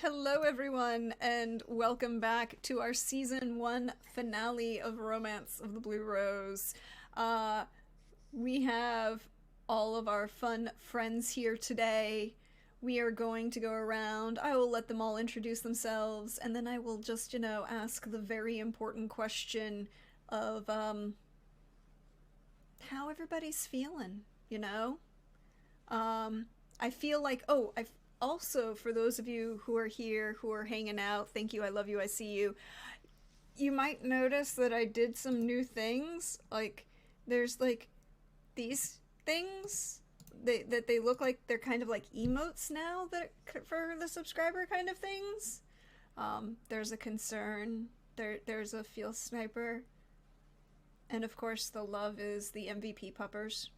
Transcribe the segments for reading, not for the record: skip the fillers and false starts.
Hello, everyone, and welcome back to our season 1 finale of Romance of the Blue Rose. Uh, we have all of our fun friends here today. We are going to go around. I will let them all introduce themselves, and then I will just, ask the very important question of how everybody's feeling, you know? I feel like, I also, for those of you who are here, who are hanging out, thank you, I love you, I see you. You might notice that I did some new things. Like, there's like these things that they look like they're kind of like emotes now that for the subscriber kind of things. There's a concern. There's a feel sniper. And of course, the love is the MVP puppers.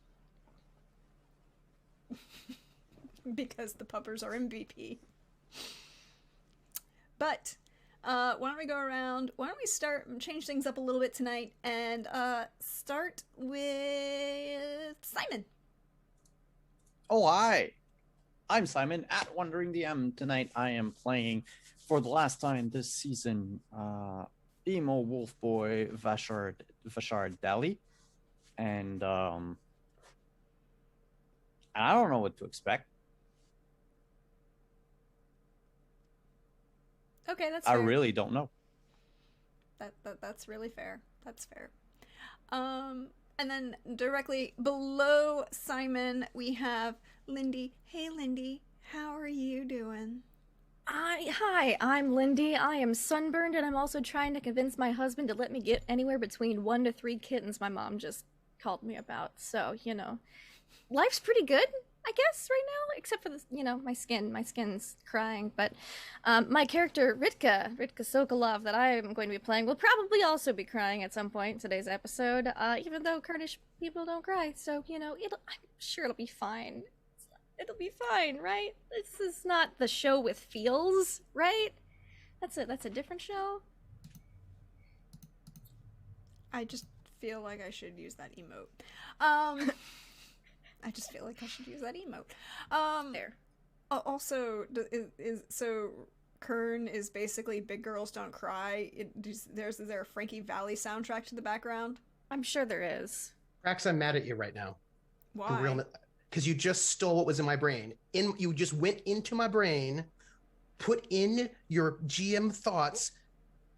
Because the puppers are MVP. But why don't we go around? Why don't we change things up a little bit tonight and start with Simon. Oh, hi. I'm Simon at Wandering DM. Tonight I am playing for the last time this season emo wolf boy Vashard Dali. And I don't know what to expect. Okay, that's fair. I really don't know. That's really fair. That's fair. And then directly below Simon, we have Lindy. Hey, Lindy, how are you doing? Hi, I'm Lindy. I am sunburned, and I'm also trying to convince my husband to let me get anywhere between 1 to 3 kittens my mom just called me about. So, life's pretty good, I guess, right now, except for this, my skin's crying. But my character, Ritka Sokolov, that I am going to be playing, will probably also be crying at some point in today's episode, even though Kurdish people don't cry. So, I'm sure it'll be fine. It'll be fine, right? This is not the show with feels, right? That's a different show. I just feel like I should use that emote. I just feel like I should use that emote. There. Also, so Kern is basically Big Girls Don't Cry. Is there a Frankie Valli soundtrack to the background? I'm sure there is. Rax, I'm mad at you right now. Why? Because you just stole what was in my brain. You just went into my brain, put in your GM thoughts,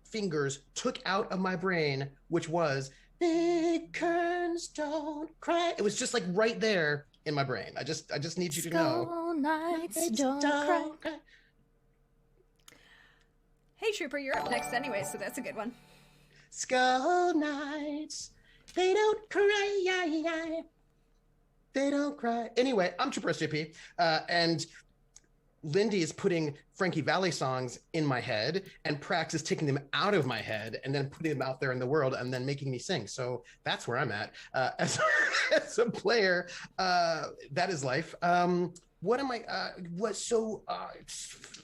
fingers, took out of my brain, which was Big Kerns Don't Cry. It was just like right there in my brain. I just need you to know. Skull Knights don't cry. Hey, Trooper, you're up next anyway, so that's a good one. Skull Knights, they don't cry. They don't cry. Anyway, I'm Trooper SJP, and Lindy is putting Frankie Valli songs in my head, and Prax is taking them out of my head and then putting them out there in the world and then making me sing. So that's where I'm at. As a player, that is life. What am I,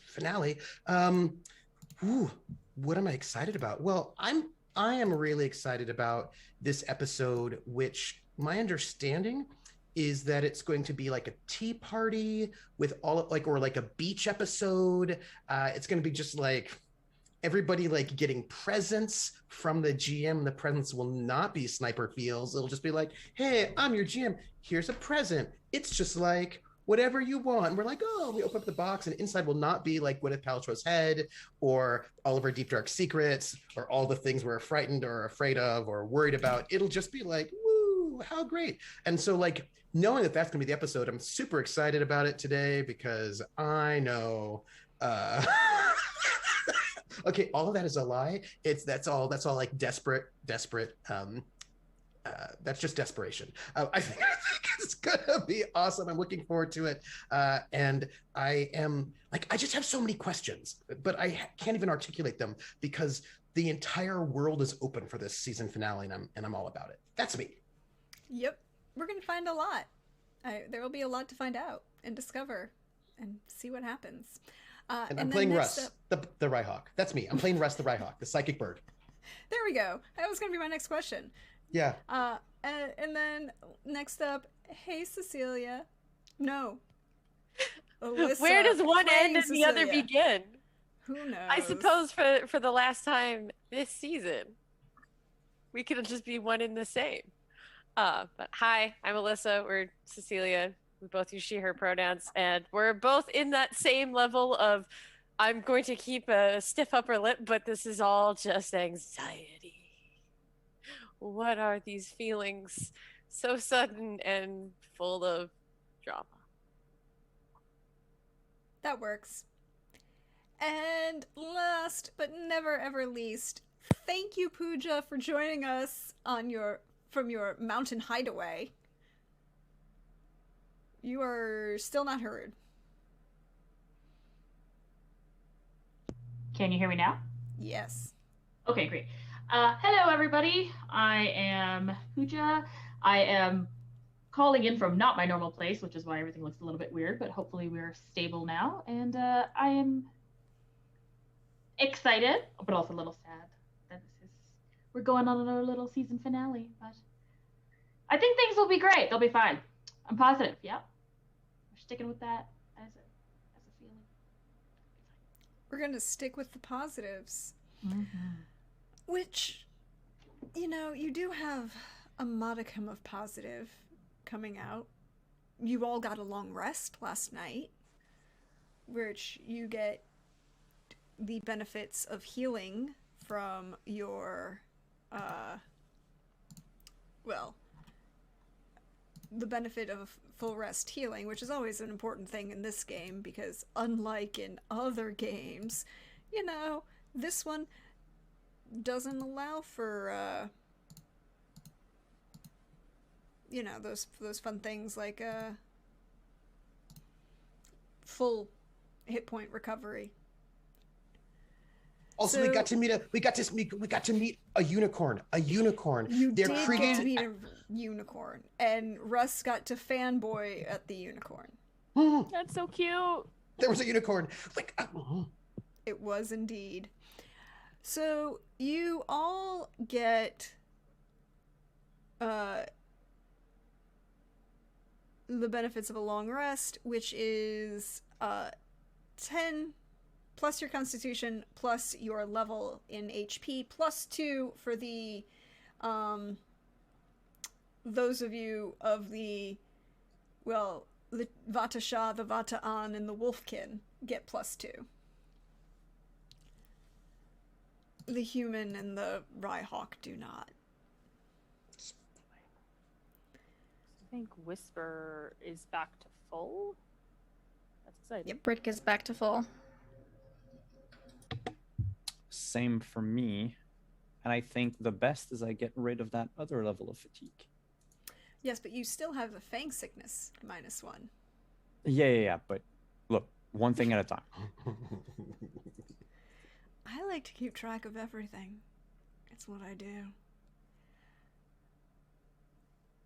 finale. What am I excited about? Well, I am really excited about this episode, which my understanding is that it's going to be like a tea party with or like a beach episode. It's going to be just like everybody like getting presents from the GM. The presents will not be sniper feels. It'll just be like, hey, I'm your GM. Here's a present. It's just like whatever you want. And we're like, oh, we open up the box and inside will not be like Gwyneth Paltrow's head or all of our deep dark secrets or all the things we're frightened or afraid of or worried about. It'll just be like, woo, how great. And so like, knowing that that's going to be the episode, I'm super excited about it today because I know. Okay, all of that is a lie. That's all like desperate. That's just desperation. I think it's gonna be awesome. I'm looking forward to it, and I am like I just have so many questions, but I can't even articulate them because the entire world is open for this season finale, and I'm all about it. That's me. Yep. We're going to find a lot. There will be a lot to find out and discover and see what happens. And I'm playing Russ, the Rhyhawk. That's me. I'm playing Russ the Rhyhawk, the psychic bird. There we go. That was going to be my next question. Yeah. And then next up, hey, Cecilia. No. Alyssa, where does one end and Cecilia. the other begin? Who knows? I suppose for the last time this season, we could just be one in the same. But hi, I'm Alyssa. We're Cecilia. We both use she, her pronouns, and we're both in that same level of I'm going to keep a stiff upper lip, but this is all just anxiety. What are these feelings so sudden and full of drama? That works. And last but never ever least, thank you, Pooja, for joining us from your mountain hideaway. You are still not heard. Can you hear me now? Yes. Okay, great. Hello, everybody. I am Pooja. I am calling in from not my normal place, which is why everything looks a little bit weird, but hopefully we're stable now. And I am excited, but also a little sad that we're going on our little season finale. But I think things will be great. They'll be fine. I'm positive. Yeah, we're sticking with that as a feeling. We're gonna stick with the positives. Mm-hmm. Which, you do have a modicum of positive coming out. You all got a long rest last night, which you get the benefits of healing from your, the benefit of full rest healing, which is always an important thing in this game, because unlike in other games, this one doesn't allow for those fun things like full hit point recovery. Also, we got to meet a unicorn. You did get to meet a unicorn, and Russ got to fanboy at the unicorn. That's so cute. There was a unicorn. It was indeed. So you all get the benefits of a long rest, which is 10 plus your constitution plus your level in HP plus 2 for the those of you of the Vata Shah, the Vata An, and the Wolfkin get plus 2. The human and the Rhyhawk do not. I think Whisper is back to full. That's exciting. Yep, Brick is back to full. Same for me. And I think the best is I get rid of that other level of fatigue. Yes, but you still have the Fang Sickness -1. Yeah. But look, one thing at a time. I like to keep track of everything. It's what I do.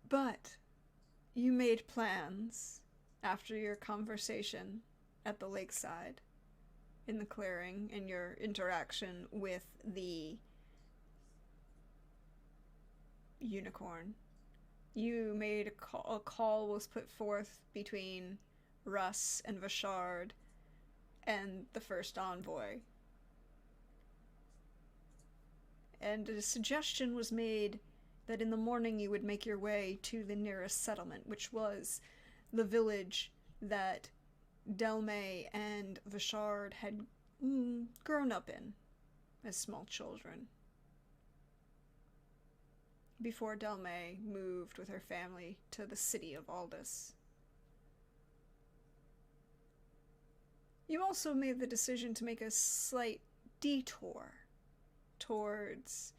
But you made plans after your conversation at the lakeside, in the clearing, and your interaction with the unicorn. You made a call was put forth between Russ and Vashard and the first envoy. And a suggestion was made that in the morning you would make your way to the nearest settlement, which was the village that Delme and Vashard had grown up in as small children, before Delme moved with her family to the city of Aldis. You also made the decision to make a slight detour towards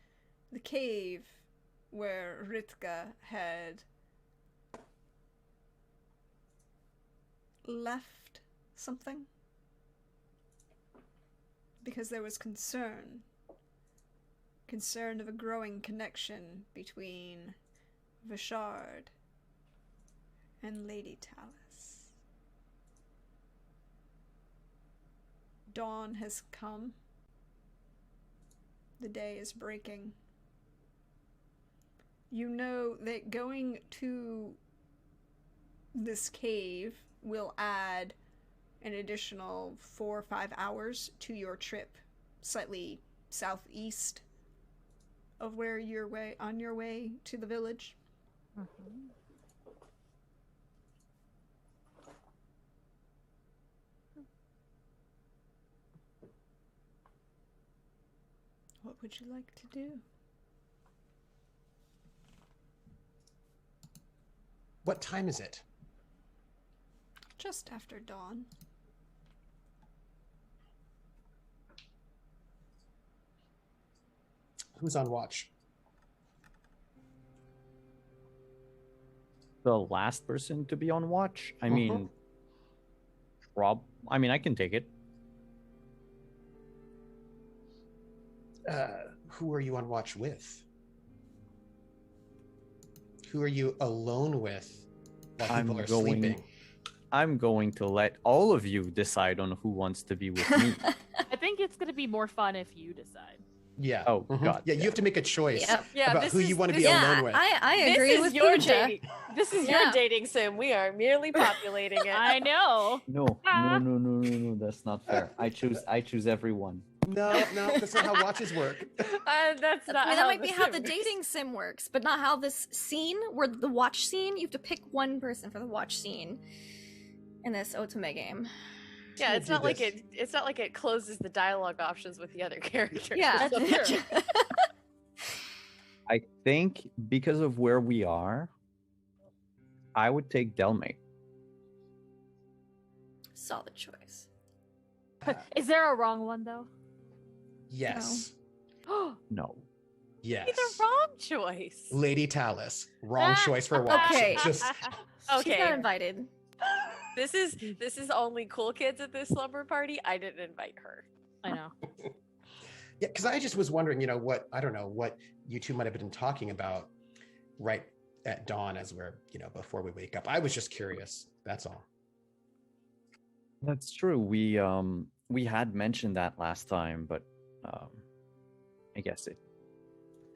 the cave where Ritka had left something, because there was concern of a growing connection between Vashard and Lady Talis. Dawn has come. The day is breaking. You know that going to this cave will add an additional 4 or 5 hours to your trip, slightly southeast of where you're on your way to the village. Mm-hmm. What would you like to do? What time is it? Just after dawn. Who's on watch? The last person to be on watch? I mean, I can take it. Who are you on watch with? Who are you alone with while people are sleeping? I'm going to let all of you decide on who wants to be with me. I think it's gonna be more fun if you decide. Yeah. Oh, God. Yeah, you have to make a choice Yeah, about this who you is- want to be this- alone with. I agree This is with your Pooja. dating. This is Yeah. your dating sim. We are merely populating it. I know. No, that's not fair. I choose everyone. No, that's not how watches work. That's not. I mean, that how might be the how sim the works. dating sim works, but not how this scene, where the watch scene, you have to pick one person for the watch scene in this Otome game. Yeah, We'll it's do not like this. it's not like it closes the dialogue options with the other characters. Yeah. That's true. I think because of where we are, I would take Delmay. Solid choice. Is there a wrong one though? Yes. No. Yes. It's a wrong choice. Lady Talis. Wrong choice for watch. Okay. Just She's not Okay. invited. This is only cool kids at this slumber party. I didn't invite her. I know. yeah, because I just was wondering, what you two might have been talking about right at dawn as we're, before we wake up. I was just curious. That's all. That's true. We had mentioned that last time, but I guess it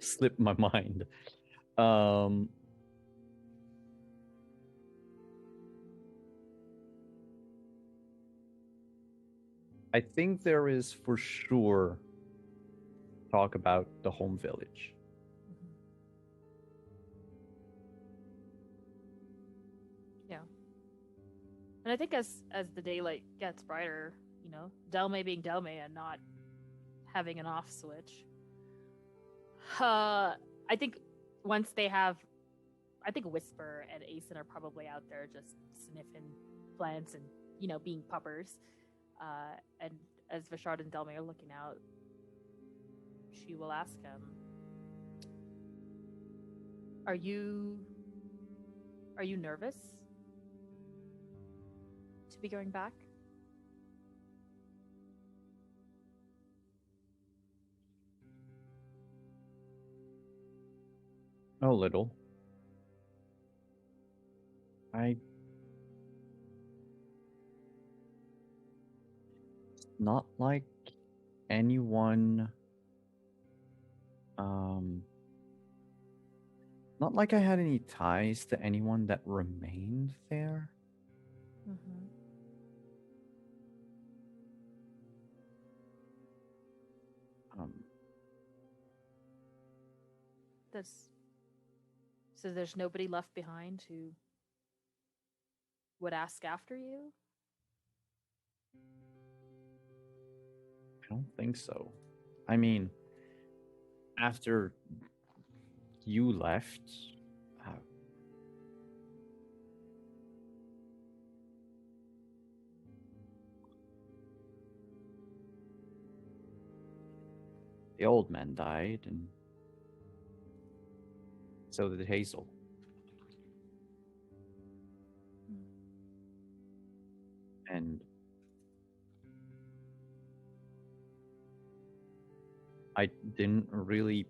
slipped my mind. I think there is for sure talk about the home village. Yeah. And I think as the daylight gets brighter, Delmay being Delmay and not having an off switch. I think once they have, I think Whisper and Asen are probably out there just sniffing plants and being puppers. And as Vashard and Delmay are looking out, she will ask him, Are you nervous to be going back? A little. Not like anyone. Not like I had any ties to anyone that remained there. Mm-hmm. So there's nobody left behind who would ask after you? I don't think so. I mean, after you left, the old man died, and so did Hazel. And I didn't really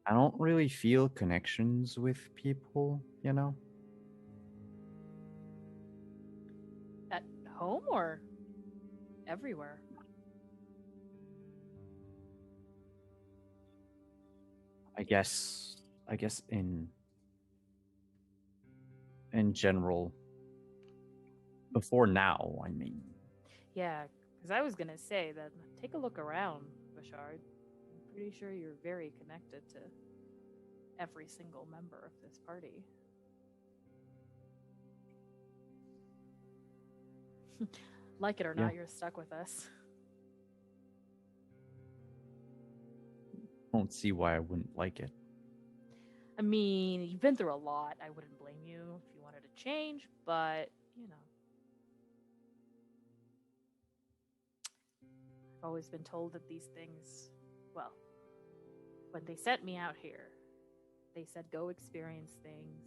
I don't really feel connections with people, At home or everywhere? I guess in general, before now, I mean, Yeah, because I was gonna say that take a look around, Bashard. I'm pretty sure you're very connected to every single member of this party. Like it or Yeah. not, you're stuck with us. I don't see why I wouldn't like it. I mean, you've been through a lot. I wouldn't blame you if you wanted to change, but, you know. I've always been told that these things, well, when they sent me out here, they said go experience things,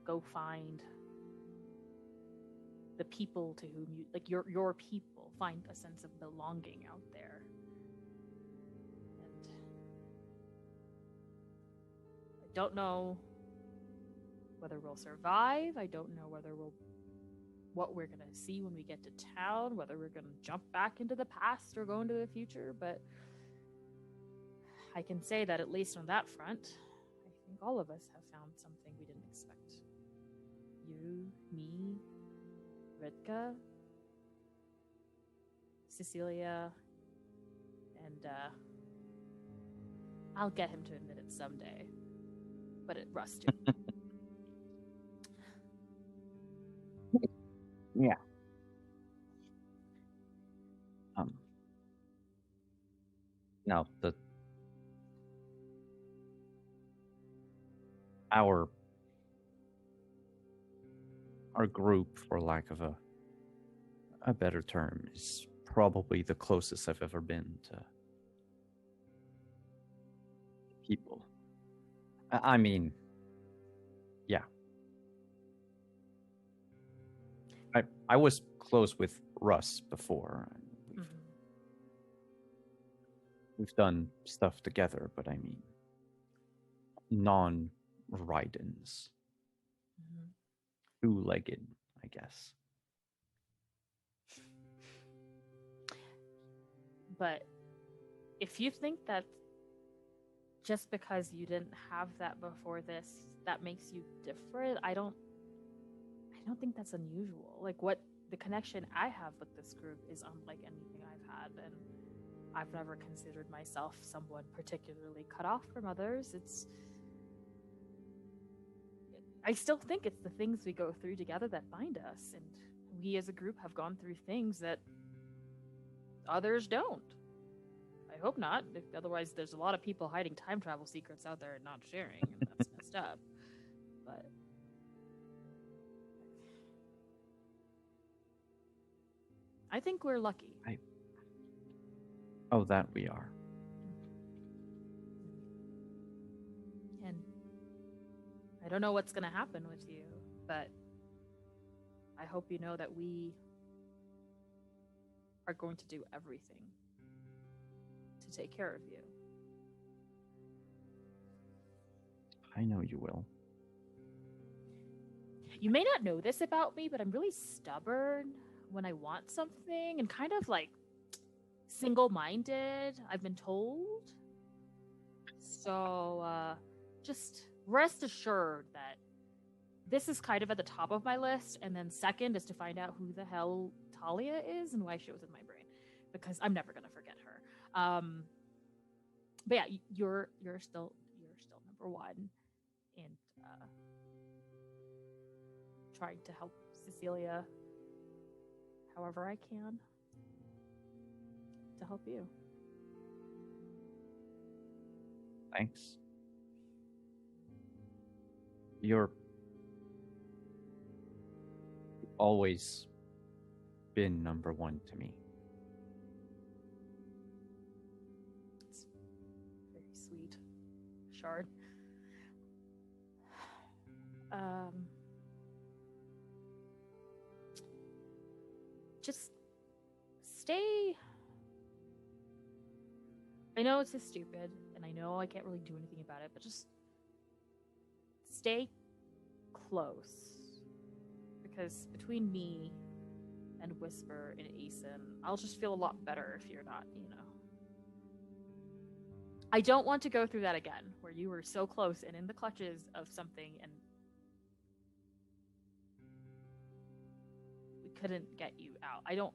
go find the people to whom you, like your people, find a sense of belonging out there. And I don't know whether we'll survive. I don't know what we're gonna see when we get to town, whether we're gonna jump back into the past or go into the future, but I can say that at least on that front, I think all of us have found something we didn't expect. You, me, Ritka, Cecilia, and I'll get him to admit it someday, but it rusted. Yeah. Now our group, for lack of a better term, is probably the closest I've ever been to people. I mean, yeah. I was close with Russ before. We've done stuff together, but I mean, non-Rydens. Two-legged, I guess. But if you think that just because you didn't have that before this, that makes you different, I don't think that's unusual. Like, what the connection I have with this group is unlike anything I've had, and I've never considered myself someone particularly cut off from others. I still think it's the things we go through together that bind us, and we as a group have gone through things that others don't. I hope not. Otherwise, there's a lot of people hiding time travel secrets out there and not sharing, and that's messed up. But I think we're lucky. Oh, that we are. And I don't know what's going to happen with you, but I hope you know that we are going to do everything to take care of you. I know you will. You may not know this about me, but I'm really stubborn when I want something and kind of like single-minded, I've been told. So just rest assured that this is kind of at the top of my list, and then second is to find out who the hell Talia is and why she was in my brain, because I'm never gonna forget her. But yeah, you're still number one, and trying to help Cecilia however I can to help you. Thanks. You're always been number one to me. It's very sweet, Shard. Just stay. I know it's just stupid, and I know I can't really do anything about it, but just stay close. Because between me and Whisper and Aeson, I'll just feel a lot better if you're not, I don't want to go through that again, where you were so close and in the clutches of something and we couldn't get you out. I don't.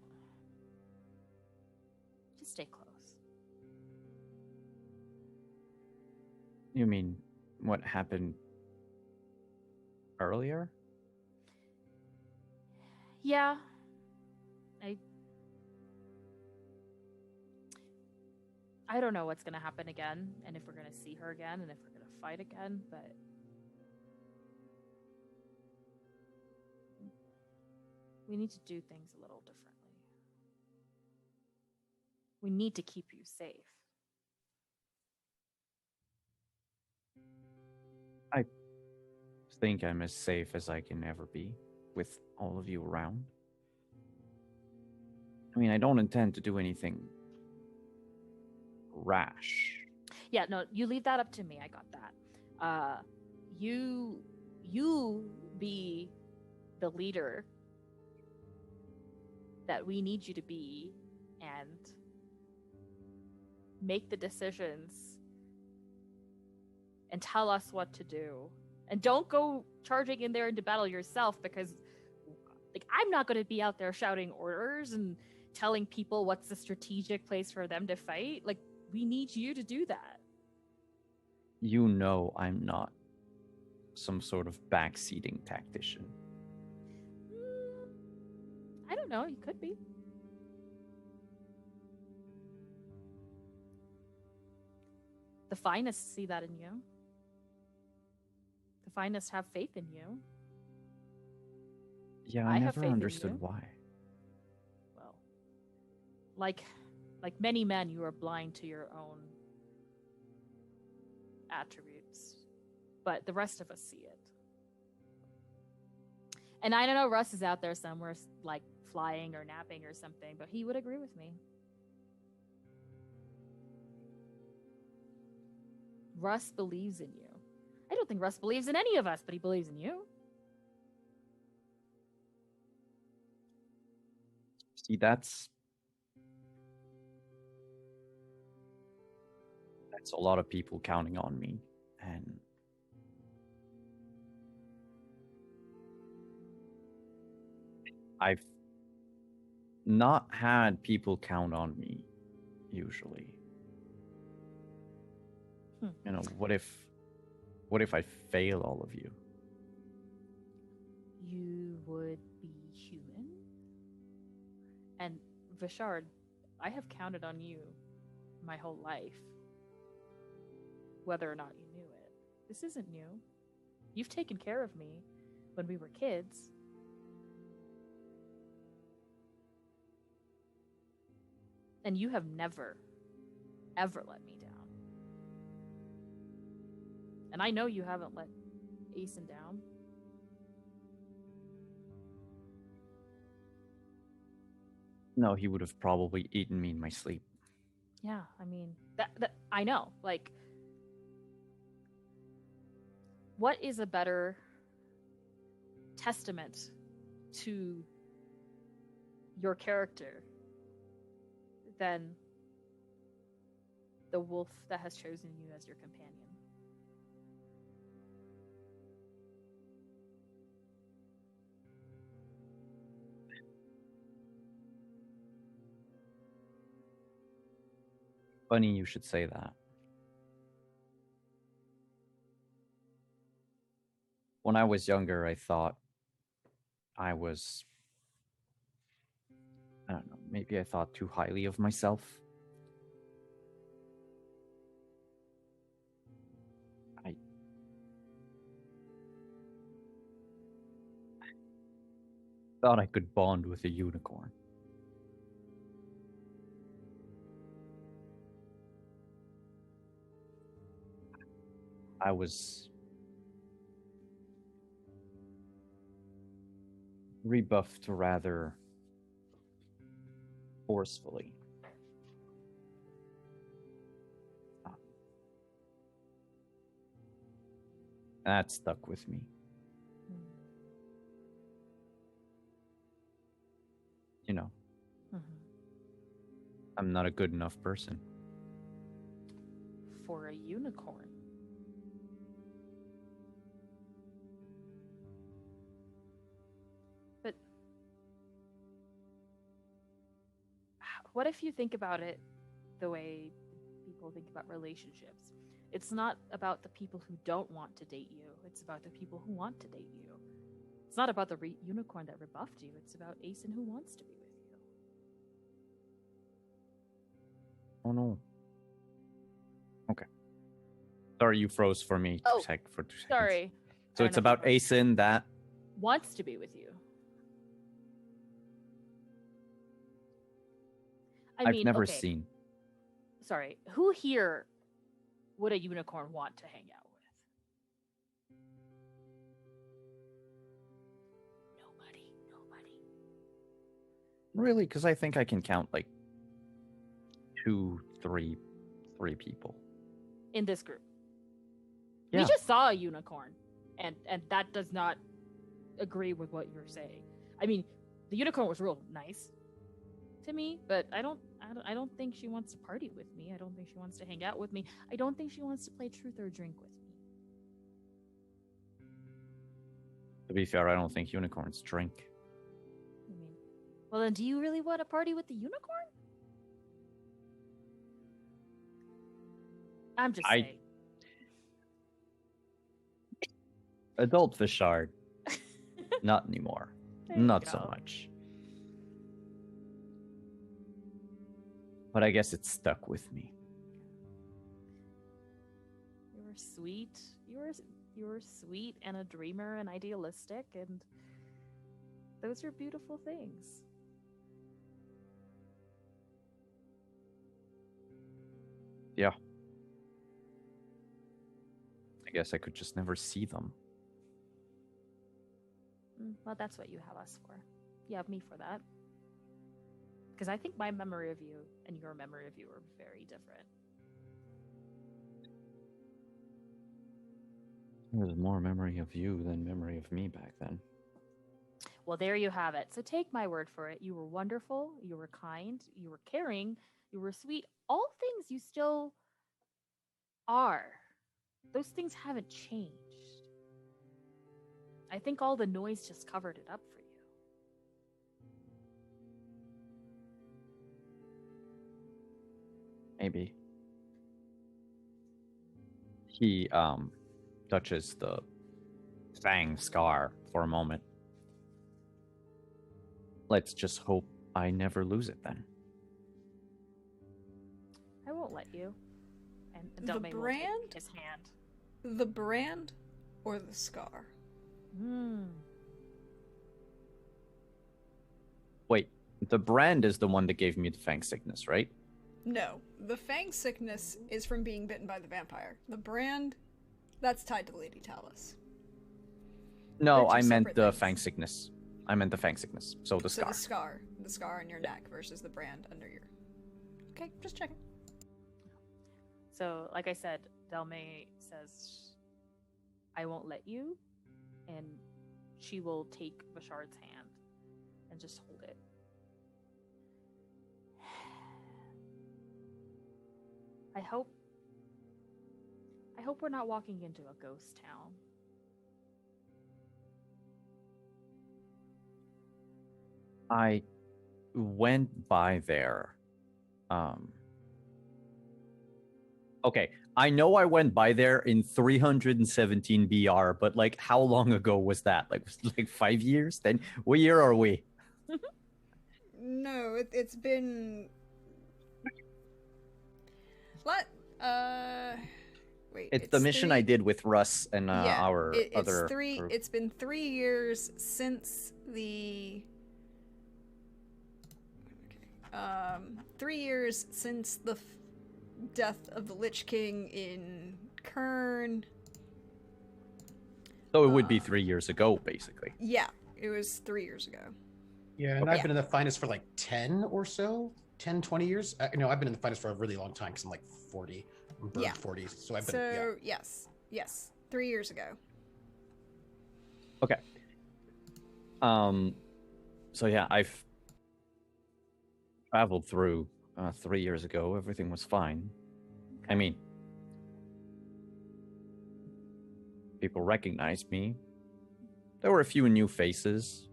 Just stay close. You mean what happened earlier? Yeah. I don't know what's going to happen again, and if we're going to see her again, and if we're going to fight again, but we need to do things a little differently. We need to keep you safe. I think I'm as safe as I can ever be with all of you around. I mean, I don't intend to do anything rash. Yeah, no, you leave that up to me. I got that. You be the leader that we need you to be and make the decisions and tell us what to do. And don't go charging in there into battle yourself, because like I'm not going to be out there shouting orders and telling people what's the strategic place for them to fight. Like, we need you to do that. You know I'm not some sort of backseating tactician. I don't know, you could be. The finest see that in you. The finest have faith in you. Yeah, I I have faith never in understood you. why. Well, like many men, you are blind to your own attributes, but the rest of us see it. And I don't know, Russ is out there somewhere, like flying or napping or something, but he would agree with me. Russ believes in you. I don't think Russ believes in any of us, but he believes in you. See, that's a lot of people counting on me, and I've not had people count on me usually. You know, what if I fail all of you? You would be human. And Vishard, I have counted on you my whole life, whether or not you knew it. This isn't new. You've taken care of me when we were kids. And you have never, ever let me down. And I know you haven't let Aeson down. No, he would have probably eaten me in my sleep. Yeah, I mean, that I know. Like, what is a better testament to your character than the wolf that has chosen you as your companion? Funny you should say that. When I was younger, I thought I was, I don't know, maybe I thought too highly of myself. I thought I could bond with a unicorn. I was rebuffed rather forcefully. That stuck with me. You know, I'm not a good enough person. for a unicorn. But what if you think about it the way people think about relationships? It's not about the people who don't want to date you. It's about the people who want to date you. It's not about the unicorn that rebuffed you. It's about Aeson who wants to be with you. Oh no. Okay. Sorry, you froze for me Oh, for 2 seconds. Sorry. So it's about Aeson that wants to be with you. I've never seen. Sorry. Who here would a unicorn want to hang out with? Nobody. Really? Because I think I can count like 2, 3 people. In this group. Yeah. We just saw a unicorn, and that does not agree with what you're saying. I mean, the unicorn was real nice to me, but I don't think she wants to party with me. I don't think she wants to hang out with me. I don't think she wants to play truth or drink with me. To be fair, I don't think unicorns drink. I mean, well then, do you really want to party with the unicorn? I'm just saying. Adult Vishard. Not anymore. Not so much. But I guess it stuck with me. You were sweet. You were sweet and a dreamer and idealistic, and those are beautiful things. Yeah. I guess I could just never see them. Well, that's what you have us for. You have me for that. Because I think my memory of you and your memory of you are very different. There was more memory of you than memory of me back then. Well, there you have it. So take my word for it. You were wonderful. You were kind. You were caring. You were sweet. All things you still are. Those things haven't changed. I think all the noise just covered it up for you. Maybe. He touches the Fang scar for a moment. Let's just hope I never lose it then. I won't let you. And The Delmay will brand? take his hand. The brand or the scar? Wait, the brand is the one that gave me the Fang Sickness, right? No, the Fang Sickness is from being bitten by the vampire. The brand, that's tied to Lady Talis. No, They're I two meant separate the things. Fang Sickness. I meant the Fang Sickness. So the scar. The scar on your neck versus the brand under your... Okay, just checking. So, like I said, Delmay says, I won't let you. And she will take Vashard's hand and just hold it. I hope we're not walking into a ghost town. I went by there. Okay, I know I went by there in 317 BR, but like, how long ago was that? Like, was it like 5 years? Then what year are we? No, it's been... Wait. It's the mission I did with Russ and our other group. It's been 3 years since the... 3 years since the death of the Lich King in Kern. So it would be 3 years ago, basically. Yeah, it was 3 years ago. Yeah, and I've been in the finest for like 10 or so, 10, 20 years. I've been in the finest for a really long time because I'm like 40. I'm bird 40, so I've been, yes, 3 years ago. Okay. So yeah, I've traveled through 3 years ago. Everything was fine. I mean, People recognized me. There were a few new faces,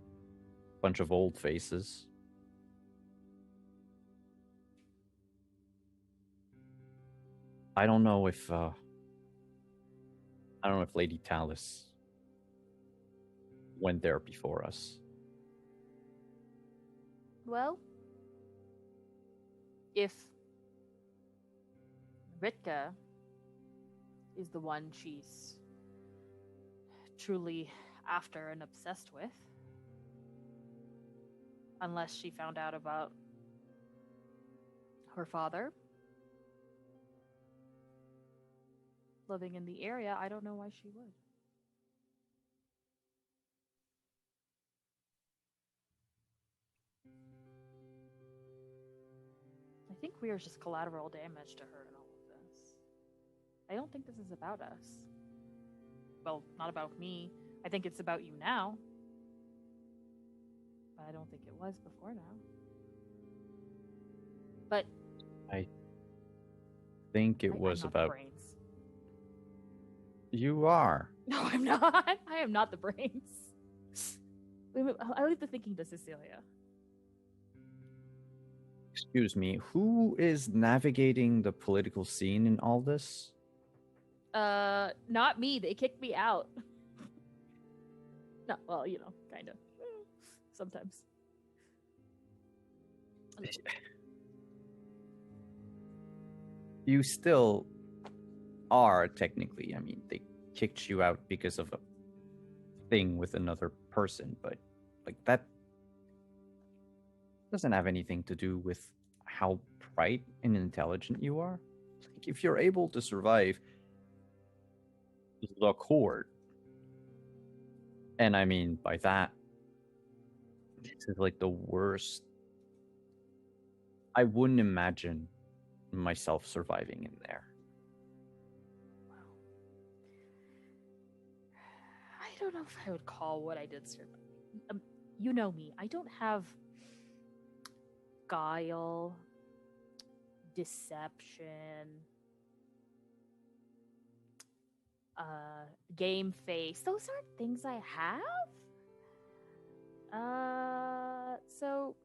a bunch of old faces. I don't know if Lady Talis went there before us. Well, if Ritka is the one she's truly after and obsessed with, unless she found out about her father living in the area, I don't know why she would. I think we are just collateral damage to her in all of this. I don't think this is about us. Well, not about me. I think it's about you now. But I don't think it was before now. But I think it was I'm not the about brains. You are. No, I'm not. I am not the brains. I'll leave the thinking to Cecilia. Excuse me, who is navigating the political scene in Aldis? Not me. They kicked me out. No, well, you know, kind of. Sometimes. You still are, technically. I mean, they kicked you out because of a thing with another person, but, like, that doesn't have anything to do with how bright and intelligent you are. Like, if you're able to survive the court, and I mean by that, this is like the worst. I wouldn't imagine myself surviving in there. I don't know if I would call what I did survive. You know me. I don't have guile, deception, game face. Those aren't things I have. So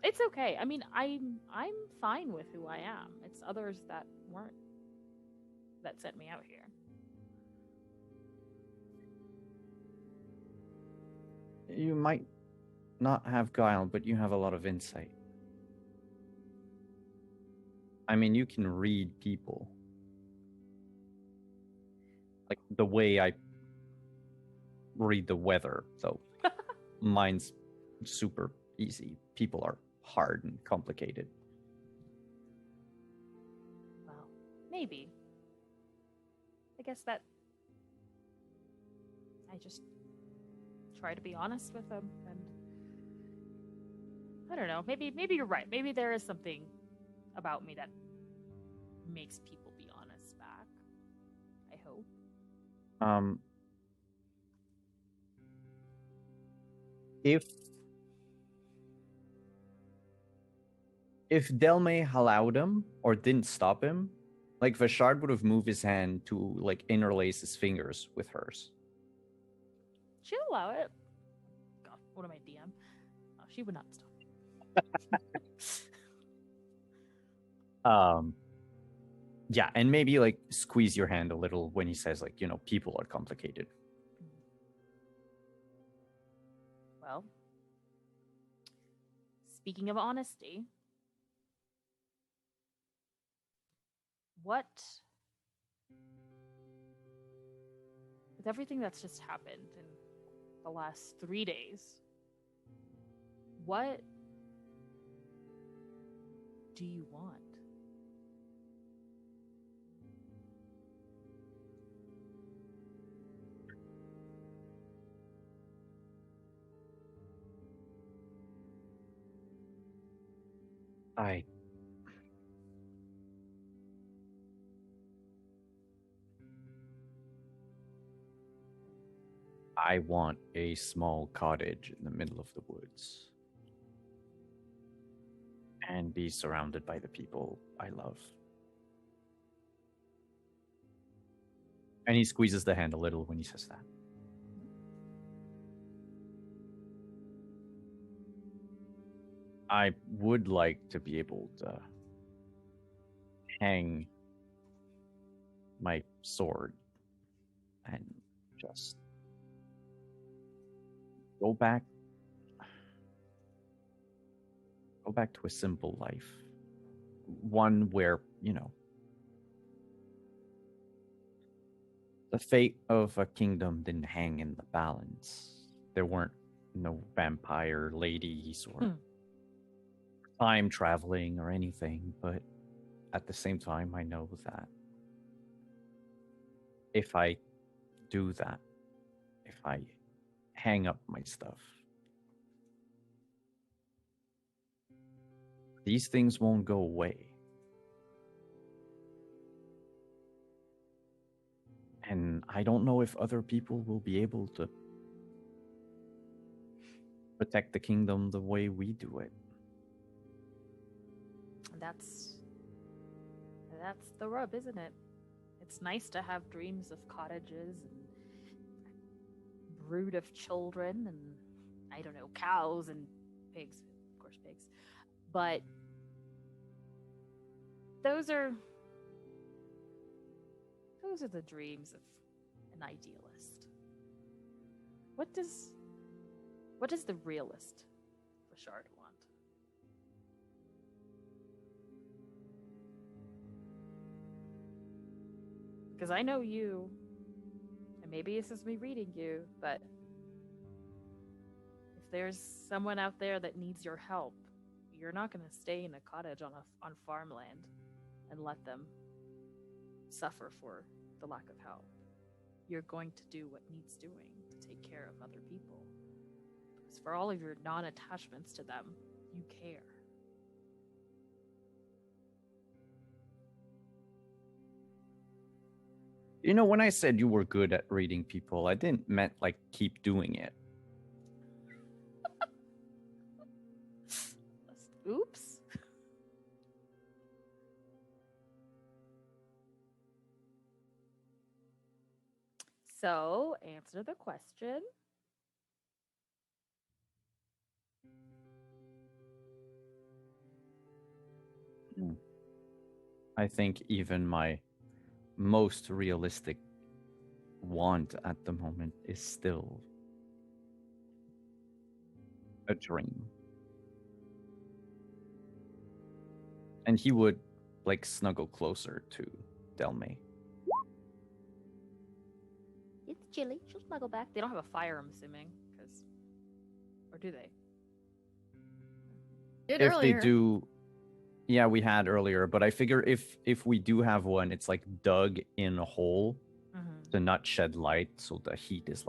it's okay. I mean, I'm fine with who I am. It's others that weren't that sent me out here. You might not have guile, but you have a lot of insight. I mean, you can read people. Like the way I read the weather, though. Mine's super easy. People are hard and complicated. Well, maybe. I guess that I just try to be honest with them, and I don't know. Maybe you're right. Maybe there is something about me that makes people be honest back. I hope. If Delmay allowed him or didn't stop him, like Vashard would have moved his hand to like interlace his fingers with hers. She'll allow it. God, what am I, DM? Oh, she would not stop. Yeah, and maybe like squeeze your hand a little when he says like, you know, people are complicated. Well, speaking of honesty, with everything that's just happened in the last 3 days, what do you want? I want a small cottage in the middle of the woods and be surrounded by the people I love. And he squeezes the hand a little when he says that. I would like to be able to hang my sword and just go back to a simple life. One where, the fate of a kingdom didn't hang in the balance. There weren't no vampire ladies or time traveling or anything, but at the same time, I know that if I do that, if I hang up my stuff, these things won't go away. And I don't know if other people will be able to protect the kingdom the way we do it. That's the rub, isn't it? It's nice to have dreams of cottages and brood of children and, I don't know, cows and pigs. Of course, pigs. But those are the dreams of an idealist. What does the realist Bashard want? Because I know you, and maybe this is me reading you, but if there's someone out there that needs your help, you're not going to stay in a cottage on farmland and let them suffer for the lack of help. You're going to do what needs doing to take care of other people. Because for all of your non-attachments to them, you care. When I said you were good at reading people, I didn't meant like keep doing it. Oops. So, answer the question. I think even my most realistic want at the moment is still a dream. And he would snuggle closer to Delme. It's chilly. She'll snuggle back. They don't have a fire, I'm assuming, or do they? Did If earlier. they do, yeah, we had earlier, but I figure if we do have one, it's dug in a hole to not shed light, so the heat is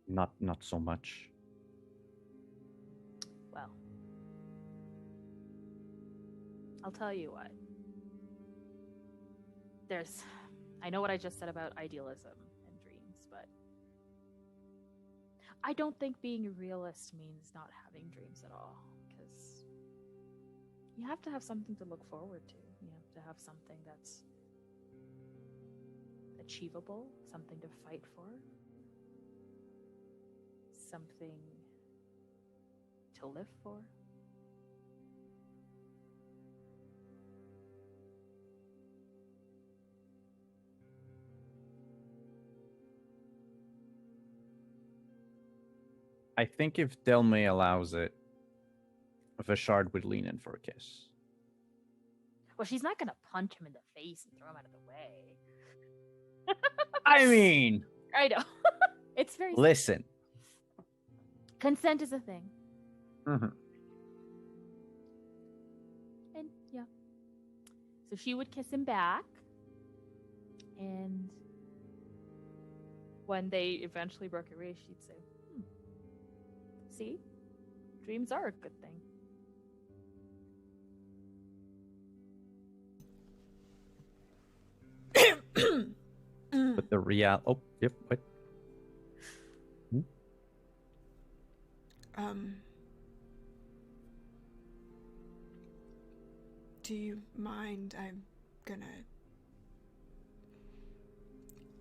not so much. Well, I'll tell you what. I know what I just said about idealism and dreams, but I don't think being a realist means not having dreams at all, because you have to have something to look forward to. You have to have something that's achievable, something to fight for, something to live for. I think if Delme allows it, Vashard would lean in for a kiss. Well, she's not going to punch him in the face and throw him out of the way. I mean, I know. It's very... Listen. Consent is a thing. Mm-hmm. And, yeah. So she would kiss him back. And when they eventually broke away, she'd say, see? Dreams are a good thing. But the oh, yep, what? Do you mind? I'm gonna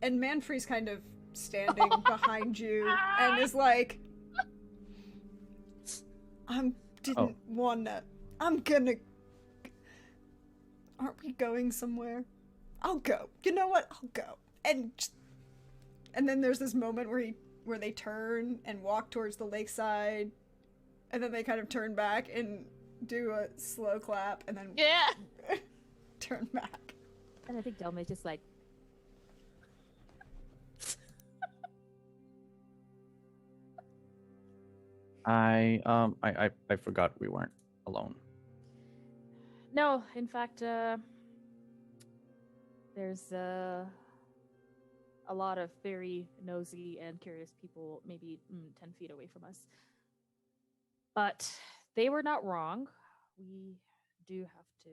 and Manfrey's kind of standing behind you and is like, I'm gonna. Aren't we going somewhere? I'll go. You know what? I'll go. And then there's this moment where they turn and walk towards the lakeside, and then they kind of turn back and do a slow clap, and then turn back. And I think Delma's just like, I forgot we weren't alone. no, in fact, there's a lot of very nosy and curious people maybe 10 feet away from us. But they were not wrong. We do have to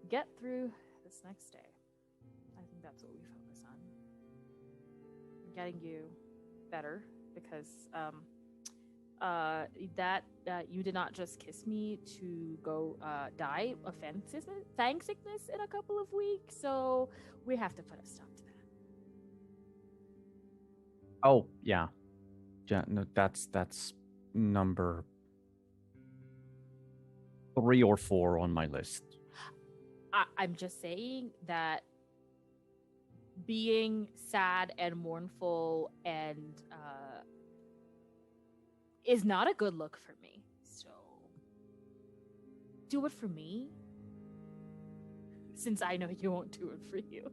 get through this next day. I think that's what we focus on. Getting you better, because you did not just kiss me to go die of Fang Sickness in a couple of weeks, so we have to put a stop to that. Oh yeah, no, that's number 3 or 4 on my list. I'm just saying that being sad and mournful and is not a good look for me. So do it for me, since I know you won't do it for you.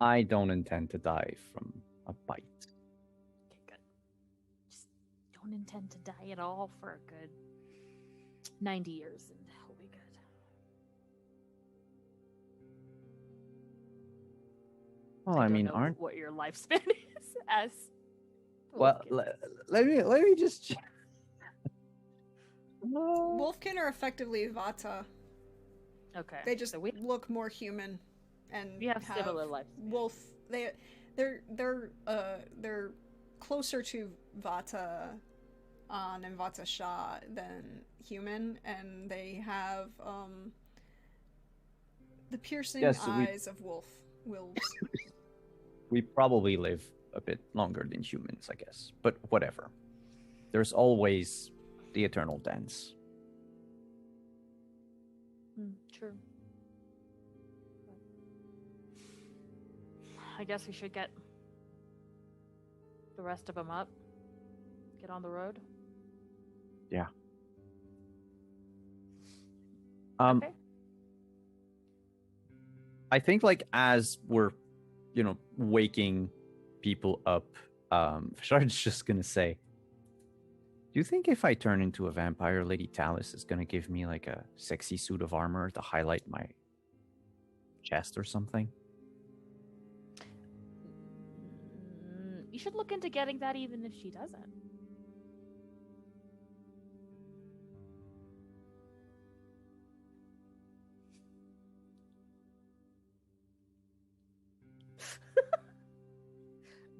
I don't intend to die from a bite. Okay, good. Just don't intend to die at all for a good 90 years, and we'll be good. Well, I mean, know what your lifespan is as. Well, let me just. Wolfkin are effectively Vata. Okay. They just so we look more human, and have similar life. Wolf. They're closer to Vata and Vata Shah than human, and they have the piercing eyes of wolves. We probably live a bit longer than humans, I guess. But whatever. There's always the eternal dance. True. I guess we should get the rest of them up. Get on the road. Yeah. Okay. I think, like, as we're, waking people up, Shard's just gonna say, do you think if I turn into a vampire, Lady Talis is gonna give me, like, a sexy suit of armor to highlight my chest or something? You should look into getting that even if she doesn't.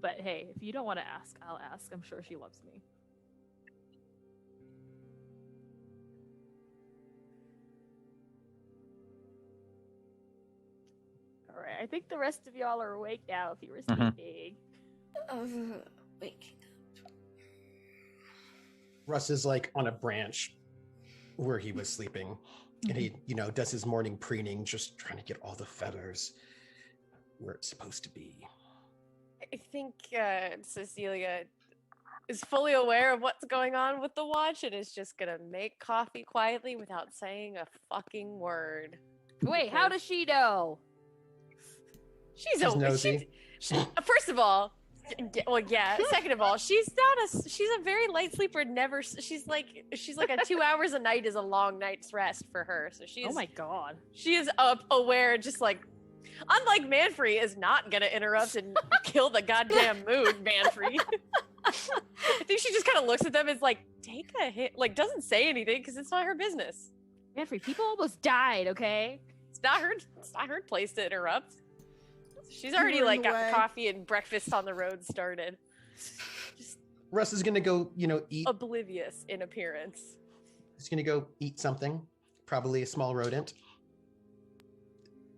But hey, if you don't want to ask, I'll ask. I'm sure she loves me. All right, I think the rest of y'all are awake now if you were sleeping. Waking up. Russ is like on a branch where he was sleeping, and he, does his morning preening, just trying to get all the feathers where it's supposed to be. I think Cecilia is fully aware of what's going on with the watch and is just gonna make coffee quietly without saying a fucking word. Wait, how does she know? She's nosy. First of all, well, yeah. Second of all, she's a very light sleeper. She's like a 2 hours a night is a long night's rest for her. So she's. Oh my god. She is aware, just like. Unlike Manfrey is not gonna interrupt and kill the goddamn mood, Manfrey. I think she just kind of looks at them and is like, take a hit. Like, doesn't say anything because it's not her business. Manfrey, people almost died, okay? It's not her place to interrupt. She's already like got coffee and breakfast on the road started. Just Russ is gonna go, eat. Oblivious in appearance. is going to go eat something, probably a small rodent,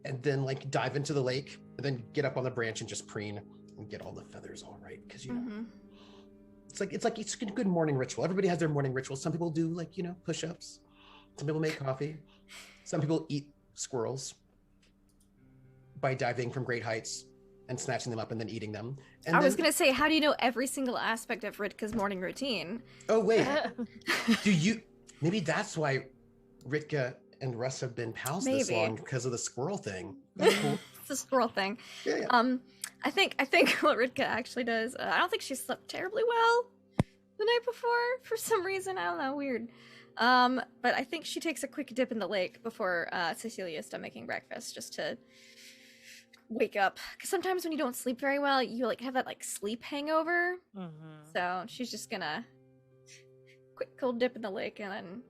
and then like dive into the lake, and then get up on the branch and just preen and get all the feathers all right, because you know. Mm-hmm. It's a good morning ritual. Everybody has their morning ritual. Some people do like, you know, push-ups. Some people make coffee. Some people eat squirrels by diving from great heights and snatching them up and then eating them. And I was gonna say, how do you know every single aspect of Ritka's morning routine? Oh wait, do you? Maybe that's why Ritka and Russ have been pals this Maybe. long, because of the squirrel thing. That's cool. It's a squirrel thing. Yeah. I think what Ritka actually does. I don't think she slept terribly well the night before for some reason. I don't know, weird. But I think she takes a quick dip in the lake before Cecilia's done making breakfast, just to wake up. Because sometimes when you don't sleep very well, you like have that like sleep hangover. Mm-hmm. So she's just gonna quick cold dip in the lake and then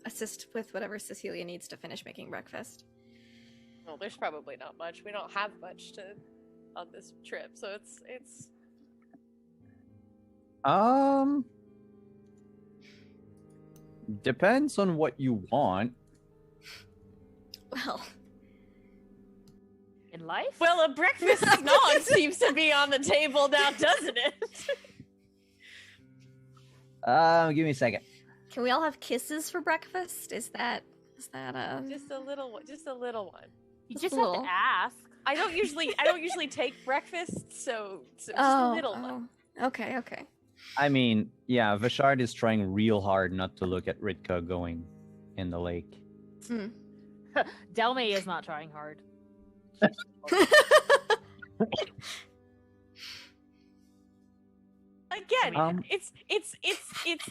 assist with whatever Cecilia needs to finish making breakfast. Well, there's probably not much. We don't have much on this trip, so it's. Depends on what you want. Well, In life? Well, a breakfast snog seems to be on the table now, doesn't it? Give me a second. can we all have kisses for breakfast? Is that Just a little one. you just just a have little. to ask. I don't usually take breakfast, so just a little one. Okay. I mean, yeah, Vashard is trying real hard not to look at Ritka going in the lake. Delme is not trying hard. Again, it's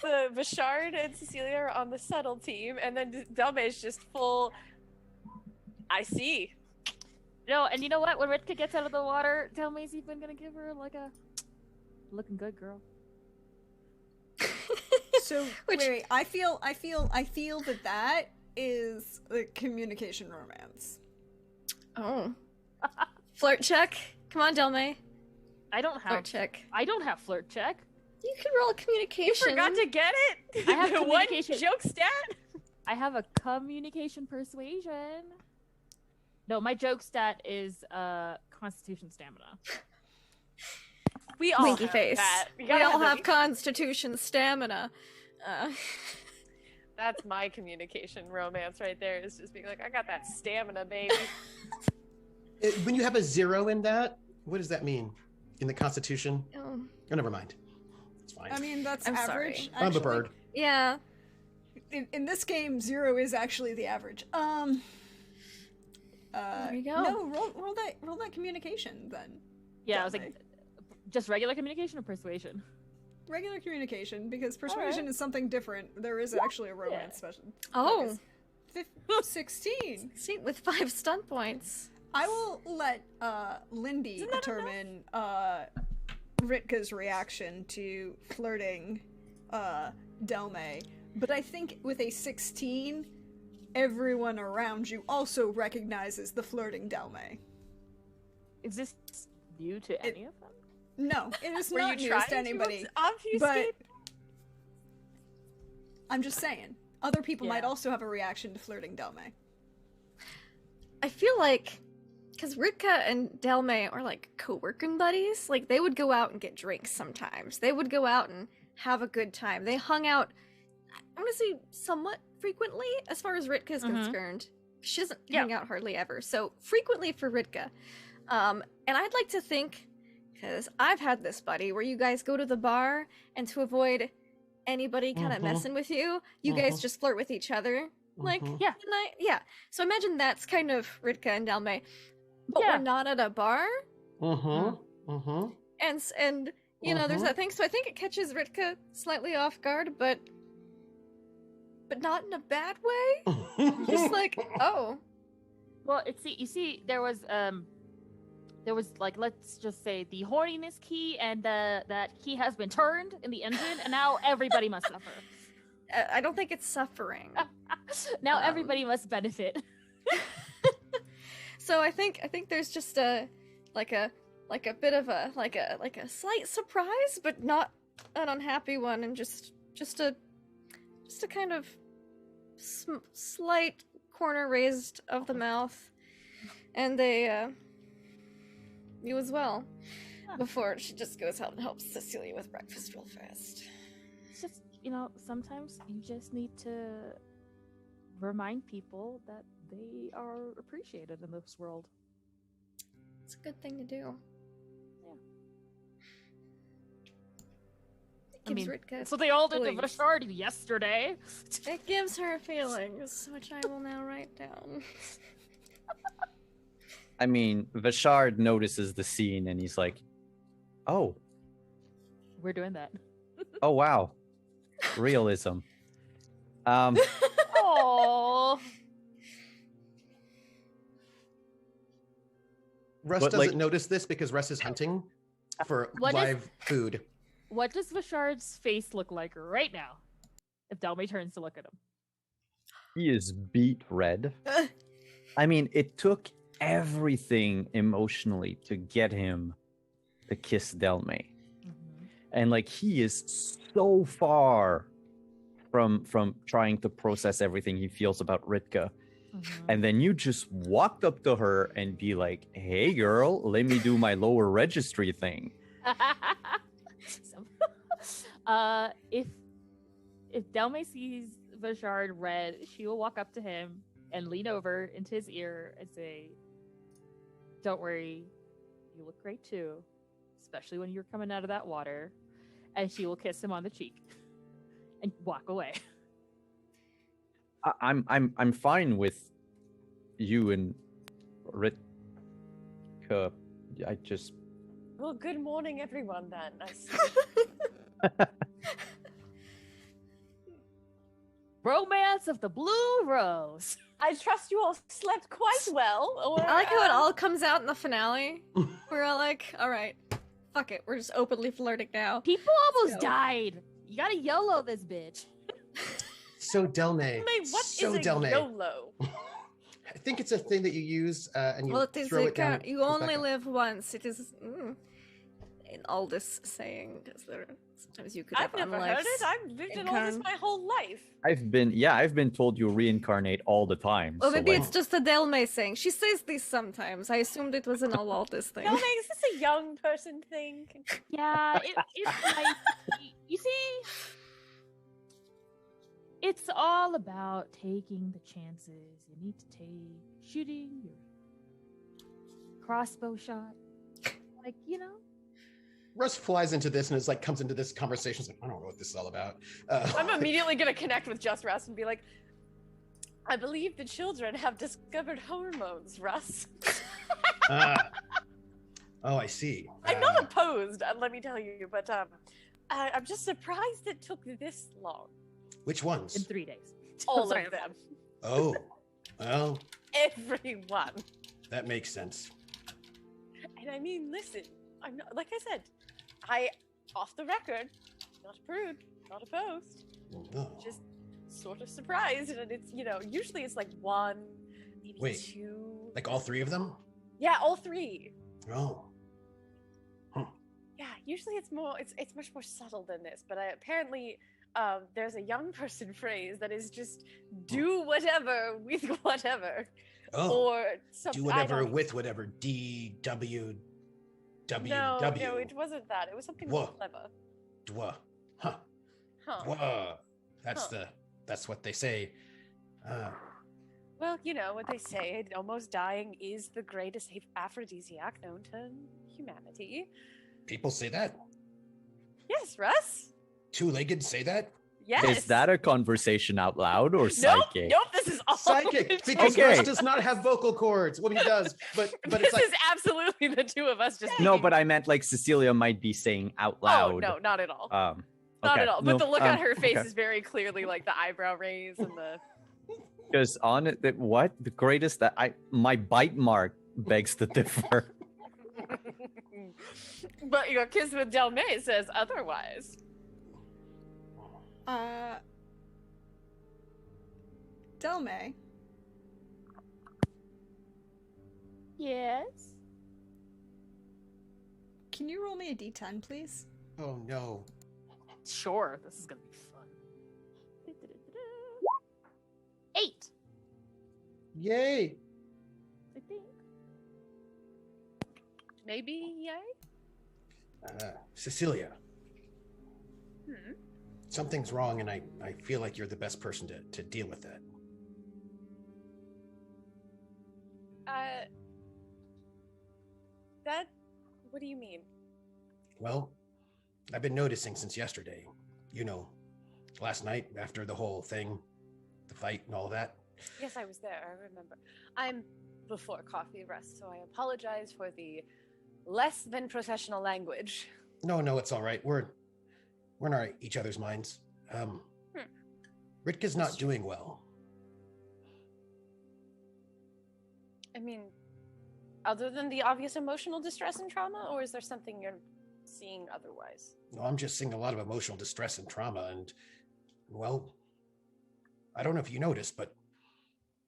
the Vashard and Cecilia are on the subtle team, and then Delme is just full. I see. No, and you know what? When Ritka gets out of the water, Delme's even gonna give her like a looking good girl. So wait, I feel that is a communication romance. Oh. Flirt check. Come on, Delme. I don't have Flirt check. I don't have flirt check. You can roll a communication. You forgot to get it? I have The one communication. joke stat? I have a communication persuasion. No, my joke stat is constitution stamina. We all Winky have face. that. We gotta all the- have constitution stamina. That's my communication romance right there. Is just being like, I got that stamina, baby. When you have a 0 in that, what does that mean in the Constitution? Oh. Oh, never mind. It's fine. I mean, that's I'm average. sorry. I'm a actually. bird. Yeah. In this game, 0 is actually the average. There you go. No, roll that communication then. Yeah, I was like, Delme. just regular communication or persuasion? Regular communication, because persuasion is something different. There is actually a romance special. Oh. 16. See, with 5 stun points. I will let Lindy determine Ritka's reaction to flirting Delme, but I think with a 16, everyone around you also recognizes the flirting Delme. Is this new to any of them? No, it is Were not you news trying to anybody. to obfuscate? But I'm just saying, other people might Yeah. also have a reaction to flirting Delme. I feel like, because Ritka and Delme are like co-working buddies, like they would go out and get drinks sometimes. They would go out and have a good time. They hung out, I want to say, somewhat frequently as far as Ritka is concerned. She doesn't hang out hardly ever, so frequently for Ritka. And I'd like to think, because I've had this buddy where you guys go to the bar and to avoid anybody kind of messing with you, you guys just flirt with each other. Like, Yeah. yeah. So imagine that's kind of Ritka and Delme, but Yeah. we're not at a bar, Mm-hmm. and you know, there's that thing. So I think it catches Ritka slightly off guard, but not in a bad way. Just like, oh, Well, you see, there was like, let's just say the horniness key, and that key has been turned in the engine, and now everybody must suffer. I don't think it's suffering. Now everybody must benefit. So I think there's just a bit of a like a slight surprise, but not an unhappy one, and just a Just a kind of slight corner raised of the mouth, and you as well. Before she just goes out and helps Cecilia with breakfast real fast. It's just, sometimes you just need to remind people that they are appreciated in this world. It's a good thing to do. I mean, Ritka so they all did to feelings. Vashard yesterday. It gives her feelings, which I will now write down. I mean, Vashard notices the scene and he's like, "Oh, We're doing that. oh wow, realism." Oh. Russ But, doesn't like- notice this because Russ is hunting for What is- live food. What does Vashard's face look like right now? If Delme turns to look at him. He is beet red. I mean, it took everything emotionally to get him to kiss Delme. And like he is so far from trying to process everything he feels about Ritka. And then you just walked up to her and be like, "Hey girl, let me do my lower registry thing." If Delme sees Vashard red, she will walk up to him and lean over into his ear and say, "Don't worry, you look great too, especially when you're coming out of that water." And she will kiss him on the cheek and walk away. I'm fine with you and Ritka. I just Well, good morning, everyone. Then I see. Romance of the Blue Rose. I trust you all slept quite well. Or, I like how it all comes out in the finale. We're all like, alright, fuck it, we're just openly flirting now. People almost go. died. You gotta YOLO this bitch. So Delme. Wait, what is so a Delme. YOLO? I think it's a thing that you use and you Well, it is throw it down. you it goes only back up. live once. It is an Aldis saying, because sometimes you could I've have never unlives. heard it. I've lived in in all this Kern. my whole life. I've been told you reincarnate all the time. Well, so, maybe like, it's just a Delme saying. She says this sometimes. I assumed it was an all Aldis thing. Delme, is this a young person thing? Yeah, it might be. You see, it's all about taking the chances you need to take, shooting your crossbow shot. Like, Russ flies into this and is like comes into this conversation. He's like, I don't know what this is all about. I'm immediately gonna connect with Just Russ and be like, I believe the children have discovered hormones, Russ. Oh, I see. I'm not opposed, let me tell you, but I'm just surprised it took this long. Which ones? in 3 days. All Sorry. of them. Oh, well, Everyone. that makes sense. And I mean, listen, I'm not, like I said, off the record, not a prude, not opposed, Oh. just sort of surprised. And it's, usually it's like one, maybe Wait. two. Like all three of them? Yeah, all three. Oh. Yeah, usually it's much more subtle than this, but apparently there's a young person phrase that is just do whatever with whatever. Oh. Or something. Do whatever with whatever. DWWW. No, it wasn't that. It was something more Whoa. clever. Dwa. Huh. Huh. Whoa. That's Huh. that's what they say. Well, you know what they say, almost dying is the greatest aphrodisiac known to humanity. People say that. Yes, Russ? Two-legged say that? Yes. is that a conversation out loud or psychic? Nope, this is all Psychic, because Okay. Russ does not have vocal cords. Well, he does, but this it's like is absolutely the two of us just No, thinking- but I meant like Cecilia might be saying out loud. Oh, no, not at all. Not Not at all. But the look on her face okay. is very clearly like the eyebrow raise and the Because on it, what the greatest that my bite mark begs to differ. But your kiss with Delme says otherwise. Delme, Yes. can you roll me a d10, please? oh no. Sure. This is gonna be fun. Yay! I think. Maybe, yay? Cecilia, Hmm. something's wrong, and I feel like you're the best person to deal with that. That, what do you mean? Well, I've been noticing since yesterday. You know, last night after the whole thing, the fight and all that. Yes, I was there, I remember. I'm before coffee rest, so I apologize for the less than professional language. No, it's all right. We're in each other's minds. Ritka's not doing well. I mean, other than the obvious emotional distress and trauma, or is there something you're seeing otherwise? No, I'm just seeing a lot of emotional distress and trauma, and, well, I don't know if you noticed, but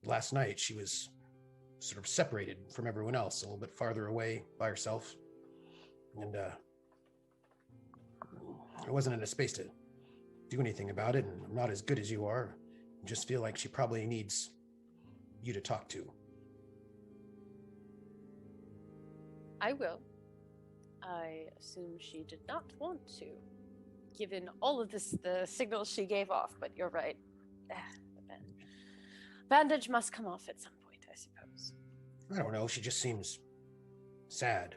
last night she was sort of separated from everyone else, a little bit farther away by herself. And I wasn't in a space to do anything about it, and I'm not as good as you are. I just feel like she probably needs you to talk to. I will. I assume she did not want to, given all of this, the signals she gave off, but you're right. The bandage must come off at some point, I suppose. I don't know, she just seems sad.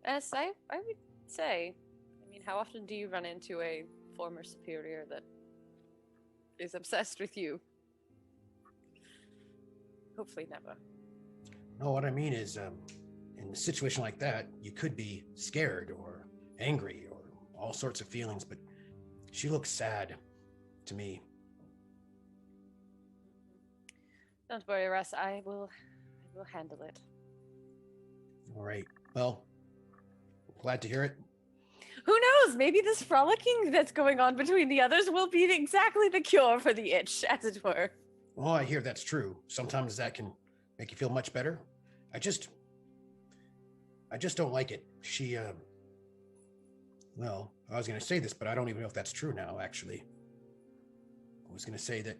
Yes, I would say. I mean, how often do you run into a former superior that is obsessed with you? Hopefully never. No, what I mean is, in a situation like that, you could be scared or angry or all sorts of feelings, but she looks sad to me. Don't worry, Russ. I will handle it. All right. Well, glad to hear it. Who knows? Maybe this frolicking that's going on between the others will be exactly the cure for the itch, as it were. Well, I hear that's true. Sometimes that can make you feel much better. I just don't like it. She, well, I was going to say this, but I don't even know if that's true now, actually. I was going to say that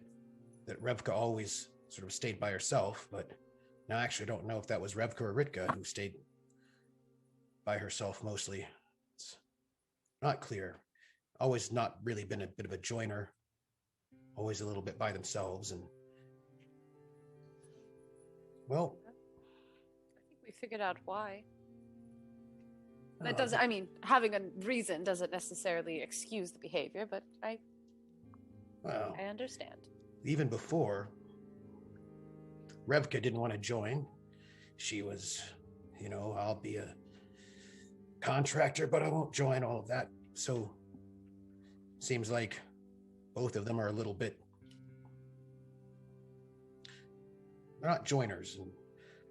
Revka always sort of stayed by herself, but now I actually don't know if that was Revka or Ritka who stayed by herself mostly. It's not clear. Always not really been a bit of a joiner. Always a little bit by themselves, and, well, I think we figured out why. That doesn't, I mean, having a reason doesn't necessarily excuse the behavior, but I understand. Even before, Revka didn't want to join. She was, I'll be a contractor, but I won't join, all of that. So, seems like both of them are a little bit, they're not joiners, and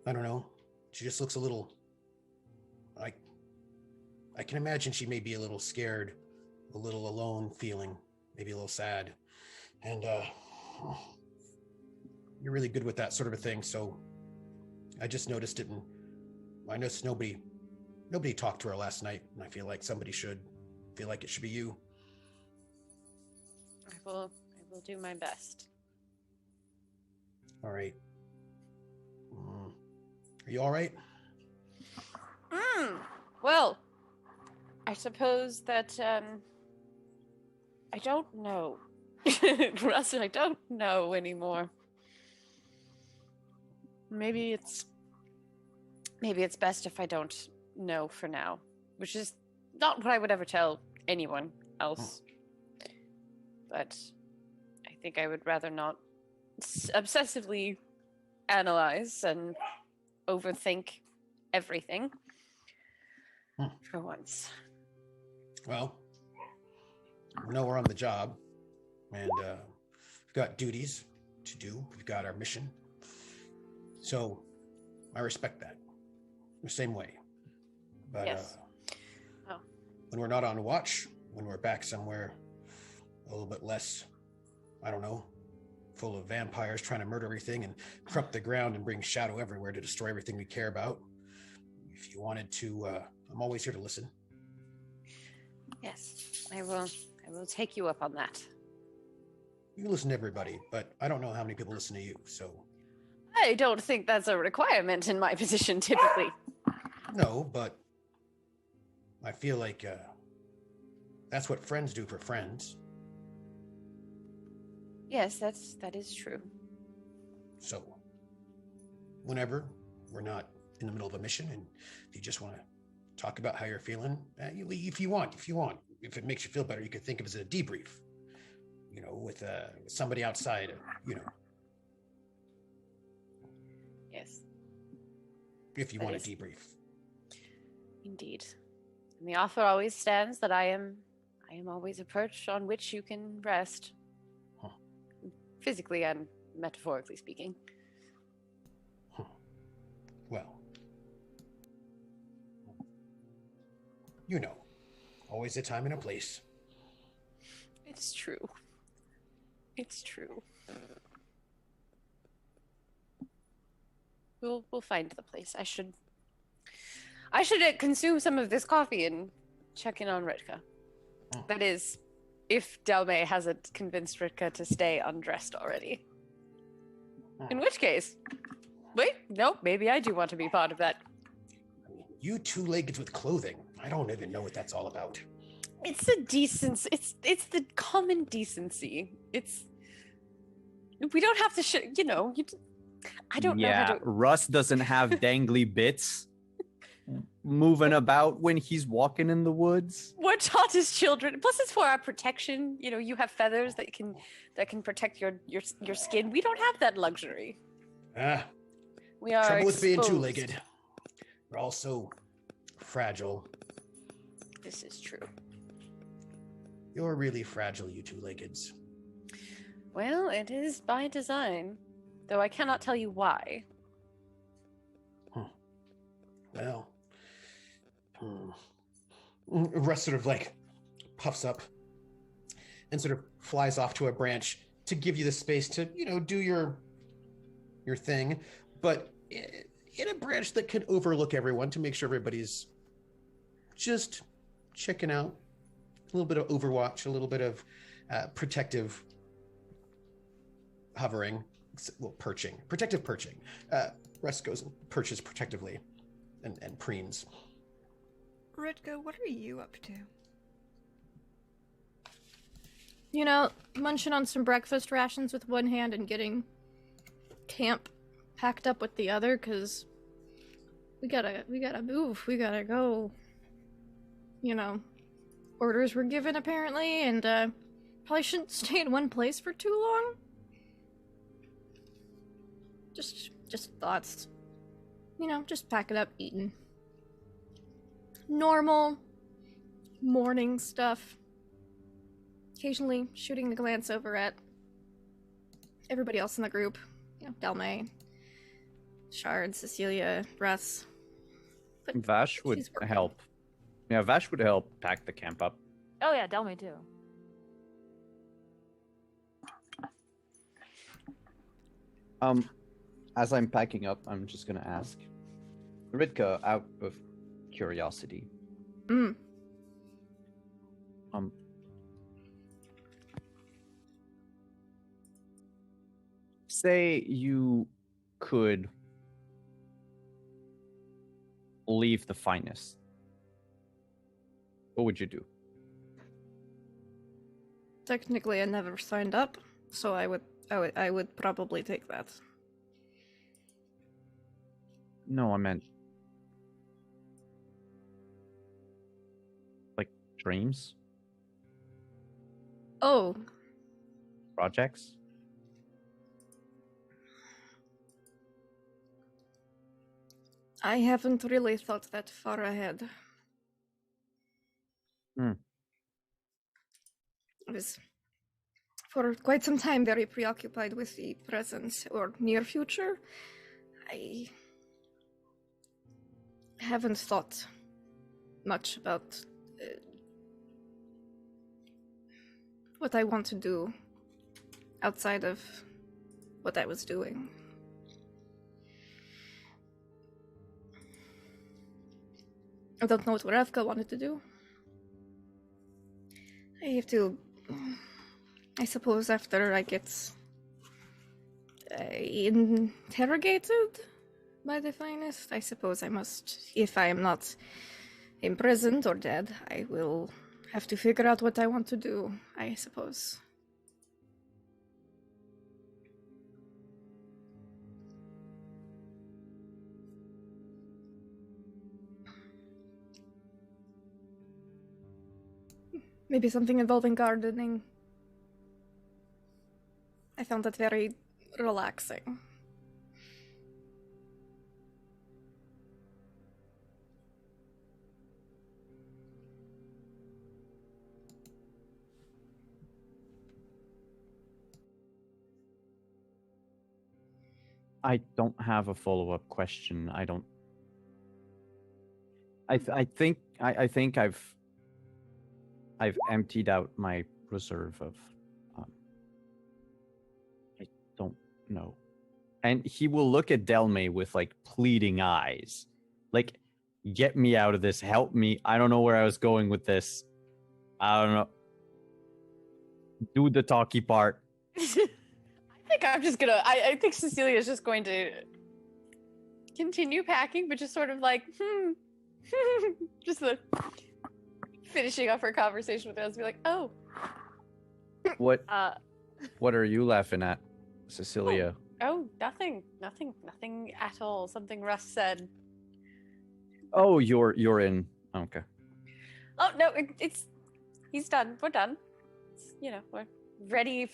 I don't know. She just looks a little, I can imagine she may be a little scared, a little alone feeling, maybe a little sad. And you're really good with that sort of a thing, so I just noticed it, and I noticed nobody talked to her last night, and I feel like somebody should. Feel like it should be you. I will do my best. All right. Are you all right? Well, I suppose that I don't know. Russ, I don't know anymore. Maybe it's best if I don't know for now, which is not what I would ever tell anyone else. But I think I would rather not obsessively analyze and overthink everything for once. Well, we know we're on the job, and we've got duties to do. We've got our mission. So I respect that the same way. But yes. When we're not on watch, when we're back somewhere a little bit less, I don't know, full of vampires trying to murder everything and corrupt the ground and bring shadow everywhere to destroy everything we care about, if you wanted to, I'm always here to listen. Yes, I will take you up on that. You listen to everybody, but I don't know how many people listen to you, so... I don't think that's a requirement in my position, typically. No, but I feel like that's what friends do for friends. Yes, that is true. So, whenever we're not in the middle of a mission and you just want to talk about how you're feeling, you leave if you want. If it makes you feel better, you could think of it as a debrief, with somebody outside, Yes. If you That want is- a debrief. Indeed. And the offer always stands that I am always a perch on which you can rest. Huh. Physically and metaphorically speaking. Well, always a time and a place. It's true. It's true. We'll find the place. I should consume some of this coffee and check in on Ritka. Oh. That is, if Delmay hasn't convinced Ritka to stay undressed already. In which case, wait, no, maybe I do want to be part of that. You two-legged with clothing. I don't even know what that's all about. It's the decency. It's the common decency. We don't have to I don't know how to... Russ doesn't have dangly bits moving about when he's walking in the woods. We're taught as children. Plus, it's for our protection. You have feathers that can protect your skin. We don't have that luxury. We are Trouble with being exposed. two-legged. We're all so fragile. This is true. You're really fragile, you two-leggeds. Well, it is by design, though I cannot tell you why. Well, Russ sort of puffs up and sort of flies off to a branch to give you the space to, do your thing, but in a branch that can overlook everyone to make sure everybody's just checking out. A little bit of overwatch, a little bit of protective hovering, protective perching. Russ goes and perches protectively and preens. Ritka, what are you up to? Munching on some breakfast rations with one hand and getting camp packed up with the other, because we gotta move, we gotta go. Orders were given apparently, and probably shouldn't stay in one place for too long. Just thoughts. Just packing up, eating. Normal morning stuff. Occasionally shooting a glance over at everybody else in the group. Delmay, Shard, Cecilia, Russ. But Vash would she's working. help. Yeah, Vash would help pack the camp up. Oh yeah, Delmay too. As I'm packing up, I'm just gonna ask Ritka, out of curiosity. Say you could leave the finest. What would you do? Technically, I never signed up, so I would probably take that. No, I meant dreams, Oh, projects. I haven't really thought that far ahead. I was, for quite some time, very preoccupied with the present or near future. I haven't thought much about what I want to do outside of what I was doing. I don't know what Ravka wanted to do. I suppose after I get interrogated by the finest, I suppose I must, if I am not imprisoned or dead, I will have to figure out what I want to do, I suppose. Maybe something involving gardening. I found that very relaxing. I don't have a follow-up question. I don't. I think I've emptied out my reserve of. I don't know. And he will look at Delme with like pleading eyes, like, "Get me out of this. Help me. I don't know where I was going with this. I don't know. Do the talky part." I think Cecilia is just going to continue packing, but just sort of like, just the finishing up her conversation with us, be like, oh. What are you laughing at, Cecilia? Oh, nothing at all. Something Russ said. Oh, you're in. Okay. Oh no, he's done. We're done. We're ready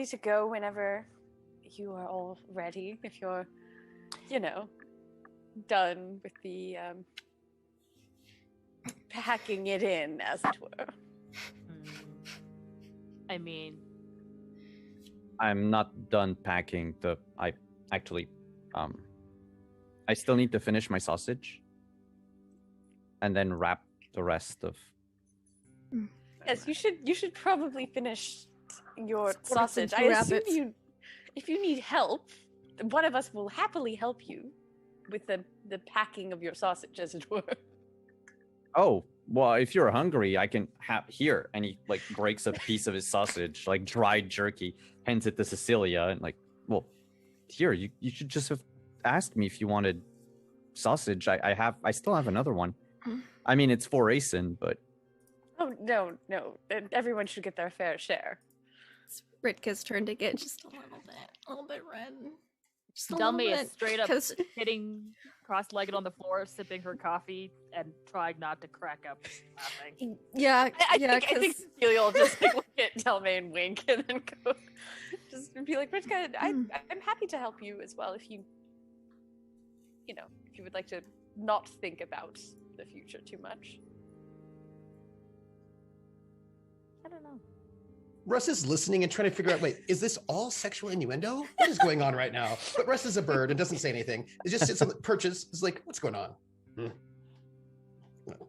to go whenever you are all ready. If you're, done with the packing it in, as it were. I mean, I'm not done packing I still need to finish my sausage and then wrap the rest of. Yes, you should probably finish your sausage. To I wrap assume if you need help, one of us will happily help you with the packing of your sausage, as it were. Oh, well, if you're hungry, I can have here. And he like breaks a piece of his sausage, like dried jerky, hands it to Cecilia, and like, well, here, you should just have asked me if you wanted sausage. I still have another one. I mean, it's for Asen, but. Oh no, everyone should get their fair share. It's Ritka's turn to get just a little bit red. Just a Delme little is bit, straight up 'cause- sitting cross-legged on the floor, sipping her coffee and trying not to crack up laughing. Yeah, I yeah, think Cecilia will just like, look at Delme and wink, and then go, just be like, Ritka, I'm happy to help you as well if you would like to not think about the future too much. I don't know. Russ is listening and trying to figure out, wait, is this all sexual innuendo? What is going on right now? But Russ is a bird and doesn't say anything. He just sits on the perches. It's like, what's going on?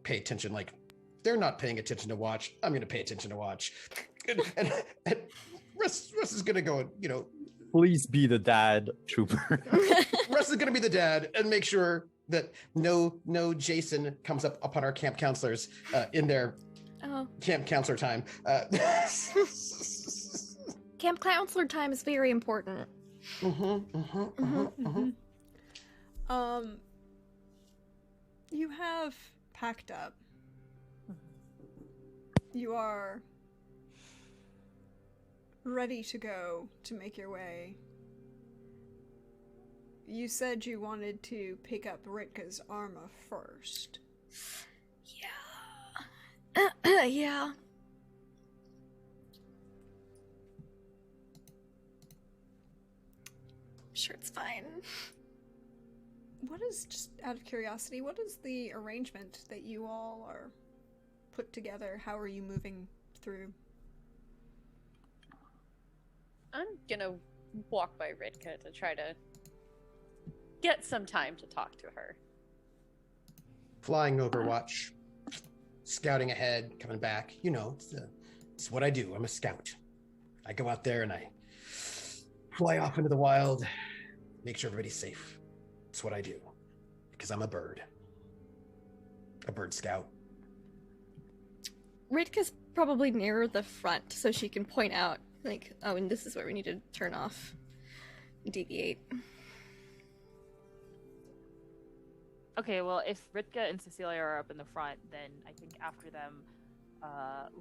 Pay attention. Like, they're not paying attention to watch. I'm going to pay attention to watch. And Russ is going to go, Please be the dad, Trooper. Russ is going to be the dad and make sure that no Jason comes up upon our camp counselors in their camp counselor time. Camp counselor time is very important. You have packed up. You are ready to go to make your way. You said you wanted to pick up Ritka's armor first. Yeah. Yeah. Sure, it's fine. What is, just out of curiosity, what is the arrangement that you all are put together? How are you moving through? I'm gonna walk by Ritka to try to get some time to talk to her. Flying Overwatch, scouting ahead, coming back. It's what I do. I'm a scout. I go out there and I fly off into the wild, make sure everybody's safe. It's what I do, because I'm a bird scout. Ritka's probably nearer the front, so she can point out, like, oh, and this is where we need to turn off, deviate. Okay, well, if Ritka and Cecilia are up in the front, then I think after them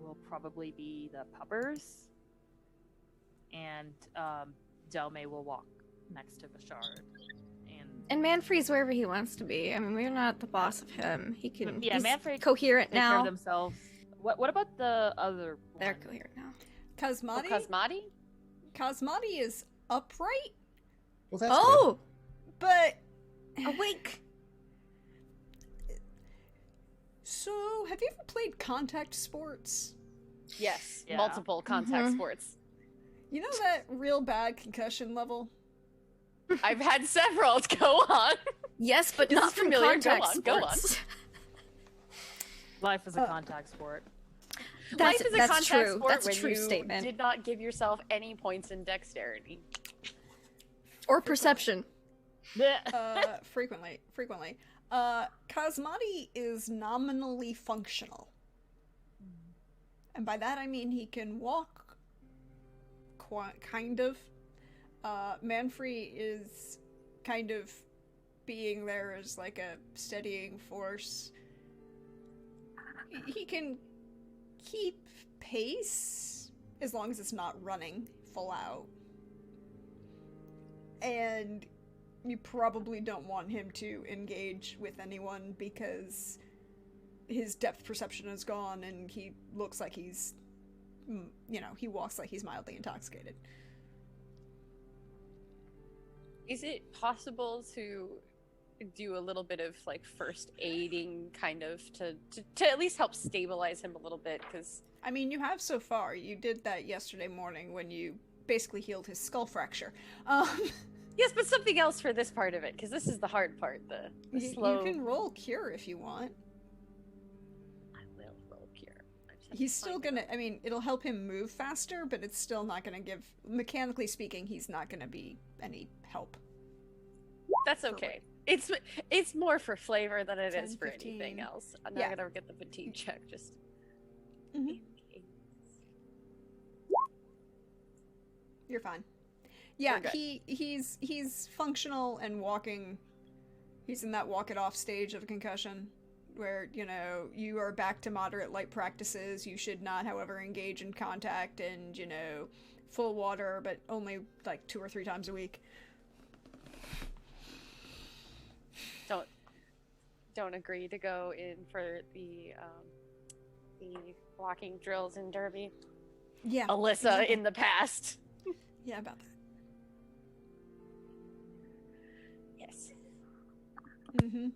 will probably be the puppers. And Delme will walk next to Bashard. And Manfred's wherever he wants to be. I mean, we're not the boss of him. He can. Yeah, he's Manfred coherent take care now. of themselves. What about the other They're one? coherent now. Cosmati? Cosmati? Cosmati is upright, Well, that's Oh! but Awake! so have you ever played contact sports? Yes, Yeah. multiple contact Mhm. sports. You know that real bad concussion level? I've had several. Go on. Yes, but This not is from familiar. Go contact on, go on. sports. Life is a contact sport. That's, Life is a that's contact true. sport That's a when true you statement. did not give yourself any points in dexterity. Or perception. Frequently. Cosmati is nominally functional. And by that I mean he can walk, kind of. Manfrey is kind of being there as like a steadying force. He can keep pace as long as it's not running full out. And you probably don't want him to engage with anyone because his depth perception is gone and he looks like he's, he walks like he's mildly intoxicated. Is it possible to do a little bit of like first aiding kind of to at least help stabilize him a little bit? Because I mean, you have so far. You did that yesterday morning when you basically healed his skull fracture. yes, but something else for this part of it, because this is the hard part. The slow. You can roll cure if you want. I will roll cure. I just have He's to still find it. gonna. I mean, it'll help him move faster, but it's still not gonna give. Mechanically speaking, he's not gonna be any help. That's okay. It's more for flavor than it 10, is for 15. anything else. I'm Yeah. not gonna get the fatigue check just. Mhm. in case. You're fine. Yeah, We're good. he's functional and walking. He's in that walk it off stage of a concussion, where you are back to moderate light practices. You should not, however, engage in contact and full water, but only like 2 or 3 times a week. Don't agree to go in for the walking drills in Derby. Yeah, Alyssa in the past. yeah, about that. Yes. Mm-hmm.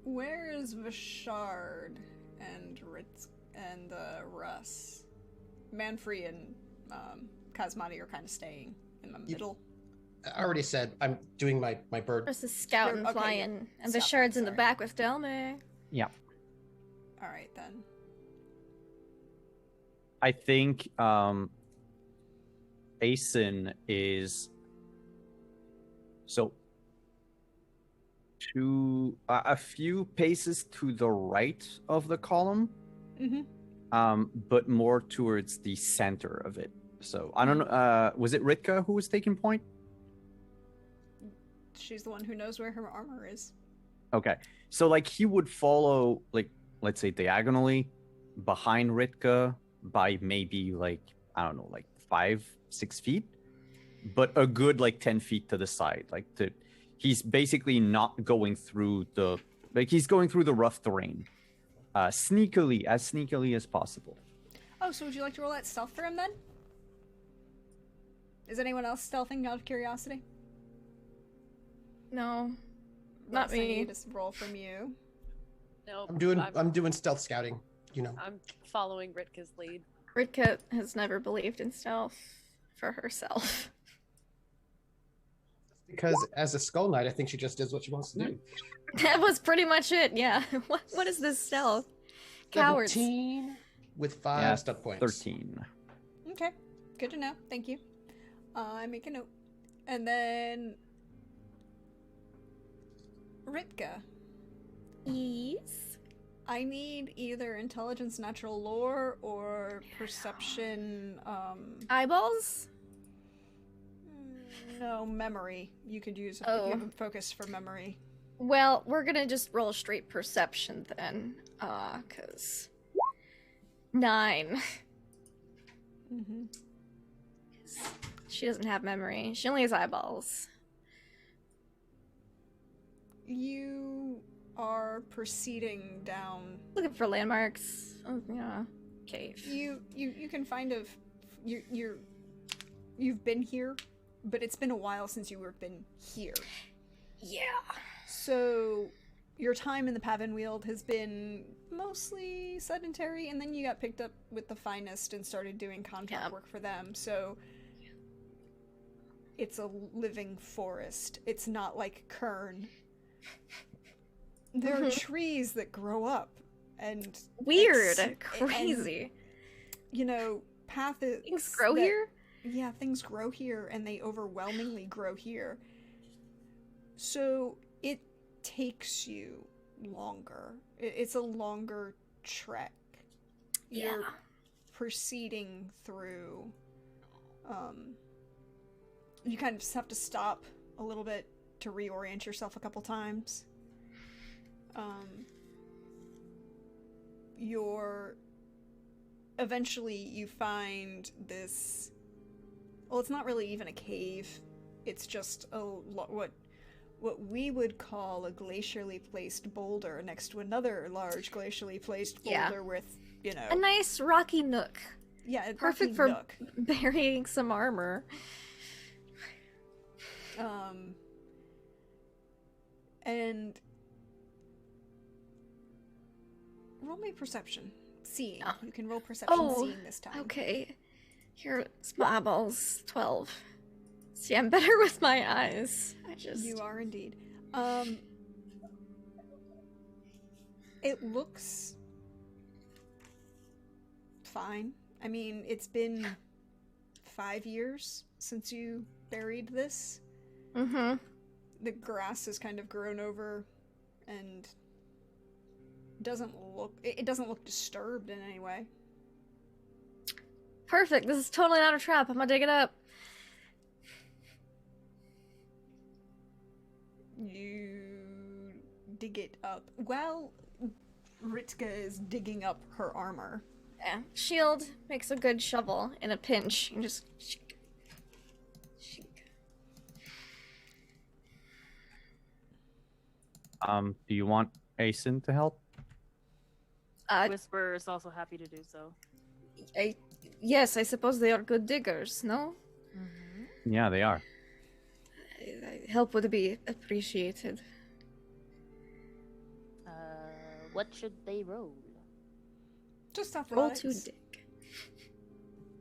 Where is Vishard and Ritz and Russ? Manfrey and Cosmati are kind of staying in the middle. I already said I'm doing my bird. Russ is scouting, Okay, flying, and Stop, Vishard's in the sorry. back with Delme. All right then. I think Asen is so to a few paces to the right of the column, Mm-hmm. but more towards the center of it. So I don't know. Was it Ritka who was taking point? She's the one who knows where her armor is. Okay, so like he would follow, like, let's say diagonally behind Ritka by maybe like, I don't know, like 5-6 feet, but a good like 10 feet to the side. He's basically not going through he's going through the rough terrain, as sneakily as possible. Oh, so would you like to roll that stealth for him then? Is anyone else stealthing out of curiosity? No, not Russ, I me. need to roll from you. Nope. I'm doing stealth scouting. I'm following Ritka's lead. Ritka has never believed in stealth for herself. Because as a Skull Knight, I think she just does what she wants to do. That was pretty much it, yeah. What is this stealth? Cowards. 17 with 5 Yeah, stuck points. 13. Okay, good to know. Thank you. I make a note. And then Ritka. Yes. I need either intelligence, natural lore, or perception. Eyeballs? No, memory. You could use if Oh. you have a focus for memory. Well, we're gonna just roll straight perception then. 'Cause 9. Mm-hmm. She doesn't have memory. She only has eyeballs. You are proceeding down. Looking for landmarks. Oh, yeah. Cave. You can find you've been here, but it's been a while since you have been here. Yeah. So your time in the Pavinweald has been mostly sedentary, and then you got picked up with the Finest and started doing contract work for them. So it's a living forest. It's not like Kern. There are trees that grow up and Weird. Crazy. And, you know, path is Things grow here? Yeah, things grow here, and they overwhelmingly grow here. So it takes you longer. It's a longer trek. You're proceeding through. You kind of just have to stop a little bit to reorient yourself a couple times. Eventually you find this. Well, it's not really even a cave. It's just what we would call a glacially placed boulder next to another large glacially placed boulder with, you know, a nice rocky nook. Yeah, perfect for burying some armor. And roll me perception. Seeing. Oh. You can roll perception seeing this time. Okay. Here's my eyeballs. 12. See, I'm better with my eyes. You are indeed. It looks fine. I mean, it's been 5 years since you buried this. Mm-hmm. The grass has kind of grown over and it doesn't look disturbed in any way. Perfect. This is totally not a trap. I'm gonna dig it up. You dig it up. Well, Ritka is digging up her armor. Yeah. Shield makes a good shovel in a pinch. You just shake. Do you want Asen to help? Whisper is also happy to do so. Yes, I suppose they are good diggers, no? Mm-hmm. Yeah, they are. Help would be appreciated. What should they roll? Just roll athletics. to dig.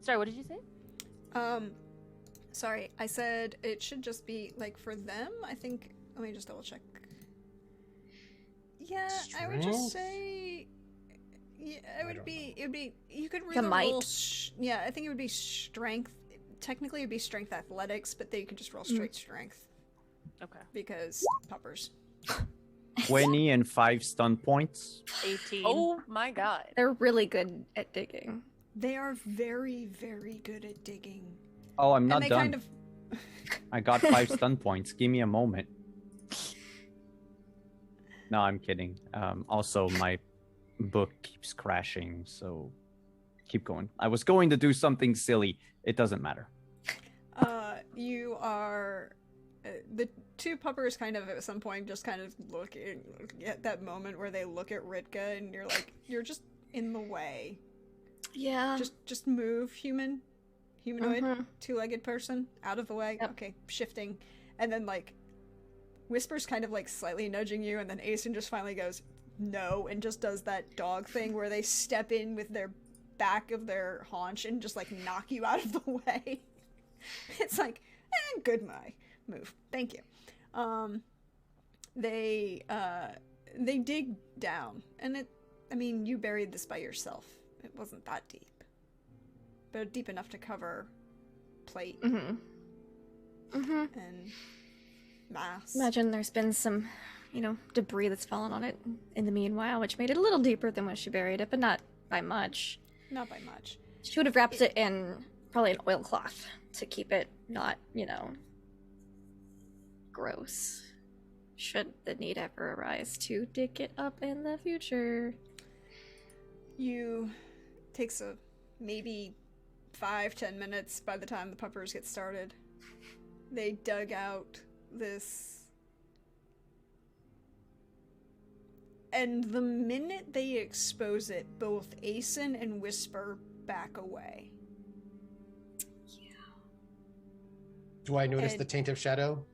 Sorry, what did you say? Sorry, I said it should just be, like, for them, I think, let me just double check. Yeah, Strength? I would just say, yeah, it would be, you could really might. roll, yeah, I think it would be strength, technically it would be strength athletics, but they could just roll straight strength. Okay. Because puppers. 20 and 5 stun points. 18. Oh my god. They're really good at digging. They are very, very good at digging. Oh, I'm And not they done. kind of... I got 5 stun points. Give me a moment. No, I'm kidding. Also, my book keeps crashing, so keep going. I was going to do something silly. It doesn't matter. You are... the two puppers kind of at some point just kind of look at that moment where they look at Ritka and you're like, you're just in the way. Yeah. Just move, humanoid, Mhm. two-legged person, out of the way. Yep. Okay, shifting. And then, like, Whisper's kind of, like, slightly nudging you, and then Asen just finally goes, no, and just does that dog thing where they step in with their back of their haunch and just, like, knock you out of the way. It's like, good move. Thank you. They dig down, and you buried this by yourself. It wasn't that deep. But deep enough to cover plate Mm-hmm. Mm-hmm. and mass. Imagine there's been some, debris that's fallen on it in the meanwhile, which made it a little deeper than when she buried it, but not by much. Not by much. She would have wrapped it in probably an oilcloth to keep it not, gross. Should the need ever arise to dig it up in the future. Takes maybe 5-10 minutes by the time the puppers get started. They dug out this, and the minute they expose it, both Asen and Whisper back away. Yeah. Do I notice the taint of shadow?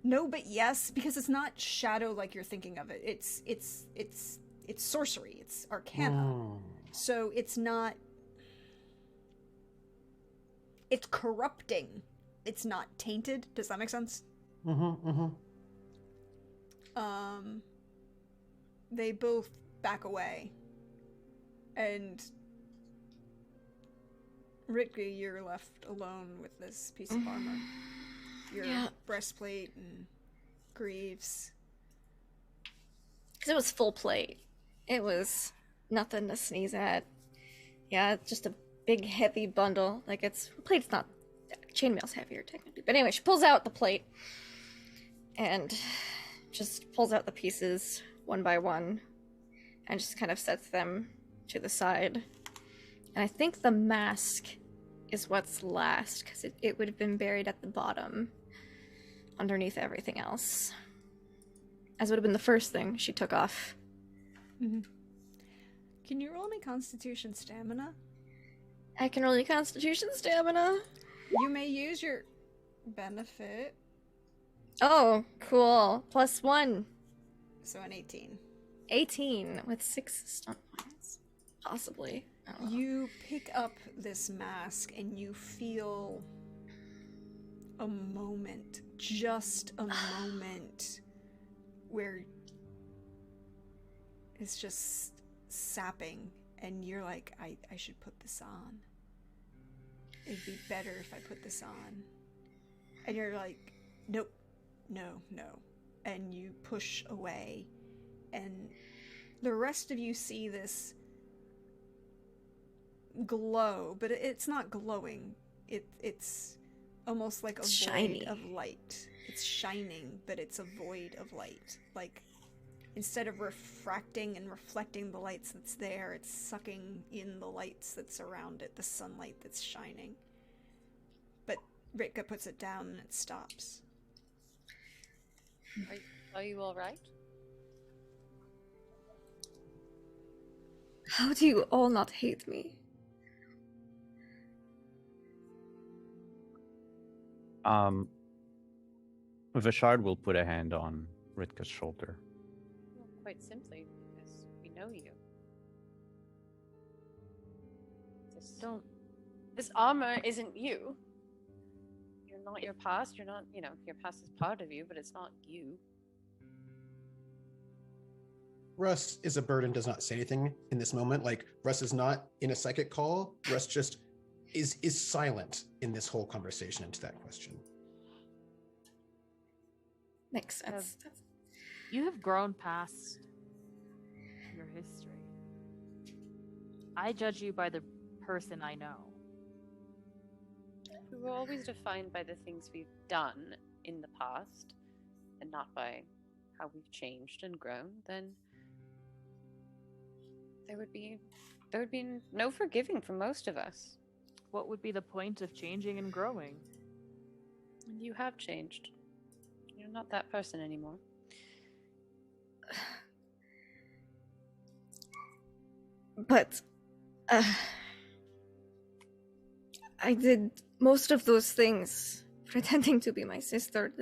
No, but yes, because it's not shadow like you're thinking of it. It's sorcery. It's arcana. So it's not. It's corrupting. It's not tainted. Does that make sense? They both back away, and Ritka, you're left alone with this piece of armor. Your breastplate and greaves. Because it was full plate. It was nothing to sneeze at. Yeah, it's just a big heavy bundle. Like, plate's not, chainmail's heavier technically. But anyway, she pulls out the plate and just pulls out the pieces one by one and just kind of sets them to the side. And I think the mask is what's last, because it would have been buried at the bottom underneath everything else, as would have been the first thing she took off. Can you roll me Constitution Stamina? I can roll you Constitution Stamina. You may use your benefit. Oh, cool. +1. So an 18. 18 with 6 stunt points. Possibly. Oh. You pick up this mask and you feel a moment, just a moment, where it's just sapping, and you're like, I should put this on. It'd be better if I put this on. And you're like, nope, no. And you push away, and the rest of you see this glow, but it's not glowing. It's almost like a void of light. It's shining, but it's a void of light. Like, instead of refracting and reflecting the lights that's there, it's sucking in the lights that's around it, the sunlight that's shining. But Ritka puts it down and it stops. Are you all right? How do you all not hate me? Vishard will put a hand on Ritka's shoulder. Well, quite simply, because we know you. This armor isn't you. You're not your past. You're not, your past is part of you, but it's not you. Russ is a bird and does not say anything in this moment. Like, Russ is not in a psychic call. Russ just is silent in this whole conversation into that question. Makes sense. You have grown past your history. I judge you by the person I know. We were always defined by the things we've done in the past, and not by how we've changed and grown. Then there would be no forgiving for most of us. What would be the point of changing and growing? And you have changed. You're not that person anymore. But I did most of those things pretending to be my sister.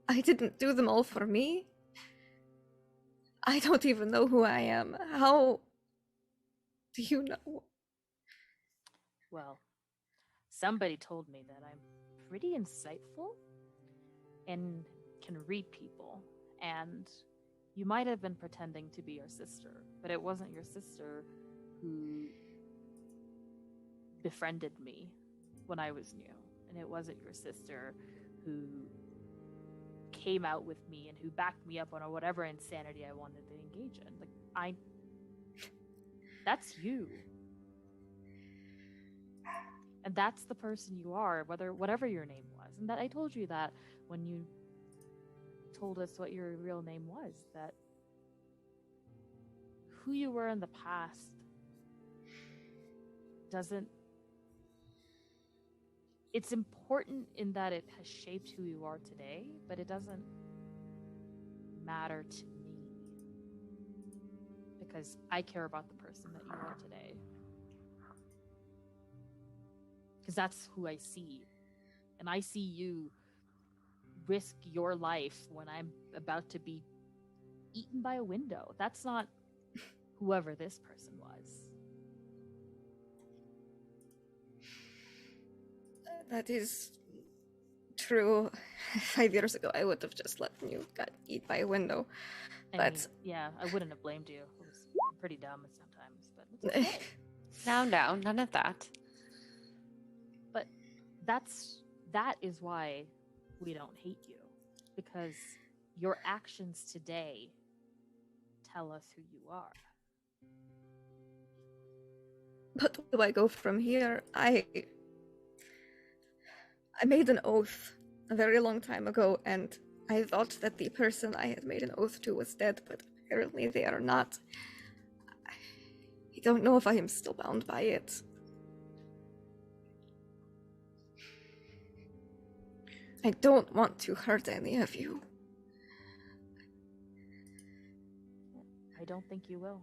I didn't do them all for me. I don't even know who I am. How do you know? Well, somebody told me that I'm pretty insightful and can read people. And You might have been pretending to be your sister, but it wasn't your sister who befriended me when I was new. And it wasn't your sister who came out with me and who backed me up on whatever insanity I wanted to engage in. Like, that's you. And that's the person you are, whatever your name was. And that I told you that when you told us what your real name was, that who you were in the past doesn't. It's important in that it has shaped who you are today, but it doesn't matter to me because I care about the person that you are today. Because that's who I see. And I see you risk your life when I'm about to be eaten by a window. That's not whoever this person was. That is true. 5 years ago, I would have just let you get eaten by a window. I mean, yeah, I wouldn't have blamed you. It was pretty dumb sometimes, but it's okay. No, none of that. But that is why we don't hate you, because your actions today tell us who you are. But where do I go from here? I made an oath a very long time ago, and I thought that the person I had made an oath to was dead, but apparently they are not. I don't know if I am still bound by it. I don't want to hurt any of you. I don't think you will.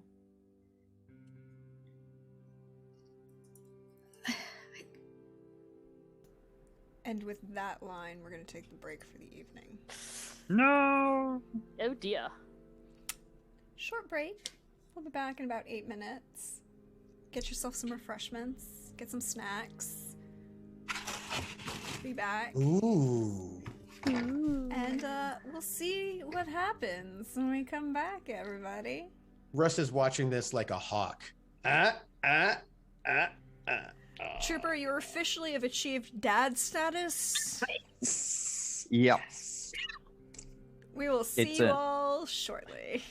And with that line, we're going to take the break for the evening. No. Oh dear. Short break. We'll be back in about 8 minutes. Get yourself some refreshments. Get some snacks. Be back. Ooh. And we'll see what happens when we come back, everybody. Russ is watching this like a hawk. Trooper, you officially have achieved dad status. Yep. We will see It's you a- all shortly.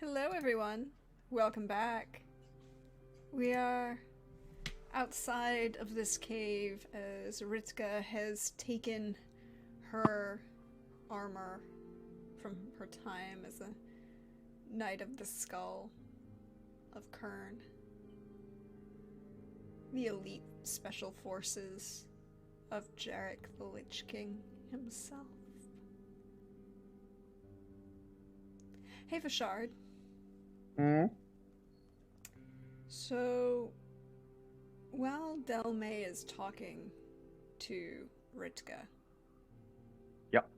Hello, everyone. Welcome back. We are outside of this cave as Ritka has taken her armor from her time as a Knight of the Skull of Kern. The elite special forces of Jarek the Lich King himself. Hey, Vashard. So, while Delmay is talking to Ritka, Yep.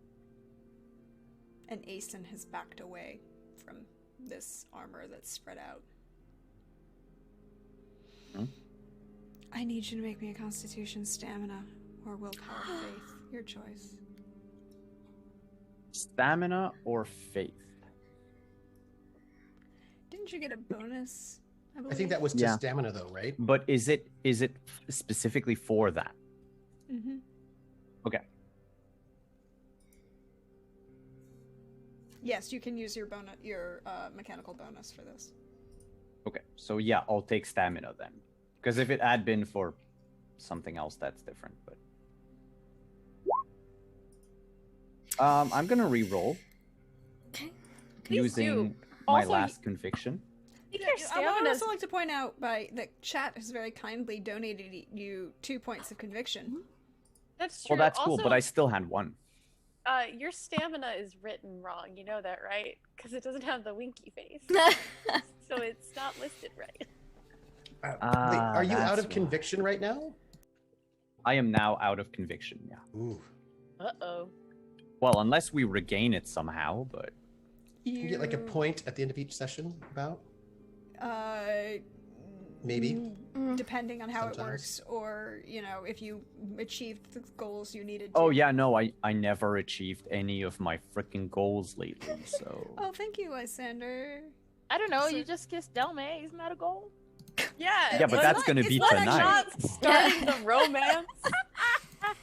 and Aeson has backed away from this armor that's spread out. I need you to make me a Constitution Stamina or Willpower Faith. Your choice. Stamina or faith? Didn't you get a bonus? I think that was to Yeah. stamina, though, right? But is it specifically for that? Mm-hmm. Okay. Yes, you can use your mechanical bonus for this. Okay. So yeah, I'll take stamina then. Because if it had been for something else, that's different. But I'm gonna re-roll Please using do. my Also, last conviction. I think your I would stamina also like to point out that chat has very kindly donated you 2 points of conviction. That's true. Well, that's cool, Also, but I still had one. your stamina is written wrong. You know that, right? Because it doesn't have the winky face, so it's not listed right. Wait, are you out that's of why. conviction right now? I am now out of conviction, yeah. Ooh. Uh-oh. Well, unless we regain it somehow, but You get like a point at the end of each session, about? Maybe. Depending on how it Sometimes. works, or if you achieved the goals you needed. oh to. yeah, no, I never achieved any of my freaking goals lately, so Oh, thank you, Lysander. I don't know. So- You just kissed Delmay. Isn't that a goal? Yeah. Yeah, but it's that's not- gonna it's be not tonight. Not starting the romance.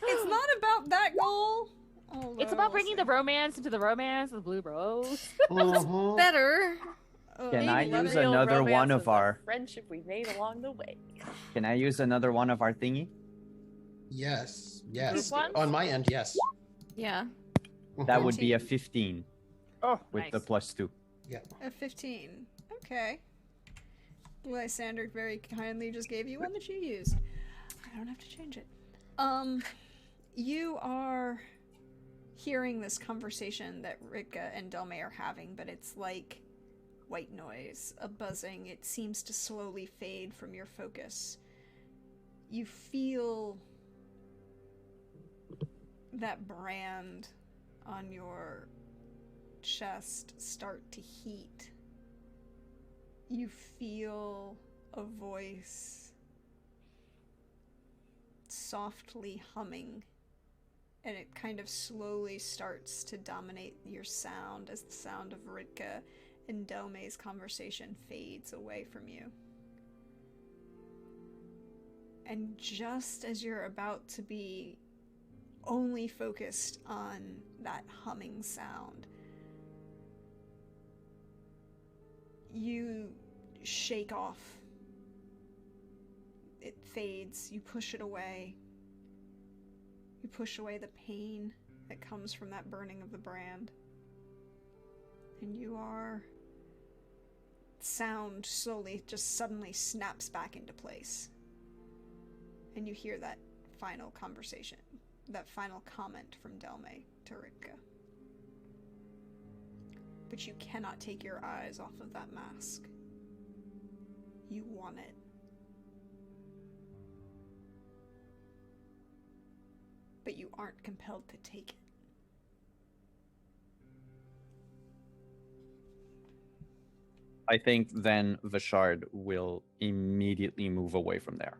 It's not about that goal. It's about bringing the romance into the romance of Blue Bros. Mhm. Better. Can I Maybe use the real another romance one was of the our- friendship we made along the way. can I use another one of our thingy? Yes. Group Yes. ones? On my end, yes. Yeah. That Mhm. would be a 15 Oh, with nice. the +2. A 15. Okay. Lysander very kindly just gave you one that you used. I don't have to change it. You are hearing this conversation that Rika and Delmay are having, but it's like white noise, a buzzing. It seems to slowly fade from your focus. You feel that brand on your chest start to heat. You feel a voice softly humming, and it kind of slowly starts to dominate your sound as the sound of Ritka and Delmay's conversation fades away from you. And just as you're about to be only focused on that humming sound, you shake off. It fades. You push it away. You push away the pain that comes from that burning of the brand. And sound slowly just suddenly snaps back into place. And you hear that final conversation, that final comment from Delmay to Ritka. But you cannot take your eyes off of that mask. You want it. But you aren't compelled to take it. I think then Vashard will immediately move away from there.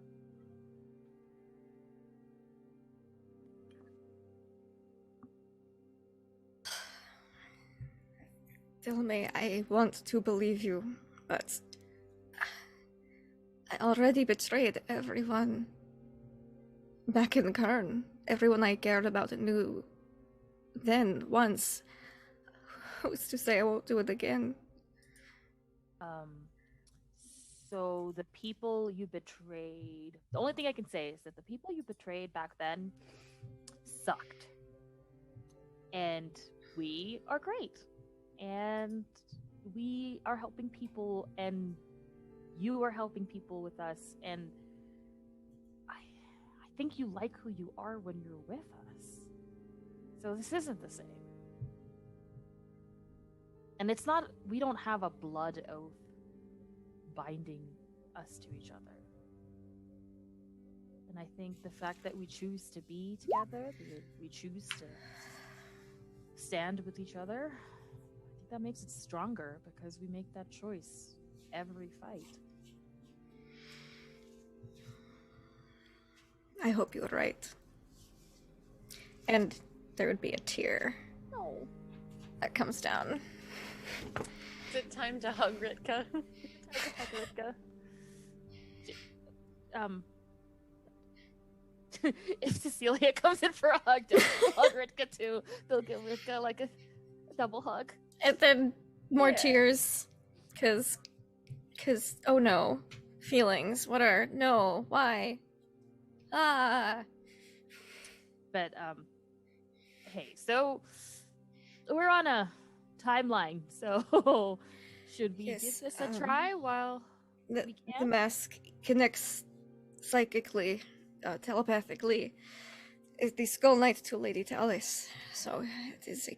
Delmay, I want to believe you, but I already betrayed everyone back in Kern. Everyone I cared about knew then, once. Who's to say I won't do it again? Um, so the people you betrayed, the only thing I can say is that the people you betrayed back then sucked. And we are great. And we are helping people, and you are helping people with us. And I think you like who you are when you're with us. So this isn't the same. And it's not, we don't have a blood oath binding us to each other. And I think the fact that we choose to be together, that we choose to stand with each other, I think that makes it stronger because we make that choice every fight. I hope you're right. And there would be a tear that comes down. Is it time to hug Ritka? If Cecilia comes in for a hug, they'll hug Ritka too. They'll give Ritka like a double hug. And then more Yeah. tears. Cause, oh no. Feelings. What are, no, why? Ah. But, hey, so we're on a timeline, so should we Yes, give this a try while The, we the can? mask connects psychically, telepathically. The Skull Knight to Lady Talis. So it is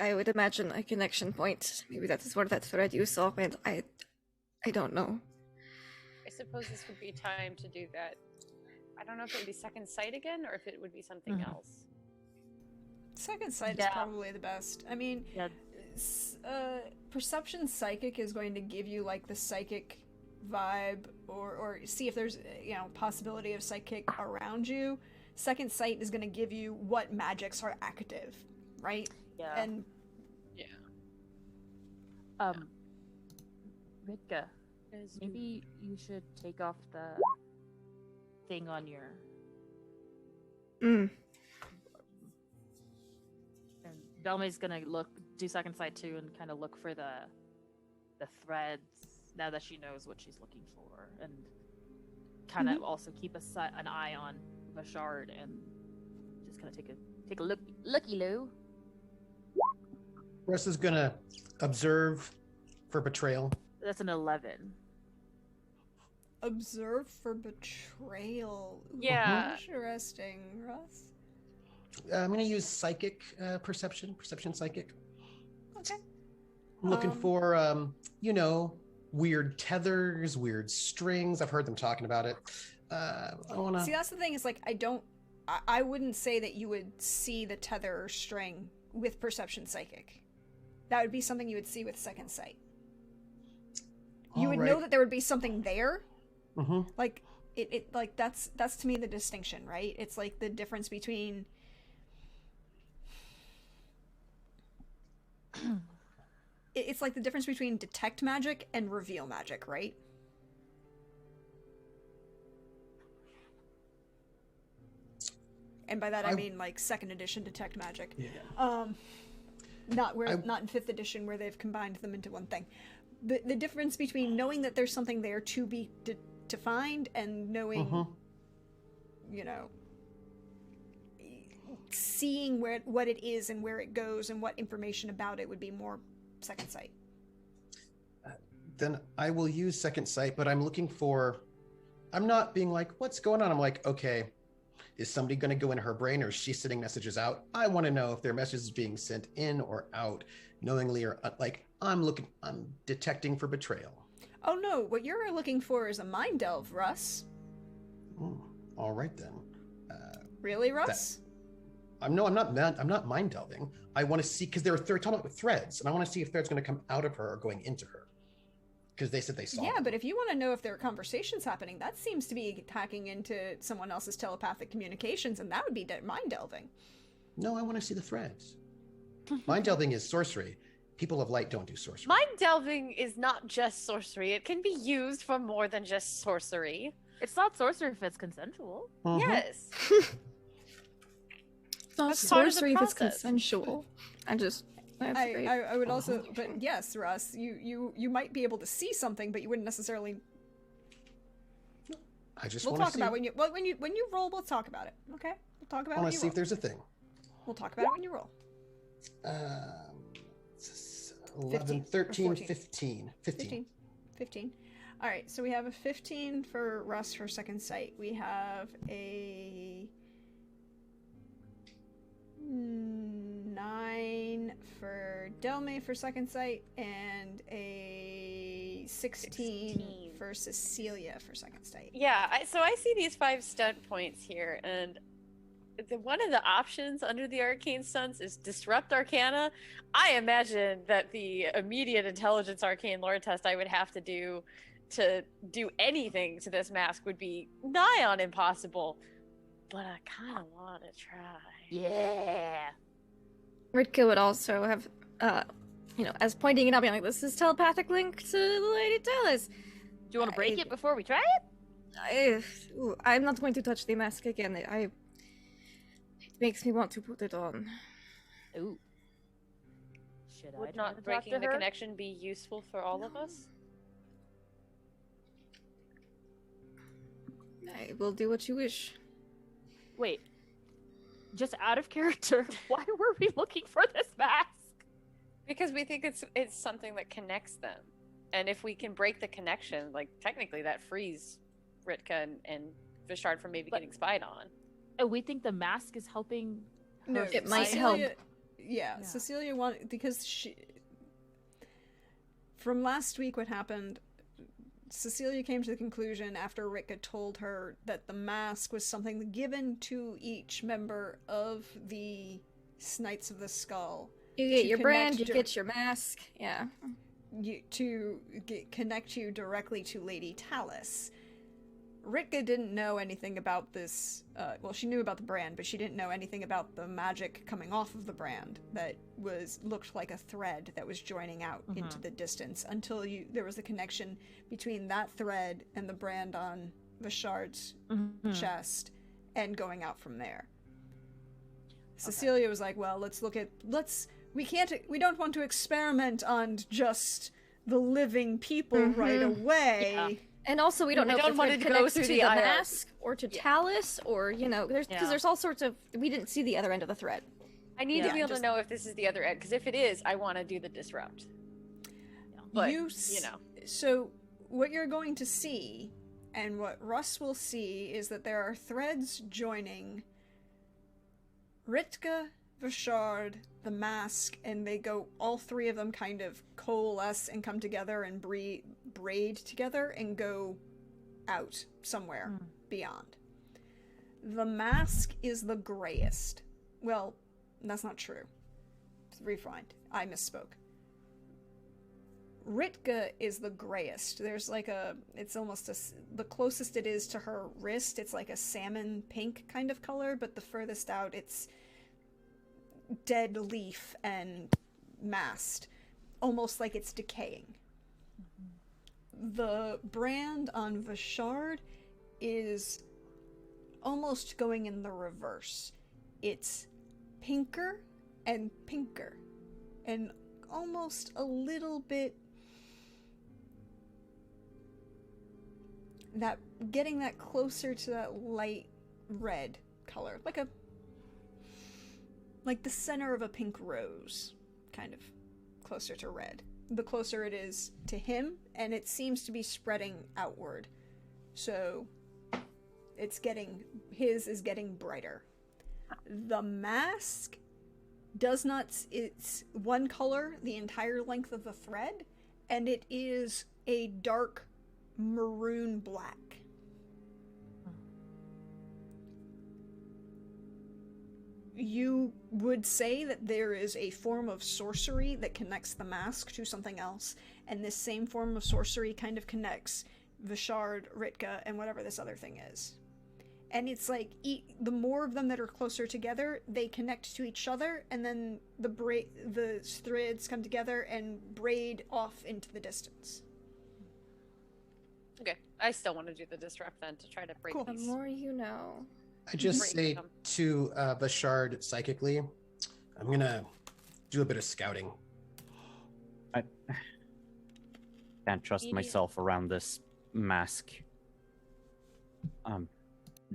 I would imagine a connection point. Maybe that is where that thread you saw went. I don't know. I suppose this would be time to do that. I don't know if it would be second sight again, or if it would be something Mhm. else. Second sight is Yeah. probably the best. I mean, Yeah. perception psychic is going to give you like the psychic vibe, or see if there's possibility of psychic around you. Second sight is going to give you what magics are active, right? Yeah. And Ritka, maybe you should take off the thing on your. Mm. And Belmay's gonna do second sight too, and kind of look for the threads now that she knows what she's looking for, and kind of also keep an eye on Vashard, and just kind of take a looky loo. Russ is gonna observe for betrayal. That's an 11. observe for betrayal. Ooh, Yeah. Interesting, Russ. I'm gonna use psychic perception psychic. Okay. I'm looking for weird tethers, weird strings. I've heard them talking about it. I wanna See, that's the thing, is like I wouldn't say that you would see the tether or string with perception psychic. That would be something you would see with second sight. You would know that there would be something there. Mm-hmm. Like it like that's to me the distinction, right? It's like the difference between it's like the difference between detect magic and reveal magic, right? And by that I mean like second edition detect magic. Yeah. Not in fifth edition where they've combined them into one thing. The difference between knowing that there's something there to be to find and knowing, seeing what it is and where it goes and what information about it would be more second sight. Then I will use second sight, but I'm looking for. I'm not being like, what's going on? I'm like, okay, is somebody going to go in her brain, or is she sending messages out? I want to know if their message is being sent in or out, knowingly or like. I'm detecting for betrayal. Oh no, what you're looking for is a mind delve, Russ. All right then. Really, Russ? I'm not mind delving. I want to see, because they're talking about threads, and I want to see if threads going to come out of her or going into her. Because they said they saw. Yeah, them. but if you want to know if there are conversations happening, that seems to be hacking into someone else's telepathic communications, and that would be mind delving. No, I want to see the threads. Mind delving is sorcery. People of light don't do sorcery. Mind delving is not just sorcery. It can be used for more than just sorcery. It's not sorcery if it's consensual. Mhm. Yes. Not That's part of the sorcery if it's process. consensual. I just That's great. I would also, but yes, Russ, you might be able to see something, but you wouldn't necessarily. I just We'll want to talk see. about when you roll. We'll talk about it. Okay, we'll talk about. I want when to you see roll. if there's a thing. We'll talk about it when you roll. 11, 15, 13, 14. 15. 15. All right, so we have a 15 for Russ for second sight. We have a 9 for Delme for second sight, and a 16 for Cecilia for second sight. Yeah, so I see these 5 stunt points here, and one of the options under the arcane stunts is disrupt arcana. I imagine that the immediate intelligence arcane lore test I would have to do anything to this mask would be nigh on impossible, but I kind of want to try. Yeah. Ritka would also have, as pointing it out, being like, this is telepathic link to Lady Talis. Do you want to break it before we try it? I'm not going to touch the mask again. It makes me want to put it on. Ooh. Should I Would try to not talk breaking to the her? connection be useful for all of us? I will do what you wish. Wait. Just out of character, why were we looking for this mask? Because we think it's something that connects them, and if we can break the connection, like technically that frees Ritka and Vishard from maybe getting spied on. And we think the mask is helping her. No, It might help. Yeah, Cecilia wanted, because from last week what happened, Cecilia came to the conclusion after Ritka told her that the mask was something given to each member of the Knights of the Skull. You get to your brand, connect you get your mask. Yeah. Connect you directly to Lady Talis. Ritka didn't know anything about this. Well, she knew about the brand, but she didn't know anything about the magic coming off of the brand that looked like a thread that was joining out into the distance until there was a connection between that thread and the brand on Vishard's chest and going out from there. Cecilia was like, "Well, we don't want to experiment on just the living people right away." Yeah. And also, we don't know if the want thread it to go connects through to the the IR. mask or to Talis, or there's all sorts of. We didn't see the other end of the thread. I need to be able just- to know if this is the other end, because if it is, I want to do the disrupt. But, you know. So, what you're going to see, and what Russ will see, is that there are threads joining Ritka, Vishard, the mask, and all 3 of them kind of coalesce and come together and braid together and go out somewhere beyond. The mask is the grayest. Well, that's not true. Rewind. I misspoke. Ritka is the grayest. There's like it's almost the closest it is to her wrist, it's like a salmon pink kind of color, but the furthest out it's dead leaf and mast, almost like it's decaying. The brand on Vishard is almost going in the reverse. It's pinker and pinker, and almost a little bit getting that closer to that light red color, like the center of a pink rose, kind of closer to red. The closer it is to him, and it seems to be spreading outward. So his is getting brighter. The mask it's one color the entire length of the thread, and it is a dark maroon black. You would say that there is a form of sorcery that connects the mask to something else, and this same form of sorcery kind of connects Vishard, Ritka, and whatever this other thing is. And it's like, the more of them that are closer together, they connect to each other, and then the threads come together and braid off into the distance. Okay, I still want to do the disrupt then to try to break Cool. The these. more you know. I just Break say them. to Vishard psychically, I'm gonna do a bit of scouting. I can't trust myself around this mask. Do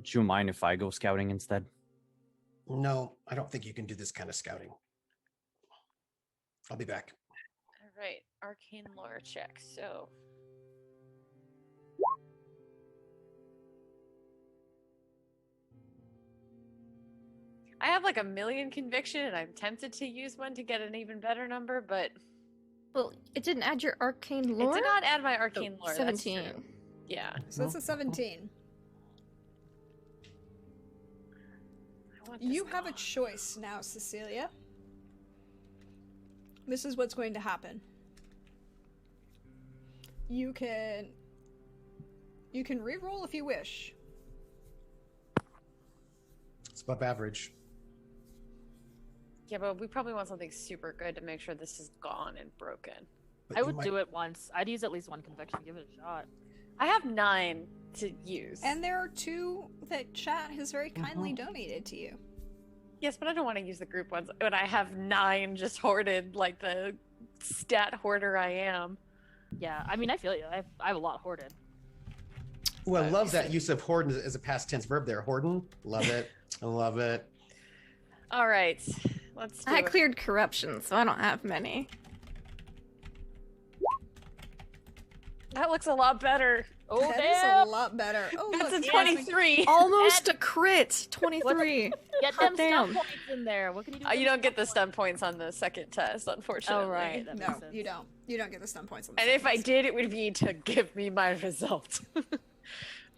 you mind if I go scouting instead? No, I don't think you can do this kind of scouting. I'll be back. All right, arcane lore check. So. I have like 1,000,000 conviction, and I'm tempted to use one to get an even better number, but Well, it didn't add your arcane lore? it did not add my arcane lore. 17. That's true. Yeah. So that's a 17. You have a choice now, Cecilia. This is what's going to happen. You can re-roll if you wish. It's above average. Yeah, but we probably want something super good to make sure this is gone and broken. But I you would might- do it once. I'd use at least one conviction. Give it a shot. I have 9 to use. And there are 2 that chat has very kindly donated to you. Yes, but I don't want to use the group ones. But I have 9 just hoarded, like the stat hoarder I am. Yeah, I mean, I feel you. I have a lot hoarded. Well, I love that use of hoard as a past tense verb there. Hoarding. Love it. I love it. All right, let's do I it. cleared corruption, so I don't have many. That looks a lot better. Oh, That is damn! a lot better. Oh, That's look, a 23. Almost a crit! 23. Get them Damn. stun points in there. What can you do? You don't get the stun points on the second test, unfortunately. Oh, right. That No, makes sense. you don't. You don't get the stun points on the And if I seconds. did, it would be to give me my result.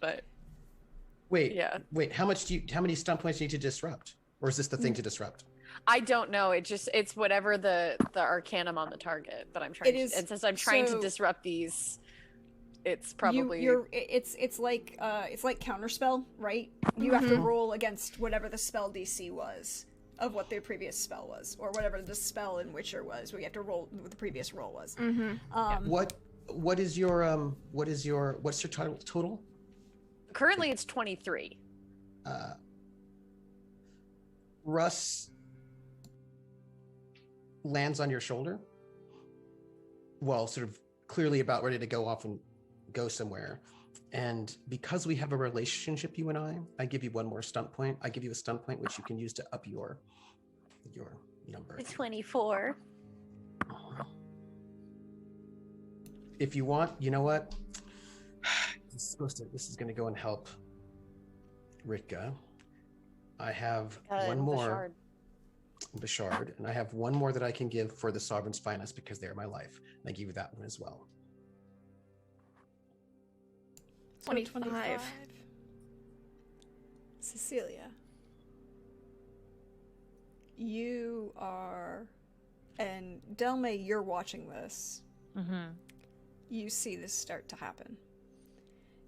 But Wait. yeah, Wait. How many stun points do you need to disrupt? Or is this the thing to disrupt? I don't know. It's whatever the arcanum on the target that I'm trying It is- to. And since I'm trying to so- disrupt these, it's probably it's like counterspell, right? You have to roll against whatever the spell DC was of what the previous spell was, or whatever the spell in Witcher was, where you have to roll what the previous roll was. What's your total? currently it's 23. Russ lands on your shoulder. Well, sort of clearly about ready to go off and go somewhere. And because we have a relationship, you and I give you one more stunt point. I give you a stunt point, which you can use to up your number. It's 24. If you want, you know what? This is going to go and help Ritka. I have one more. Bashard, and I have one more that I can give for the Sovereign's Finest because they're my life. And I give you that one as well. 25. Cecilia, you are, and Delme, you're watching this. Mm-hmm. You see this start to happen.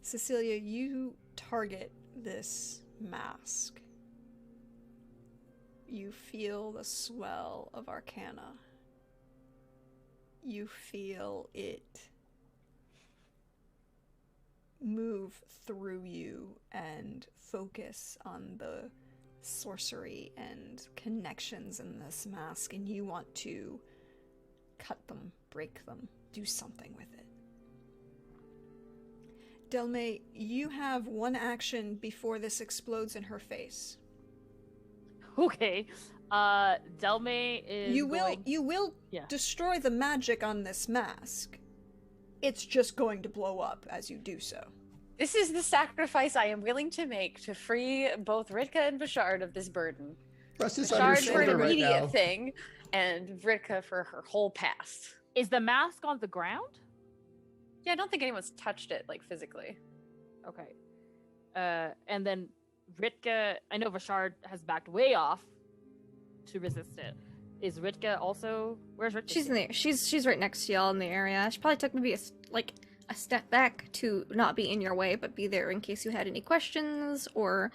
Cecilia, you target this mask. You feel the swell of Arcana. You feel it move through you and focus on the sorcery and connections in this mask, and you want to cut them, break them, do something with it. Delme, you have one action before this explodes in her face. Okay. Delme is. You will Yeah. destroy the magic on this mask. It's just going to blow up as you do so. This is the sacrifice I am willing to make to free both Ritka and Bashard of this burden. Russ is on your Bashard for an shoulder right immediate now. thing, and Ritka for her whole past. Is the mask on the ground? Yeah, I don't think anyone's touched it, like, physically. Okay. And then Ritka, I know Vashard has backed way off to resist it. Is Ritka also? Where's Ritka? She's in there. She's right next to y'all in the area. She probably took maybe a step back to not be in your way, but be there in case you had any questions or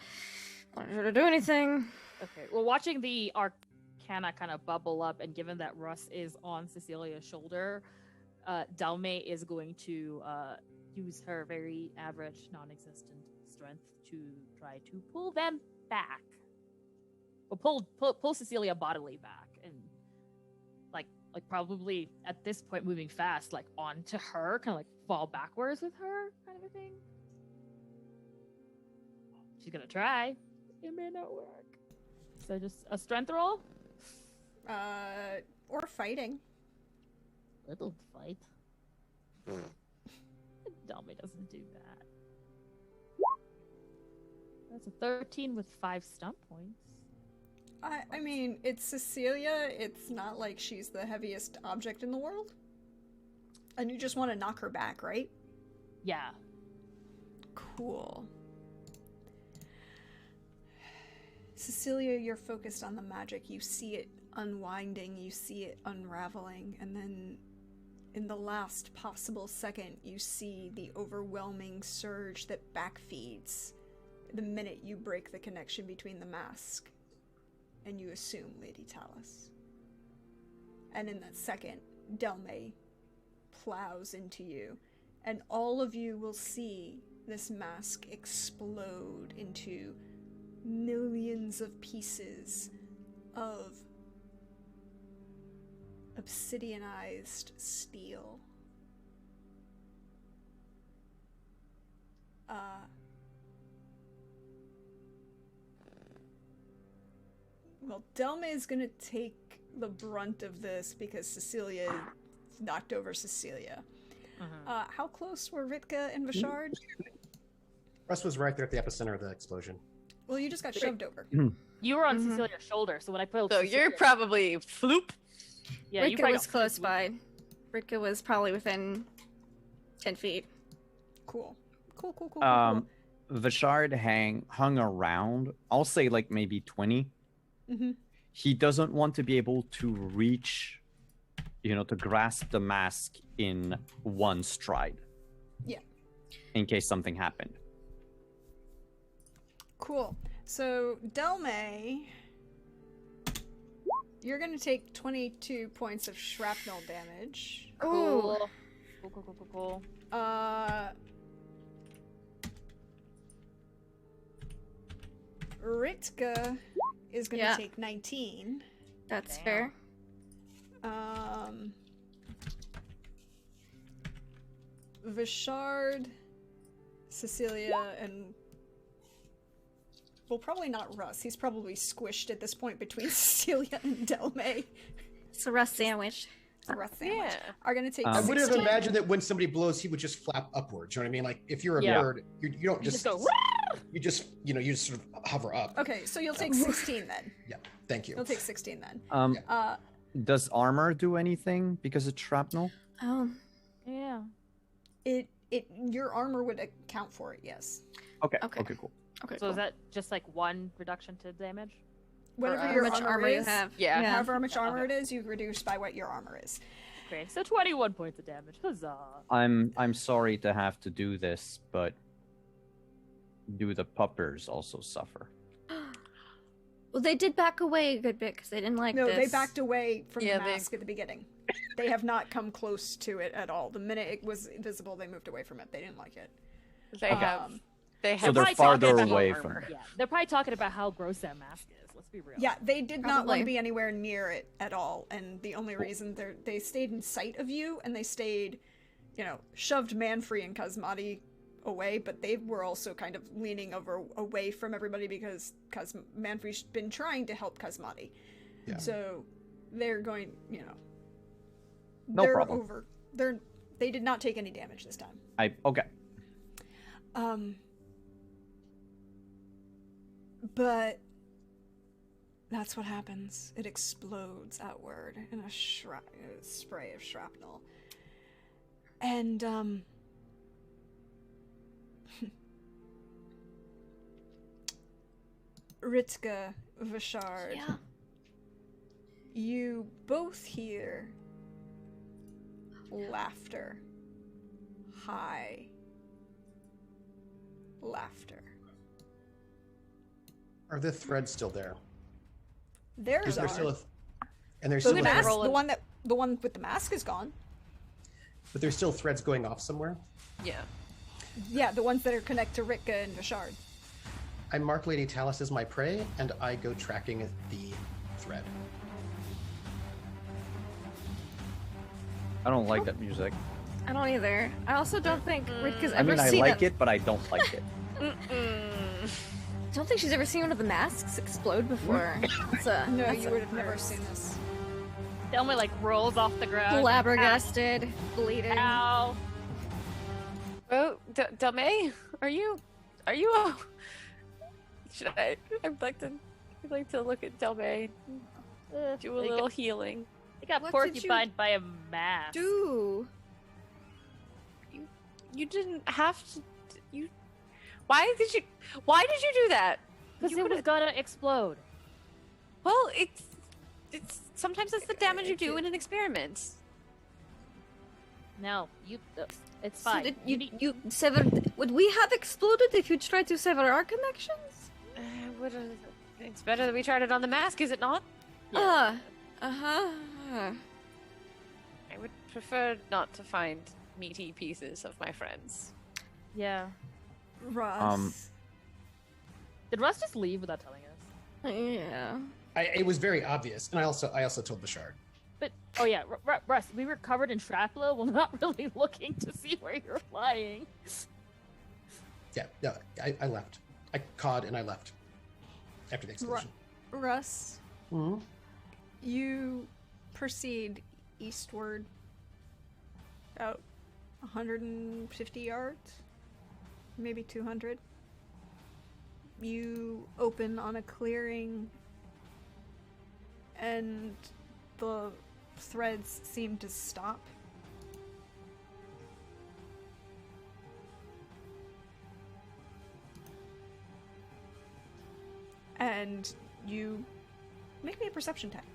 wanted her to do anything. Okay. Well, watching the Arcana kind of bubble up, and given that Russ is on Cecilia's shoulder, Delme is going to use her very average, non-existent strength to try to pull them back. Or pull Cecilia bodily back and like probably at this point moving fast, like onto her, kind of like fall backwards with her, kind of a thing. She's gonna try. It may not work. So just a strength roll. Or fighting. Little fight. Delmy doesn't do that. That's a 13 with 5 stump points. I mean, it's Cecilia. It's not like she's the heaviest object in the world. And you just want to knock her back, right? Yeah. Cool. Cecilia, you're focused on the magic. You see it unwinding, you see it unraveling, and then in the last possible second, you see the overwhelming surge that backfeeds the minute you break the connection between the mask and you assume Lady Talis. And in that second, Delme plows into you, and all of you will see this mask explode into millions of pieces of obsidianized steel. Well, Delme is gonna take the brunt of this because Cecilia knocked over Cecilia. How close were Ritka and Vashard? Russ was right there at the epicenter of the explosion. Well, you just got shoved over. You were on Cecilia's shoulder, so when I put So you're probably floop. yeah, you Ritka probably was got close flooped. by. Ritka was probably within 10 feet. Cool. Cool. Vashard hung around. I'll say like maybe 20. Mm-hmm. He doesn't want to be able to reach, to grasp the mask in one stride. Yeah. In case something happened. Cool. So, Delme, you're going to take 22 points of shrapnel damage. Cool. Cool. Ritka is going to take 19. That's Damn. fair. Vashard, Cecilia, and... Well, probably not Russ. He's probably squished at this point between Cecilia and Delme. It's a Russ sandwich. The Russ sandwich. Yeah. Are going to take I would have 16. imagined that when somebody blows, he would just flap upwards. You know what I mean? Like if you're a Yeah. bird, you don't You just just go. you just you just sort of hover up. Okay, so you'll take 16 then. Yeah. Thank you. You'll take 16 then. Does armor do anything because it's shrapnel? Oh. Yeah. Your armor would account for it, yes. Okay, Okay. cool. Okay, So is that just like 1 reduction to damage? Whatever How your much armor armor you is, have? Yeah. however much armor it is, you reduce by what your armor is. Okay, so 21 points of damage. Huzzah. I'm sorry to have to do this, but do the puppers also suffer? Well, they did back away a good bit because they didn't like No, this. they backed away from Yeah, the they- mask at the beginning. They have not come close to it at all. The minute it was visible, they moved away from it. They didn't like it. They have. They So have. they're probably farther talking about away how- from it. Yeah, they're probably talking about how gross that mask is. Let's be real. Yeah, they did not want Probably. to be anywhere near it at all. And the only reason they stayed in sight of you, and they stayed, shoved Manfrey and Kazmati away, but they were also kind of leaning away from everybody because Manfrey's been trying to help Kazmati. Yeah. So they're going, No they're problem. over. They did not take any damage this time. Okay. But that's what happens. It explodes outward in a spray of shrapnel. And, Ritka, Vashard, Yeah. you both hear laughter. High laughter. Are the threads still there? There's Is there are. still and there's So still the mask, rolling. the one with the mask is gone. but there's still threads going off somewhere. Yeah. Yeah, the ones that are connect to Ritka and Vashard. I mark Lady Talis as my prey, and I go tracking the thread. I don't like that music. I don't either. I also don't think Ritka's I ever mean, I seen like it, but I don't like it. I don't think she's ever seen one of the masks explode before. No, That's you a would have never first. seen this. Delma like rolls off the ground. Flabbergasted, bleeding. Ow. Oh, Delmay, are you? Should I? I'd like to look at Delmay. Do a little healing. They got What did porcupined by a mask. Do You didn't have to. You. Why did you do that? Because You it was gonna explode. Well, it's sometimes that's the damage you do in an experiment. No, it's So fine. did you severed? Would we have exploded if you tried to sever our connections? It's better that we tried it on the mask, is it not? Uh huh. I would prefer not to find meaty pieces of my friends. Yeah. Russ. Did Russ just leave without telling us? Yeah. It was very obvious, and I also told Bashard. But oh yeah, Russ, we were covered in shrapnel. We're not really looking to see where you're flying. Yeah, no, I left. I cawed and I left after the explosion. Russ, Hmm. you proceed eastward about 150 yards, maybe 200. You open on a clearing, and the threads seem to stop. And you make me a perception check.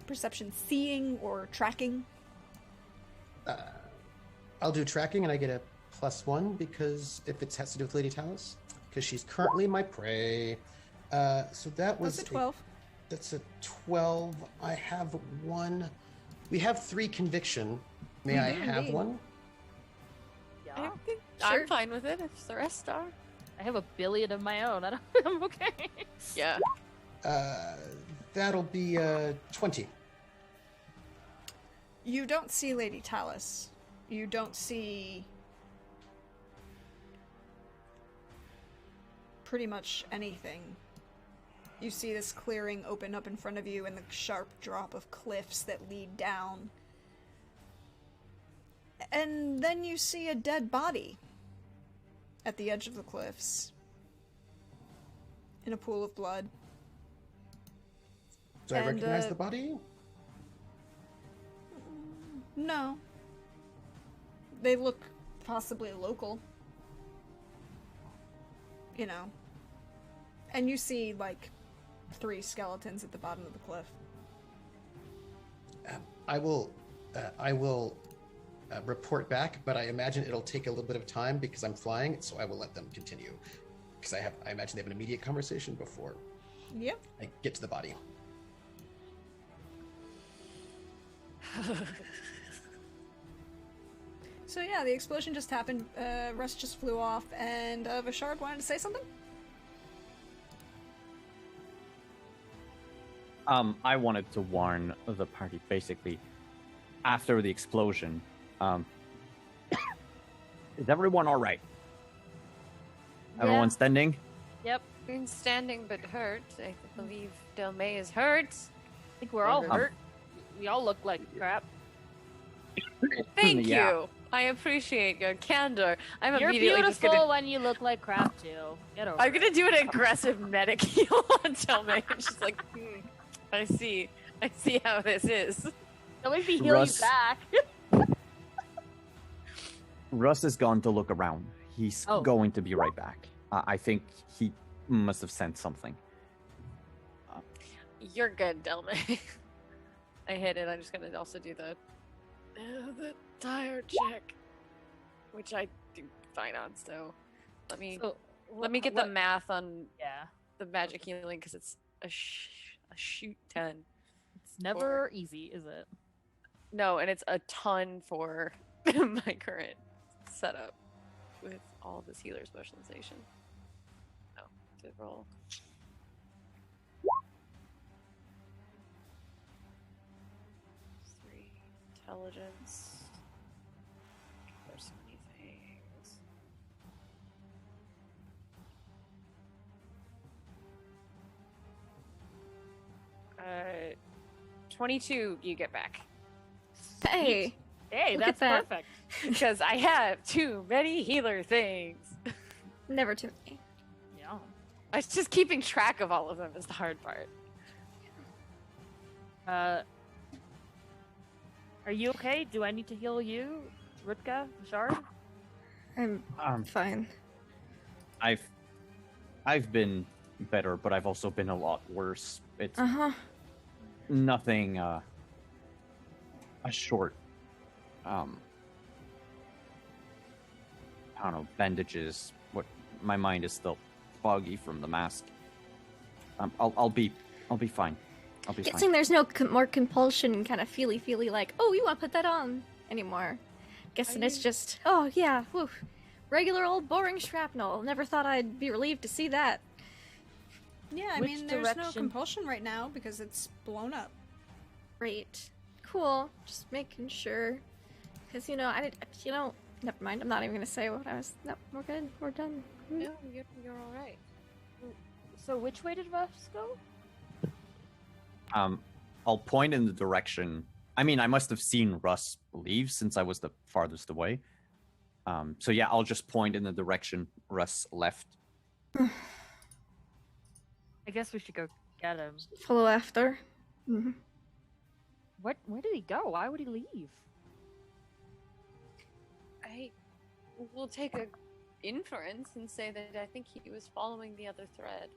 Perception seeing or tracking. I'll do tracking, and I get a +1 because if it has to do with Lady Talis, because she's currently my prey. So that was That's a 12. That's a 12. I have 1. We have 3 conviction. May I have indeed. 1? I Yeah. think Sure. I'm fine with it if the rest are. I have a billion of my own. I'm okay. Yeah. That'll be 20. You don't see Lady Talis. You don't see pretty much anything. You see this clearing open up in front of you and the sharp drop of cliffs that lead down. And then you see a dead body at the edge of the cliffs in a pool of blood. Do I And, recognize the body? No. They look possibly local. You know. And you see, like, 3 skeletons at the bottom of the cliff. I will report back, but I imagine it'll take a little bit of time because I'm flying, so I will let them continue. Because I imagine they have an immediate conversation before Yep. I get to the body. So yeah, the explosion just happened. Russ just flew off, and Vashard wanted to say something? I wanted to warn the party basically after the explosion. Is everyone all right? Everyone standing? Yep. I'm standing but hurt. I believe Delmay is hurt. I think we're all hurt. We all look like crap. Thank Yeah. you. I appreciate your candor. I'm You're immediately just beautiful gonna. when you look like crap too. Get over I'm it. gonna do an aggressive medic heal on Delmay. And she's like, I see how this is. Don't make me heal Russ- you back. Russ is gone to look around. He's Oh. going to be right back. I think he must have sent something. You're good, Delmay. I hit it. I'm just gonna also do the tire check, which I do fine on. So let me So, get the math on Yeah. the magic healing because it's a shoot 10. It's never easy, is it? No, and it's a ton for my current setup with all this healer specialization. Oh, to roll. Three. intelligence. There's so many things. 22 you get back. Hey, Hey, Look that's at that. perfect. Because I have too many healer things. never too many. Yeah. It's just keeping track of all of them is the hard part. Are you okay? Do I need to heal you, Rutka, Bashard? I'm fine. I've been better, but I've also been a lot worse. It's nothing a short I don't know, bandages. What my mind is still foggy from the mask. I'll be fine. I'll be fine. Guessing there's no more compulsion, kind of feely like, oh, you want to put that on anymore. Guessing it's just, oh yeah, whew, regular old boring shrapnel. Never thought I'd be relieved to see that. Yeah, I Which mean, there's no direction? compulsion right now because it's blown up. Great, cool. Just making sure, because never mind. I'm not even gonna say what I was. No, we're good. We're done. No, you're all right. So which way did Russ go? I'll point in the direction. I mean, I must have seen Russ leave since I was the farthest away. So yeah, I'll just point in the direction Russ left. I guess we should go get him. Follow after. Mm-hmm. Where did he go? Why would he leave? I will take a inference and say that I think he was following the other thread.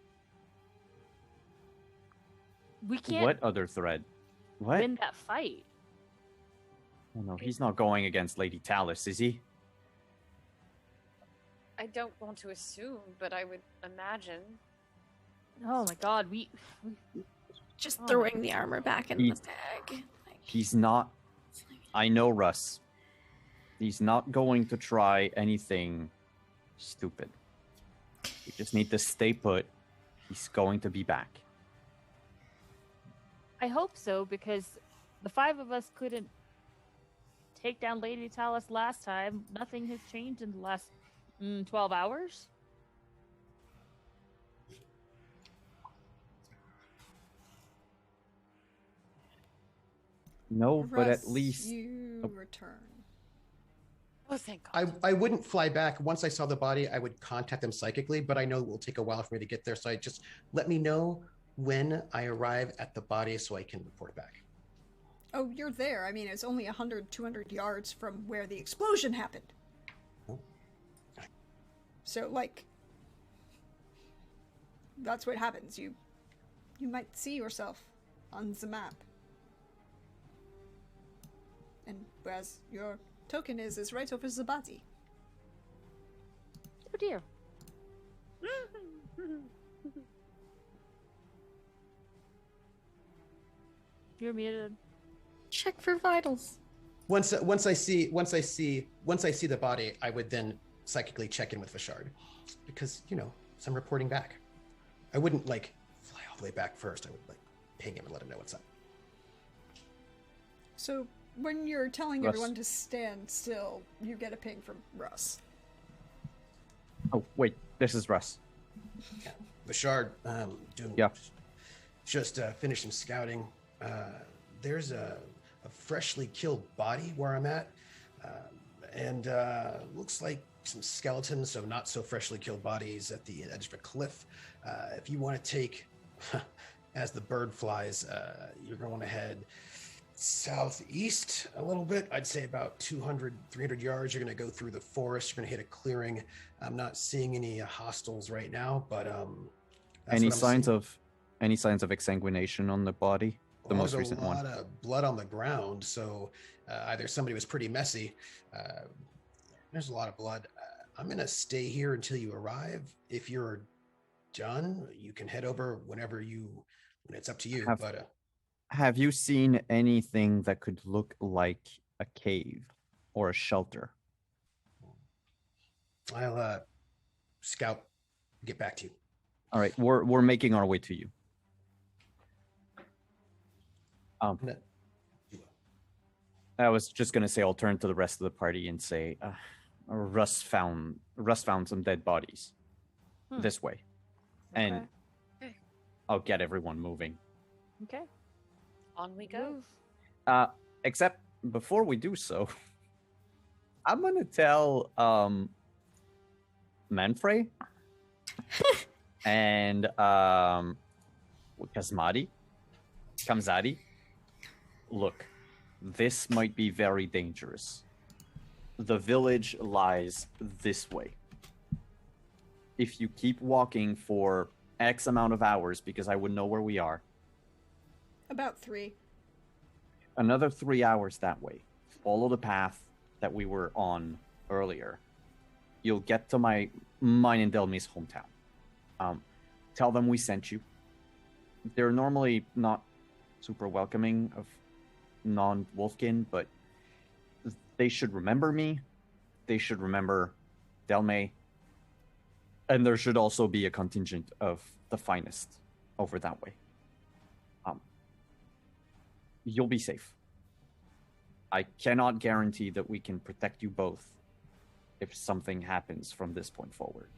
We can't What other thread? What? win that fight. Oh, no, he's not going against Lady Talis, is he? I don't want to assume, but I would imagine. Oh my god, we Just Oh. throwing the armor back in He- the bag. Like, He's not. I know Russ. He's not going to try anything stupid. We just need to stay put. He's going to be back. I hope so, because the five of us couldn't take down Lady Talis last time. Nothing has changed in the last 12 hours. No, but at Russ, least you return. Oh, thank God. I wouldn't fly back. Once I saw the body, I would contact them psychically, but I know it will take a while for me to get there. So I just let me know when I arrive at the body so I can report back. Oh, you're there. I mean, it's only 100, 200 yards from where the explosion happened. Oh. So, like, that's what happens. You might see yourself on the map. And whereas your token is right over the body. Oh dear. You're muted. check for vitals. Once I see the body, I would then psychically check in with Vashard, because so I'm reporting back. I wouldn't like fly all the way back first. I would like ping him and let him know what's up. So when you're telling Russ. everyone to stand still, you get a ping from Russ. Oh, wait, this is Russ. Yeah. Vashard, doing Yeah. just finishing scouting. There's a freshly killed body where I'm at, and looks like some skeletons, so not so freshly killed bodies at the edge of a cliff. If you want to take, as the bird flies, you're going to head southeast a little bit. I'd say about 200, 300 yards. You're going to go through the forest. You're going to hit a clearing. I'm not seeing any hostiles right now, but that's Any what I'm signs seeing. of exsanguination on the body? The Well, most there's recent a lot one. of blood on the ground, so either somebody was pretty messy. There's a lot of blood. I'm going to stay here until you arrive. If you're done, you can head over when it's up to you. But Have you seen anything that could look like a cave or a shelter? I'll scout, get back to you. All right, we're making our way to you. I'm gonna- I was just gonna say I'll turn to the rest of the party and say, Russ found some dead bodies this way, and Okay. I'll get everyone moving. Okay. On we go. Move. Except before we do so, I'm gonna tell Manfrey and Kamzadi, look, this might be very dangerous. The village lies this way. If you keep walking for X amount of hours, because I would know where we are, About 3. another 3 hours that way, follow the path that we were on earlier, you'll get to mine and Delmi's hometown. Tell them we sent you. They're normally not super welcoming of non-Wolfkin, but they should remember me. They should remember Delme. And there should also be a contingent of the finest over that way. You'll be safe. I cannot guarantee that we can protect you both if something happens from this point forward.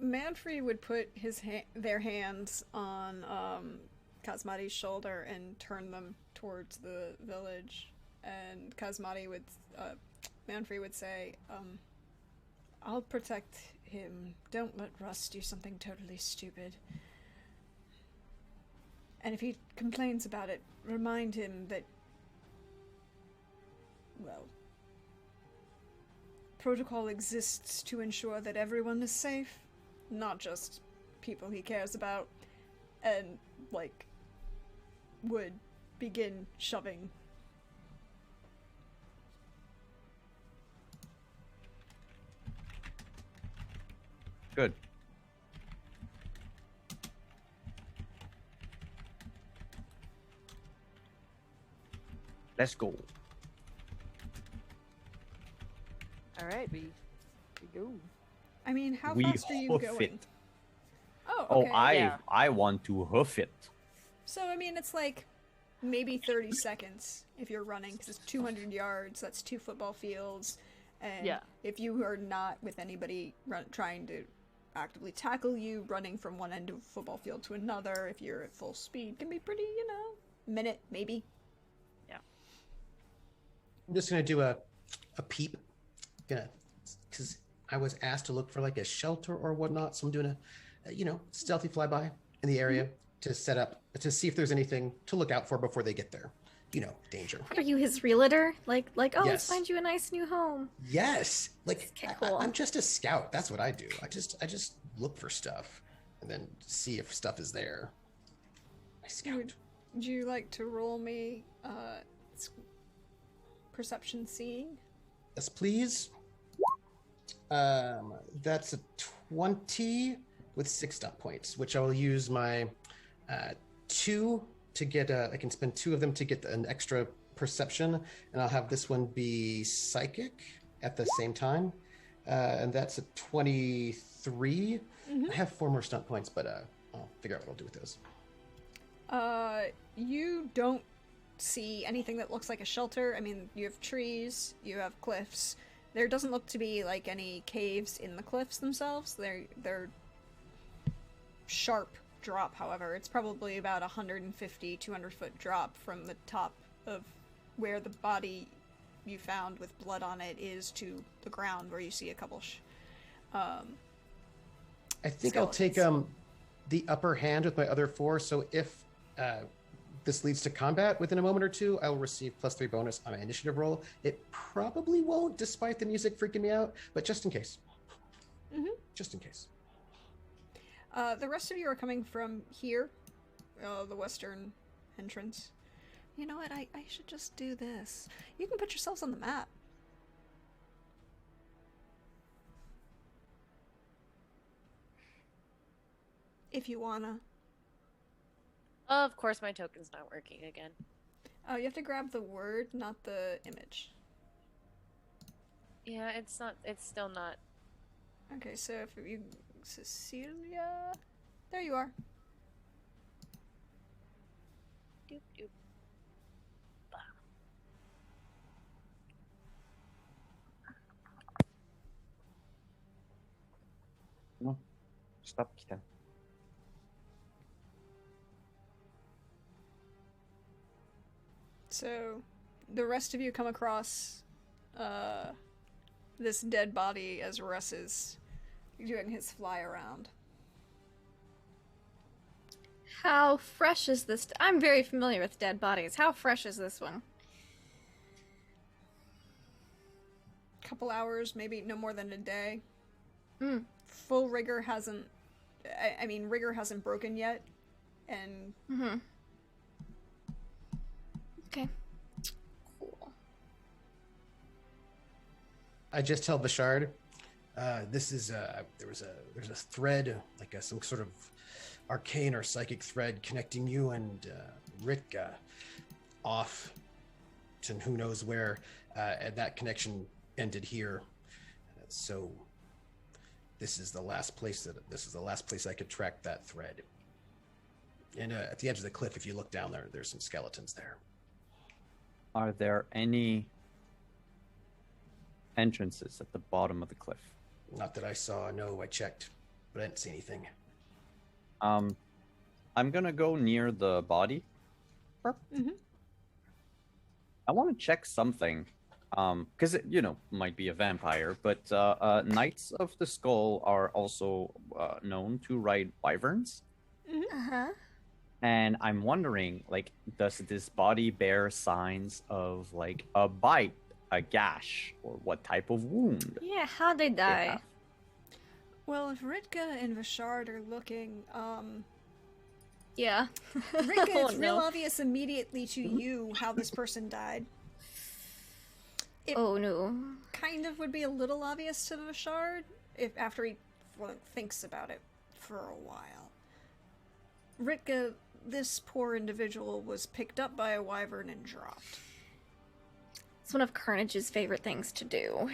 Manfrey would put their hands on Kazmati's shoulder and turn them towards the village. And Manfrey would say, I'll protect him. Don't let Russ do something totally stupid. And if he complains about it, remind him that, well, protocol exists to ensure that everyone is safe, not just people he cares about, and, would begin shoving. Good. Let's go. All right, we go. I mean, how We fast are you hoof going? it. Oh, Oh, okay. Yeah. I want to hoof it. So, I mean, it's maybe 30 seconds if you're running, because it's 200 yards, that's 2 football fields, and Yeah. if you are not with anybody trying to actively tackle you, running from one end of a football field to another, if you're at full speed, can be pretty, minute, maybe. I'm just gonna do a peep, because I was asked to look for a shelter or whatnot. So I'm doing a stealthy flyby in the area to set up to see if there's anything to look out for before they get there. Danger. Are you his realtor? Oh, let's Yes. find you a nice new home. Yes, Okay, cool. I'm just a scout. That's what I do. I just look for stuff and then see if stuff is there. I scout. Would you like to roll me perception seeing? Yes, please. That's a 20 with 6 stop points, which I will use my 2 to get. I can spend 2 of them to get an extra perception, and I'll have this one be psychic at the same time, and that's a 23. I have 4 more stunt points, but I'll figure out what I'll do with those. You don't see anything that looks like a shelter. I mean, you have trees, you have cliffs. There doesn't look to be any caves in the cliffs themselves. They're sharp drop, however. It's probably about 150, 200 foot drop from the top of where the body you found with blood on it is to the ground, where you see a couple I think I'll take the upper hand with my other 4. So if this leads to combat within a moment or two, I will receive +3 bonus on my initiative roll. It probably won't, despite the music freaking me out, but just in case. Just in case. The rest of you are coming from here, the western entrance. You know what? I should just do this. You can put yourselves on the map. If you wanna. Of course, my token's not working again. Oh, you have to grab the word, not the image. Yeah, it's not. It's still not. Okay, so if you... Cecilia... There you are. Doop doop. Bah. No, stop, Kita. So, the rest of you come across this dead body as Russ is doing his fly around. How fresh is this? I'm very familiar with dead bodies. How fresh is this one? Couple hours, maybe no more than a day. Mm. Full rigor hasn't. I mean, rigor hasn't broken yet, and Mm-hmm. Okay. Cool. I just tell Bashard, this is there's a thread, like some sort of arcane or psychic thread connecting you and Ritka off to who knows where, and that connection ended here. So this is the last place I could track that thread. And at the edge of the cliff, if you look down there, there's some skeletons there. Are there any entrances at the bottom of the cliff? Not that I saw. No, I checked, but I didn't see anything. I'm gonna go near the body. Mhm. I want to check something, because it, might be a vampire. But Knights of the Skull are also known to ride wyverns, Uh-huh. and I'm wondering, like, does this body bear signs of like a bite, a gash, or what type of wound? Yeah, how'd they they die? have? well, if Ritka and Vashard are looking, Yeah. Ritka, Oh, it's real no. obvious immediately to you how this person died. It Oh no. kind of would be a little obvious to Vashard if after he thinks about it for a while. Ritka, this poor individual was picked up by a wyvern and dropped. It's one of Carnage's favorite things to do.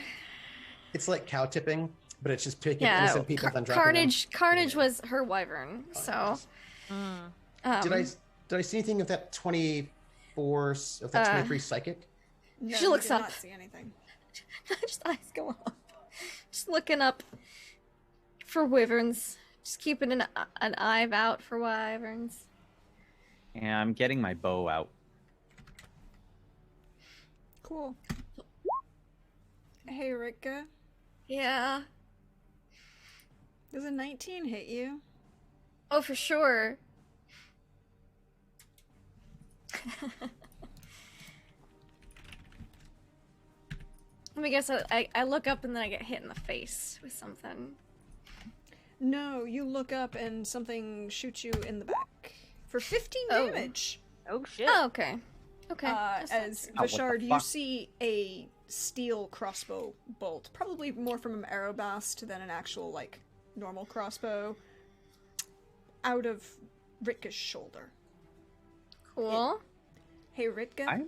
It's like cow tipping, but it's just picking Yeah, innocent people and dropping them. Carnage Yeah. was her wyvern. Oh, So, nice. Mm. Did I see anything of that 24 of that 23 psychic? No, She you looks did up. not see anything. just eyes go up. Just looking up for wyverns. Just keeping an eye out for wyverns. And I'm getting my bow out. Cool. Hey, Ritka, Yeah. does a 19 hit you? Oh, for sure. Let me guess. I look up and then I get hit in the face with something. No, you look up and something shoots you in the back for 15 Oh. damage. Oh shit. Oh, okay. Okay. That's not As too- Oh, what the Vashard, you fuck? see a steel crossbow bolt, probably more from an arrowbast than an actual, like, normal crossbow, out of Ritka's shoulder. Cool. Hey, Ritka, I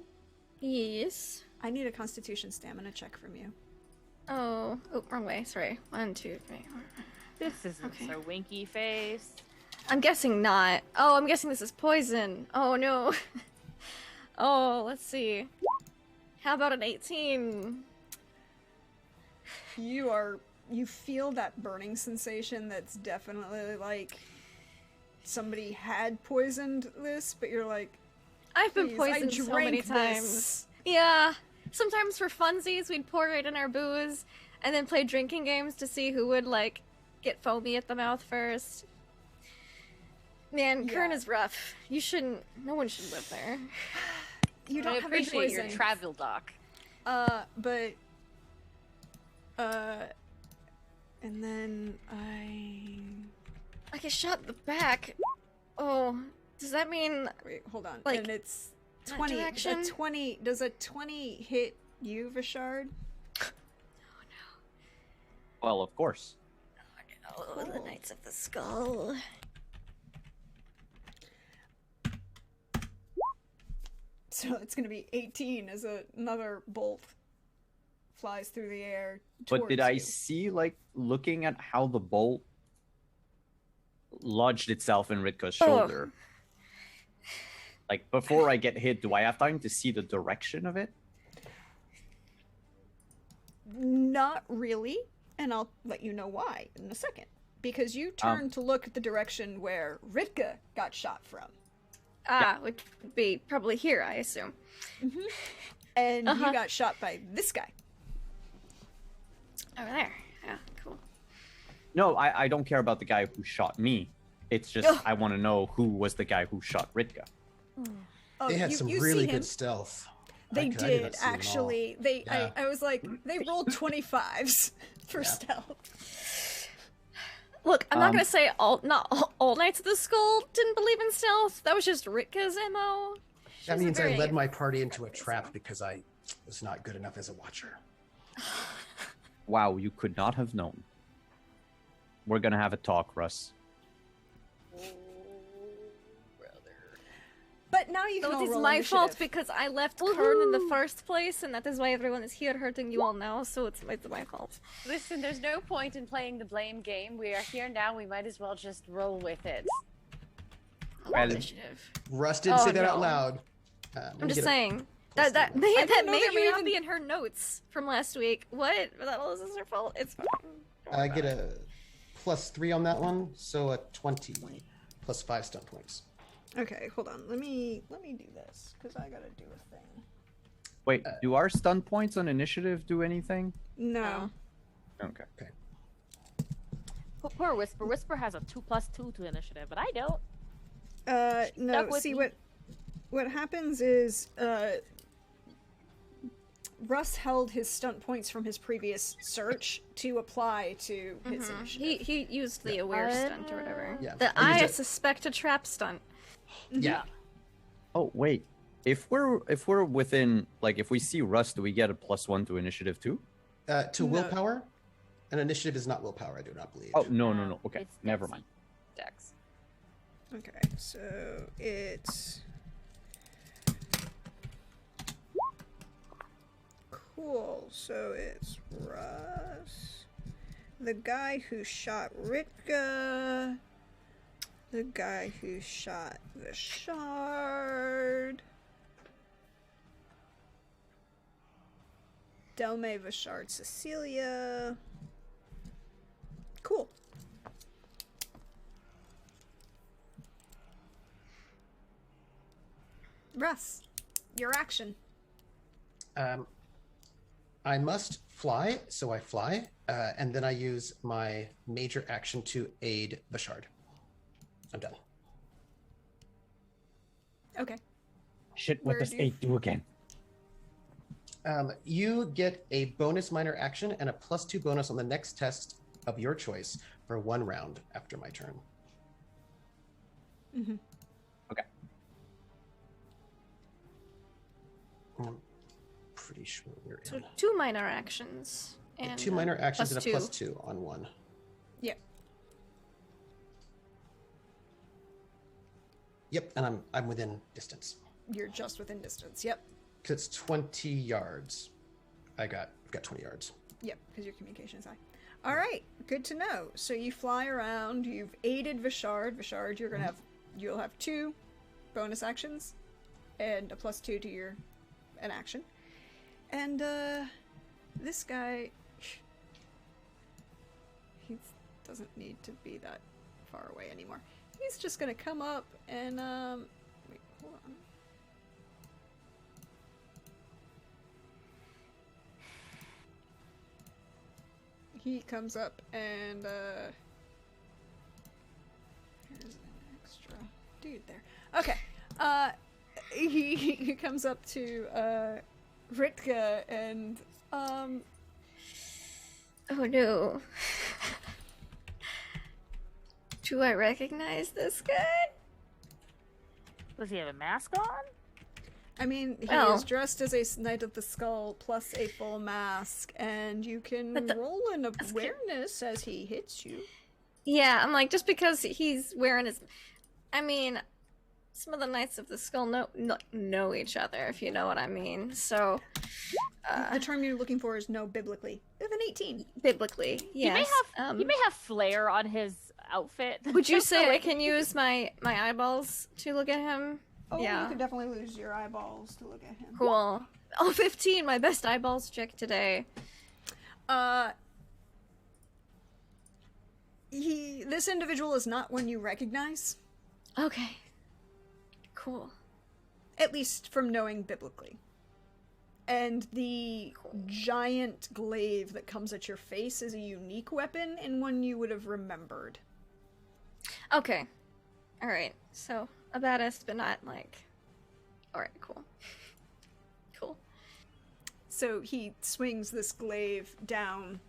Yes. I need a constitution stamina check from you. Oh, wrong way. Sorry. 1, 2, 3. This isn't Okay. so winky face. I'm guessing not. Oh, I'm guessing this is poison. Oh no. Oh, let's see. How about an 18? You feel that burning sensation that's definitely like somebody had poisoned this, but you're like, I've been "Please, I poisoned so many drank times. this." Yeah. Sometimes for funsies, we'd pour it in our booze and then play drinking games to see who would, like, get foamy at the mouth first. Man, Kern Yeah. is rough. No one should live there. You I don't have any appreciate your poison. travel doc. But and then I get shot in the back. Oh, does that mean wait, hold on. Like, and it's that 20. direction? Does a 20 hit you, Vashard? well, of course. oh, the Knights of the Skull? So it's going to be 18 as another bolt flies through the air. But did towards I you. see, like, looking at how the bolt lodged itself in Ritka's shoulder? Like, before I get hit, do I have time to see the direction of it? Not really, and I'll let you know why in a second. because you turned to look at the direction where Ritka got shot from. Which would be probably here, I assume. Mm-hmm. And you got shot by this guy. Over there. Yeah, cool. No, I don't care about the guy who shot me. It's just I want to know who was the guy who shot Ritka. Oh, They had some you really see him. good stealth. They I did did not see them all. actually. I was like, they rolled 25s for stealth. Look, I'm not gonna say not all Knights of the Skull didn't believe in stealth. That was just Ritka's MO. That means I led my party into a trap because I was not good enough as a watcher. Wow, you could not have known. We're gonna have a talk, Russ. But now you can So all it is roll my initiative. fault because I left Kern in the first place, and that is why everyone is here hurting you all now. So it's my fault. Listen, there's no point in playing the blame game. We are here now. We might as well just roll with it. Well, Initiative. Russ didn't Oh, say that out no. loud. I'm just saying plus that three. may I didn't know or that you may not even- be in her notes from last week. What? That was her fault. It's fine. Don't worry I about get it. a +3 on that one, so a 20 plus 5 stun points. Okay, hold on. Let me do this because I gotta do a thing. Wait, do our stun points on initiative do anything? No. Okay. Poor Whisper. Whisper has a 2+2 to initiative, but I don't. No. Stuck with See me. what happens is Russ held his stunt points from his previous search to apply to his initiative. He used the aware stunt or whatever. Yeah, The I used I it. suspect a trap stunt. Yeah. Oh wait, if we're within, like, if we see Russ, do we get a +1 to initiative too? To willpower? An initiative is not willpower, I do not believe. Oh no. Okay, It's never Dex. mind. Dex. Okay, so it's cool. So it's Russ, the guy who shot Ritka, the guy who shot the Shard, Delme, Vashard, Cecilia. Cool. Russ, your action. I must fly, so I fly, and then I use my major action to aid Vashard. I'm done. Okay. Shit, Where what does do you- 8 do again? You get a bonus minor action and a +2 bonus on the next test of your choice for 1 round after my turn. Mm-hmm. Okay. I'm pretty sure we're So in. 2 minor actions. And 2 minor actions and a +2. +2 on 1. Yep. Yep, and I'm within distance. You're just within distance. Yep. Because it's 20 yards. I've got 20 yards. Yep, because your communication is high. All right, good to know. So you fly around. You've aided Vashard. Vashard, you'll have 2 bonus actions and a +2 to your an action. And this guy, he doesn't need to be that far away anymore. He's just gonna come up and wait, hold on. He comes up and here's an extra dude there. Okay. He comes up to Ritka and Oh no. Do I recognize this guy? Does he have a mask on? I mean, he Oh. is dressed as a Knight of the Skull plus a full mask, and you can But the- roll an good. awareness as he hits you. Yeah, I'm like, just because he's wearing his... I mean, some of the Knights of the Skull know each other, if you know what I mean. So, The term you're looking for is no biblically. You have an 18. biblically, yes. He may have flare on his outfit. Would you say I can use my eyeballs to look at him? Oh, Yeah. you could definitely lose your eyeballs to look at him. Cool. Oh, 15, my best eyeballs check today. This individual is not one you recognize, Okay. Cool. at least from knowing biblically. And the giant glaive that comes at your face is a unique weapon and one you would have remembered. Okay. Alright. So, a badass, but not like... Alright, cool. Cool. So he swings this glaive down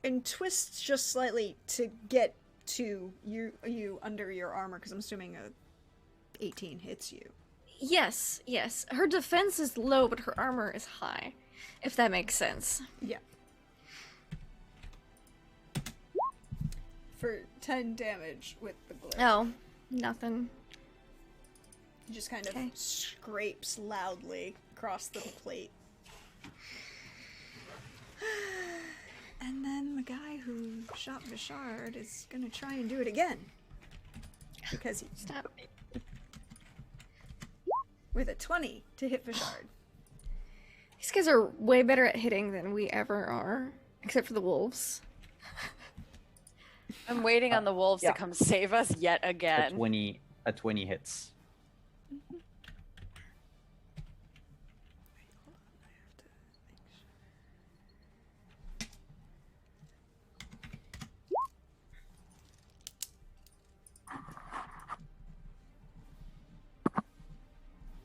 and twists just slightly to get to you under your armor, because I'm assuming a 18 hits you. Yes, yes. Her defense is low, but her armor is high. If that makes sense. Yeah. For 10 damage with the glaive. Oh, nothing. He just kind of Okay. scrapes loudly across the plate. And then the guy who shot Vishard is gonna try and do it again. Because he Stop. with a 20 to hit Vishard. These guys are way better at hitting than we ever are. Except for the wolves. I'm waiting on the wolves yeah. to come save us yet again. A 20 hits.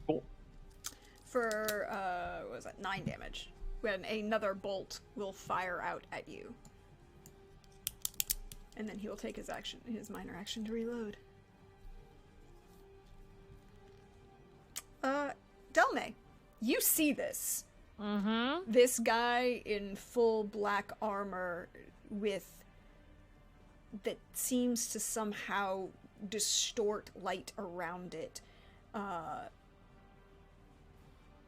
Cool. For, what was that, 9 damage. When another bolt will fire out at you. And then he will take his minor action to reload. Delme, you see this. Mm-hmm. This guy in full black armor that seems to somehow distort light around it.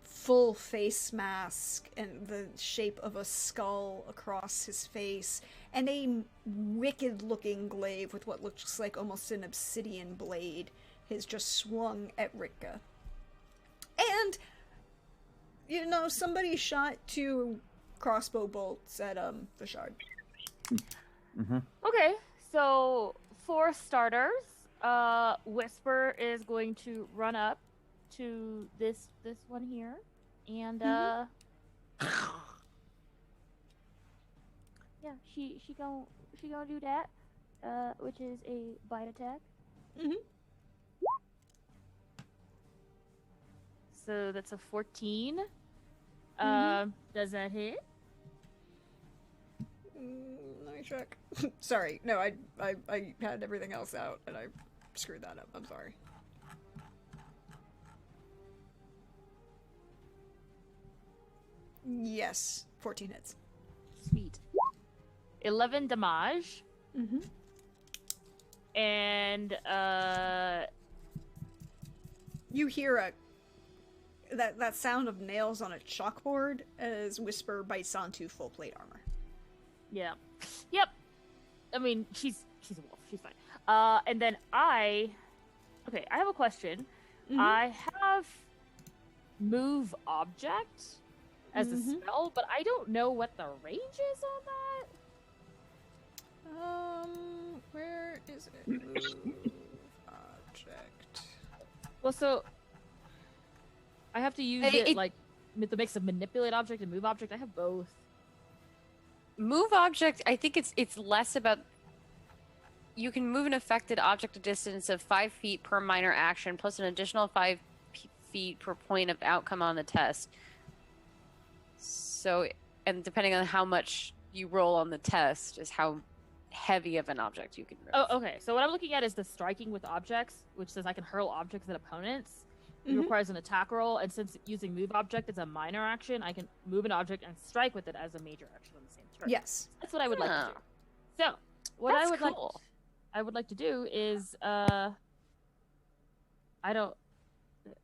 Full face mask and the shape of a skull across his face, and a wicked looking glaive with what looks like almost an obsidian blade has just swung at Ritka. And, somebody shot 2 crossbow bolts at, Vishard. Mm-hmm. Okay, so for starters, Whisper is going to run up to this one here, and yeah, she gonna do that, which is a bite attack. Mm-hmm. So that's a 14. Mhm. Does that hit? Let me check. Sorry, no, I had everything else out and I screwed that up. I'm sorry. Yes, 14 hits. Sweet. 11 damage, Mm-hmm. and You hear that sound of nails on a chalkboard as Whisper bites onto full plate armor. yeah, yep. I mean, she's a wolf. She's fine. And then I have a question. Mhm. I have move object as a Mhm. spell, but I don't know what the range is on that. Where is it? Move object. Well, so I have to use It- like with the mix of manipulate object and move object. I have both. Move object, I think it's less about. You can move an affected object a distance of 5 feet per minor action, plus an additional 5 feet per point of outcome on the test. So, and depending on how much you roll on the test, is how heavy of an object you can move. Oh, okay. So what I'm looking at is the striking with objects, which says I can hurl objects at opponents. It Mhm. requires an attack roll, and since using move object is a minor action, I can move an object and strike with it as a major action on the same turn. Yes. That's what I would like to Oh. do. So, what That's I would cool. I would like to do is I don't.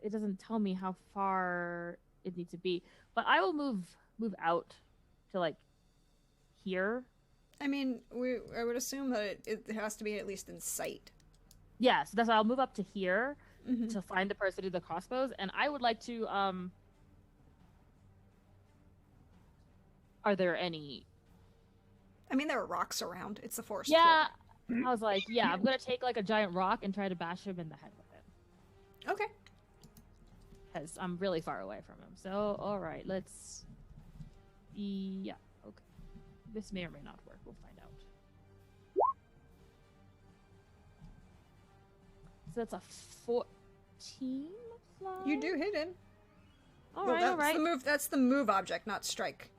It doesn't tell me how far it needs to be, but I will move out to like here. I mean, I would assume that it has to be at least in sight. Yeah, so that's why I'll move up to here Mhm. to find the person to do the crossbows, and I would like to. Are there any? I mean, there are rocks around. It's the forest Yeah, I was like, yeah, I'm gonna take like a giant rock and try to bash him in the head with it. floor. Okay. Because I'm really far away from him. So, alright, let's... Yeah, okay. This may or may not work. We'll find out. So that's a 14 fly? You do hit him. Alright, that's alright. the move. That's the move object, not strike.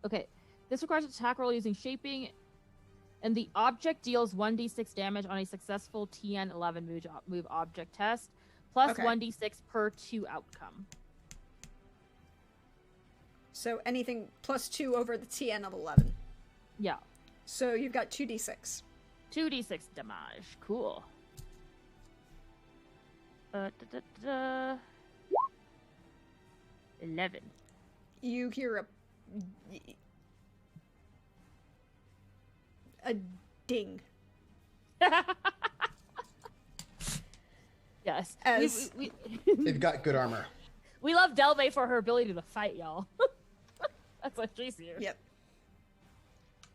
Okay, this requires an attack roll using shaping, and the object deals 1d6 damage on a successful TN11 move object test, plus Okay. 1d6 per 2 outcome. So anything plus 2 over the TN of 11. Yeah, So you've got 2d6. 2d6 damage. Cool. Da, da, da. 11. You hear a ding. Yes. As- They've got good armor. We love Delve for her ability to fight, y'all. That's what she's here. Yep.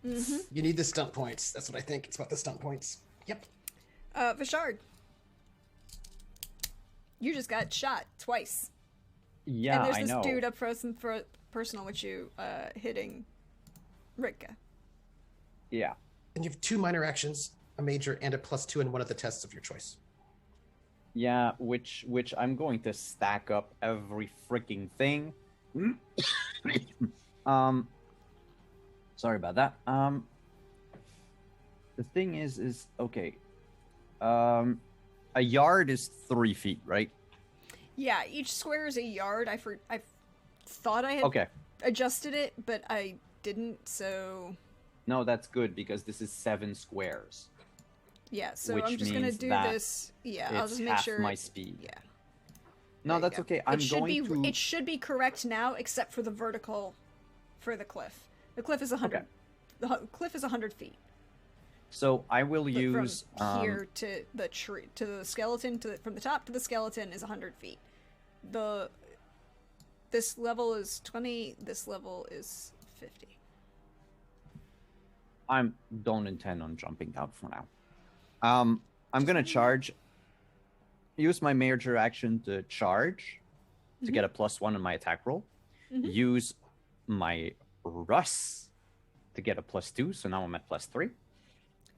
Mm-hmm. You need the stunt points. That's what I think. It's about the stunt points. Yep. Vishard. You just got shot twice. Yeah, and there's I this know. dude up personal with you, hitting Ritka. Yeah. And you have 2 minor actions, a major and a +2 in one of the tests of your choice. Yeah, which I'm going to stack up every freaking thing. Sorry about that. The thing is okay. A yard is 3 feet, right? Yeah, each square is a yard. I thought I had Okay. adjusted it, but I didn't, so No, that's good because this is 7 squares. yeah, so Which I'm just gonna means do that this. Yeah, I'll It's just make half sure. my speed. Yeah. No, There you that's go. okay. I'm it should going be to. it should be correct now, except for the vertical, for the cliff. The cliff is 100. Okay. The cliff is 100 feet. So I will But use. from here to the tree, to the skeleton, from the top to the skeleton is 100 feet. This level is 20. This level is 50. I don't intend on jumping down for now. I'm gonna charge. Use my major action to charge to get a +1 on my attack roll. Mhm. Use my Russ to get a +2, so now I'm at +3.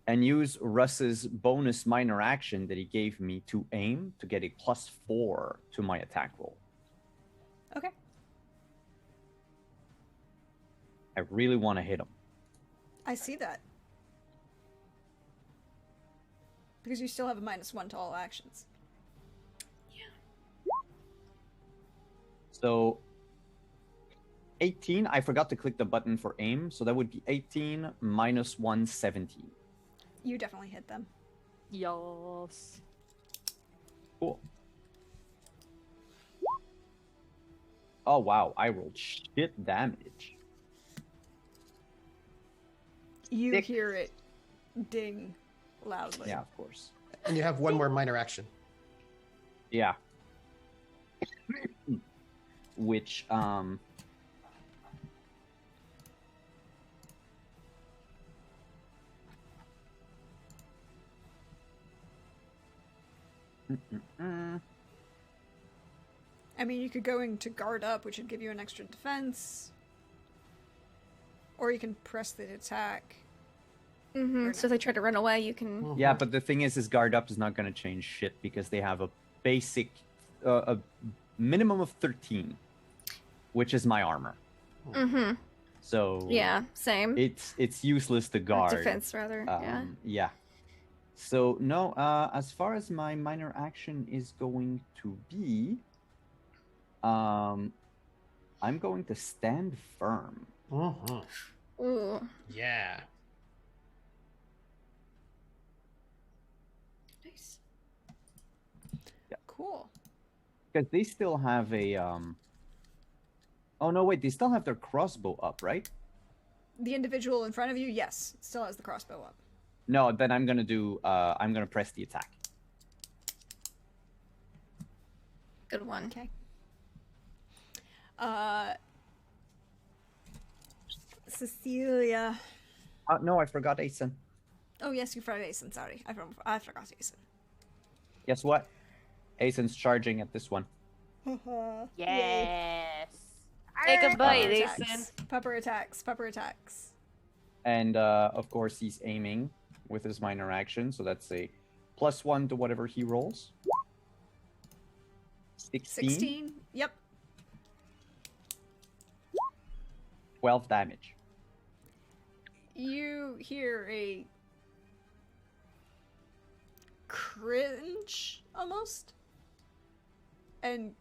And use Russ's bonus minor action that he gave me to aim to get a +4 to my attack roll. Okay. I really want to hit him. I see that. Because you still have a -1 to all actions. So 18, I forgot to click the button for aim, so that would be 18 minus 1, 17. You definitely hit them. Yes. Cool. Oh wow, I rolled shit damage. You Dick. hear it ding loudly. Yeah, of course. And you have 1 more minor action. Yeah. Which I mean, you could go into guard up, which would give you an extra defense. Or you can press the attack. Mm-hmm. So if they try to run away, you can. Yeah, but the thing is guard up is not going to change shit because they have a basic, a minimum of 13, which is my armor. Mm-hmm. So Yeah, same. it's useless to guard. Defense, rather. Yeah. Yeah. So no, as far as my minor action is going to be, I'm going to stand firm. Ooh. Yeah. Nice. Yeah. Cool. Because they still have a Oh no, wait, they still have their crossbow up, right? The individual in front of you, yes, still has the crossbow up. No, then I'm gonna do I'm gonna press the attack. Good one. Okay. Cecilia. No, I forgot Asen. Oh yes, you forgot Asen. Sorry, I forgot Asen. Guess what? Asen's charging at this one. Yes. Take a bite, Pupper Asen. attacks. Pupper attacks. Pupper attacks. And of course, he's aiming with his minor action, so that's a +1 to whatever he rolls. 16. 16. Yep. 12 damage. You hear a cringe almost, and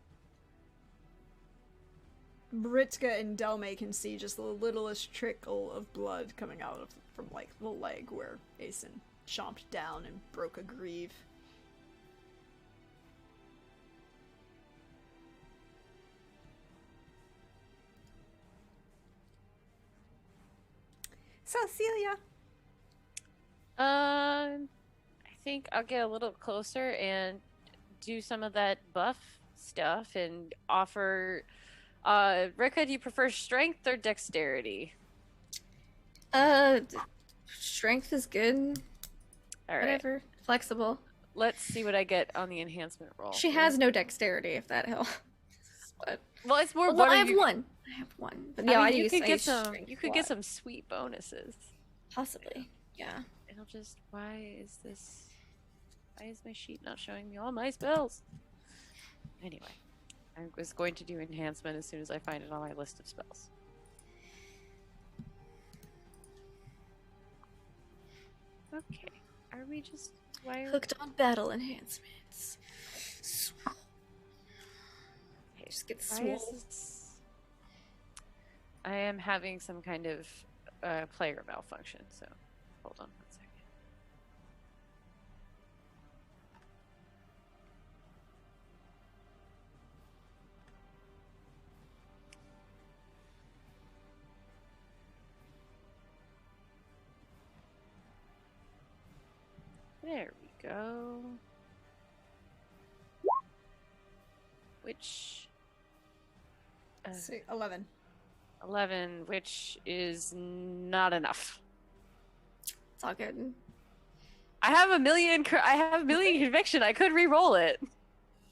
Britka and Delme can see just the littlest trickle of blood coming out from like the leg where Asen chomped down and broke a greave. Cecilia. I think I'll get a little closer and do some of that buff stuff and offer. Rika, do you prefer strength or dexterity? Strength is good. All right. Whatever. Flexible. Let's see what I get on the enhancement roll. She has no dexterity, if that helps. But Well, it's more. well, what I are have you... one. I have one. But yeah, I mean, you use could I get use some. strength You a could get lot. some sweet bonuses. Possibly. Yeah. It'll just. Why is this? Why is my sheet not showing me all my spells? Anyway, I was going to do enhancement as soon as I find it on my list of spells. Okay. Are we just? Why are... Hooked on battle enhancements. Okay, Just get why swole. is this... I am having some kind of player malfunction, so hold on 1 second. There we go. Which... So 11. 11, which is not enough. It's all good. I have a million conviction. I could re-roll it.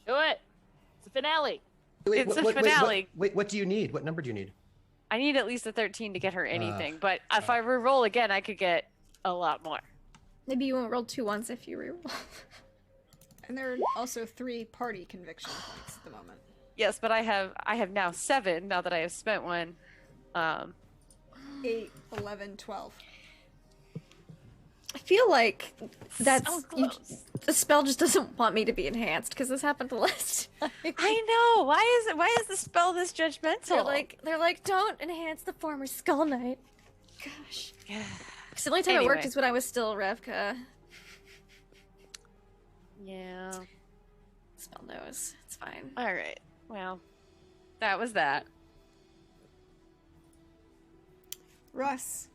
Do it. It's a finale. It's a finale. Wait, what do you need? What number do you need? I need at least a 13 to get her anything, but if I re-roll again, I could get a lot more. Maybe you won't roll 2 once if you reroll. And there are also 3 party conviction points at the moment. Yes, but I have now 7 now that I have spent one. 8, 11, 12. I feel like that's So close. the spell just doesn't want me to be enhanced because this happened the last time. I know. Why is the spell this judgmental? They're like, don't enhance the former Skull Knight. Gosh. Yeah. Because the only time it Anyway. worked is when I was still Revka. Yeah. Spell knows. It's fine. All right. Well, that was that. Russ.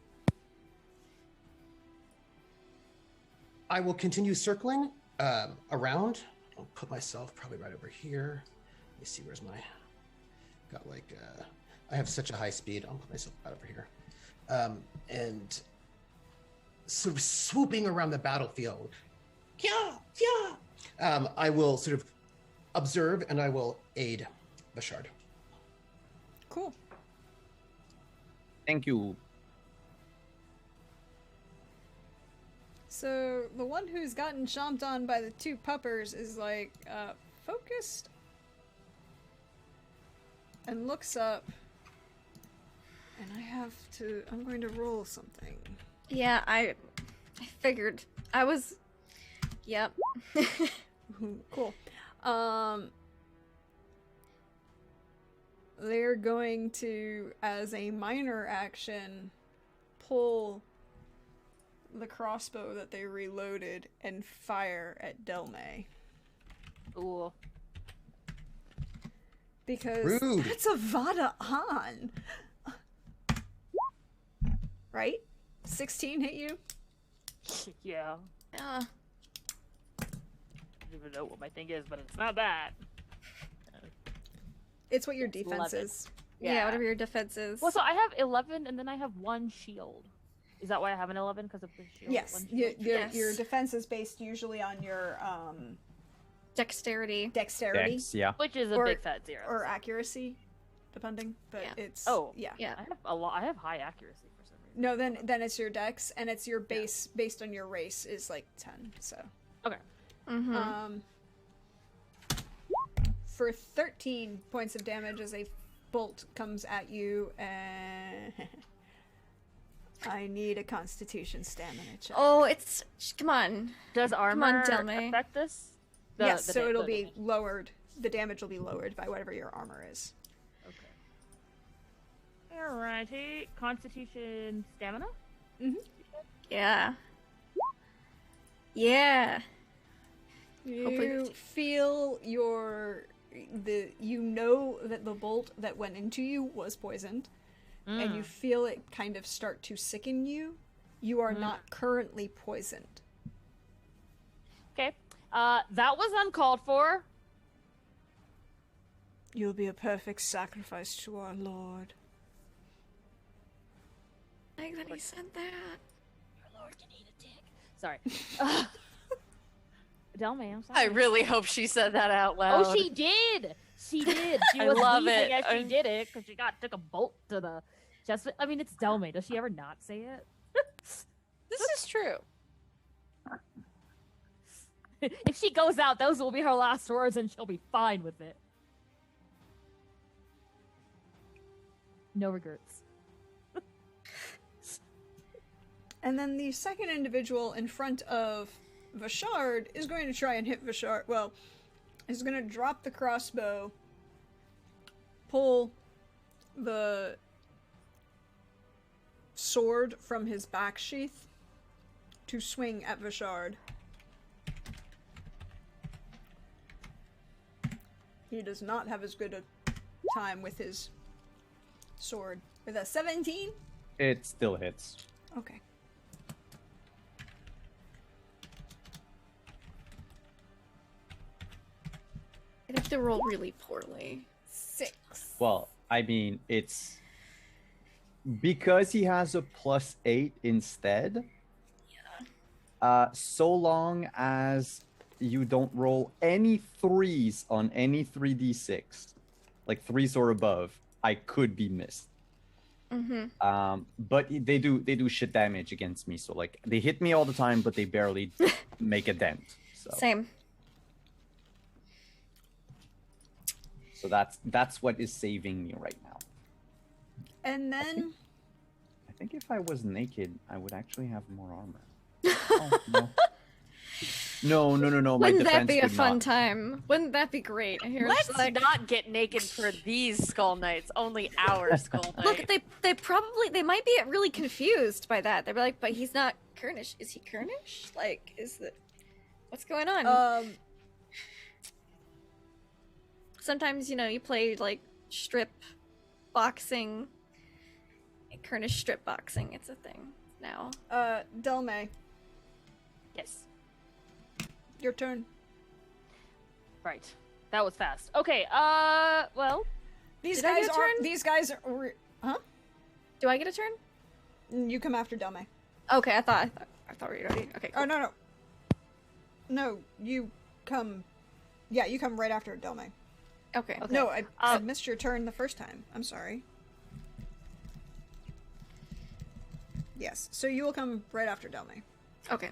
I will continue circling around. I'll put myself probably right over here. Let me see, where's my... Got like... I have such a high speed. I'll put myself right over here. And sort of swooping around the battlefield. Yeah, yeah. I will sort of observe and I will aid Bashard. Cool. Thank you. So the one who's gotten chomped on by the 2 puppers is like focused and looks up, and I'm going to roll something. Yeah, I figured. I was... Yep. Cool. They're going to, as a minor action, pull the crossbow that they reloaded and fire at Delme. Ooh. Because Rude. that's a Vada on. Right? 16 hit you? Yeah. Yeah. I don't even know what my thing is, but it's not that. It's what your defense 11. is. Yeah, whatever your defense is. Well, so I have 11, and then I have 1 shield. Is that why I have an 11 because of the shield? Yes, one shield? your defense is based usually on your Dexterity. dexterity Dex, yeah. Which is a Or- big fat 0. or accuracy, depending. But Yeah. it's Yeah. Yeah. I have a lot. I have high accuracy for some reason. No, then it's your dex, and it's your base based on your race is like 10. So Okay. Mm-hmm. For 13 points of damage as a bolt comes at you, and I need a Constitution stamina check. Oh, it's come on. Does on, armor Delme. affect this? Yes, The so da- it'll the be damage. lowered. The damage will be lowered by whatever your armor is. Okay. Alrighty. Constitution stamina? Yeah. Yeah. Hopefully You 15. feel you know that the bolt that went into you was poisoned, and you feel it kind of start to sicken you. You are not currently poisoned. Okay. That was uncalled for. You'll be a perfect sacrifice to our lord. I think that he said that. Your lord can eat a dick. Sorry. Delme, I'm sorry. I really hope she said that out loud. Oh, she did. She did. She I was love leaving it. as she I'm- did it because she took a bolt to the chest. I mean, it's Delme. Does she ever not say it? This is true. If she goes out, those will be her last words, and she'll be fine with it. No regrets. And then the second individual in front of Vashard is going to try and hit Vashard. Well, is going to drop the crossbow, pull the sword from his back sheath to swing at Vashard. He does not have as good a time with his sword. With a 17? It still hits. Okay. I'd have to roll really poorly. 6. Well, I mean, it's because he has a +8 instead. So long as you don't roll any 3s on any 3d6, like 3s or above, I could be missed. Mm-hmm. But they do shit damage against me. So like they hit me all the time, but they barely make a dent. So Same. So that's what is saving me right now. And then I think if I was naked, I would actually have more armor. Oh, no. No. My Wouldn't that defense be a would fun not. time? Wouldn't that be great? Here, Let's just like, not get naked for these skull nights. Only our skull night. look, they might be really confused by that. They'd be like, but he's not Kernish. Is he Kernish? Like, what's going on? Sometimes, you play, like, strip boxing. Kernish strip boxing, it's a thing now. Delme, Yes. your turn. Right. That was fast. Okay. Well. These Did I guys get a are. turn? These guys are. Huh? Do I get a turn? You come after Delme. Okay, I thought we were ready. Okay, cool. Oh no. No, you come. Yeah, you come right after Delme. Okay. No, I missed your turn the first time. I'm sorry. Yes, so you will come right after Delme. Okay.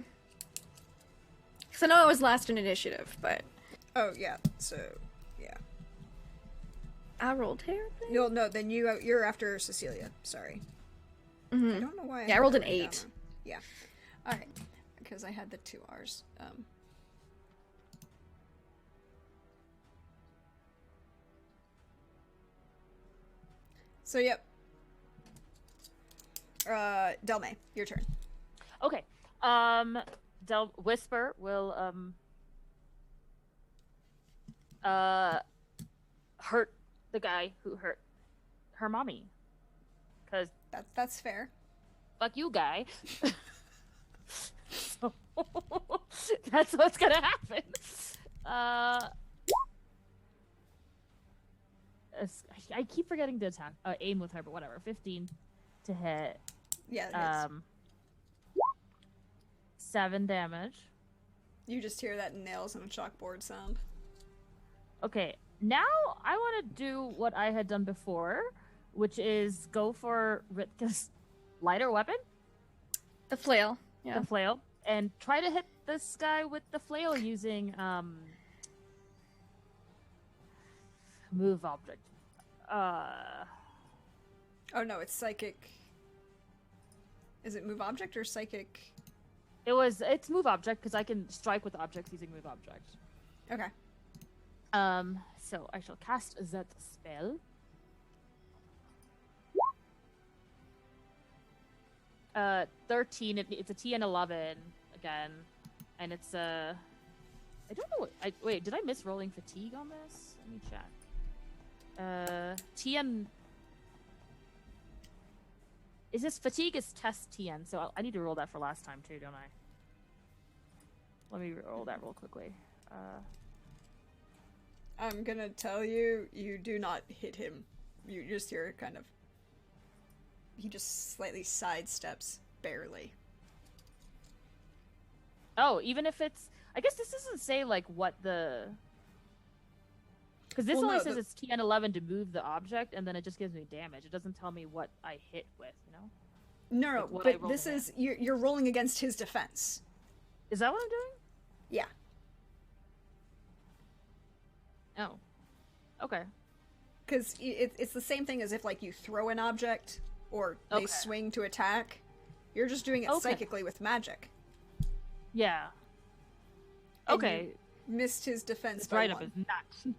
Because I know I was last in initiative, but Oh yeah. So yeah. I rolled terribly. You'll no. Then you're after Cecilia. Sorry. I don't know why. Yeah, I had rolled that an written 8. down. Yeah. All right. Because I had the 2 R's. So yep. Delme, your turn. Okay. Whisper will hurt the guy who hurt her mommy. Cause That's fair. fuck you, guy. So, that's what's gonna happen. I keep forgetting to attack, aim with her, but whatever. 15 to hit. Yeah. It is. 7 damage. You just hear that nails on a chalkboard sound. Okay, now I want to do what I had done before, which is go for Ritka's lighter weapon, The flail. Yeah. the flail, and try to hit this guy with the flail using move object. Oh no, it's psychic. Is it move object or psychic? It's move object because I can strike with objects using move object. Okay. So I shall cast that spell. 13. It's a T and 11 again, and it's a. I don't know. Wait, did I miss rolling fatigue on this? Let me check. TN. Is this fatigue is test TN? So I need to roll that for last time too, don't I? Let me roll that real quickly. I'm gonna tell you, you do not hit him. You just hear kind of. He just slightly sidesteps, barely. Oh, even if it's. I guess this doesn't say like what the. Because this Well, only no, says it's TN 11 to move the object, and then it just gives me damage. It doesn't tell me what I hit with, you know? No, Like what I but rolled this again. is you're rolling against his defense. Is that what I'm doing? Yeah. Oh. Okay. Because it's the same thing as if like you throw an object or they Okay. swing to attack. You're just doing it Okay. psychically with magic. Yeah. And Okay. Missed his defense It's by right up one. his nut.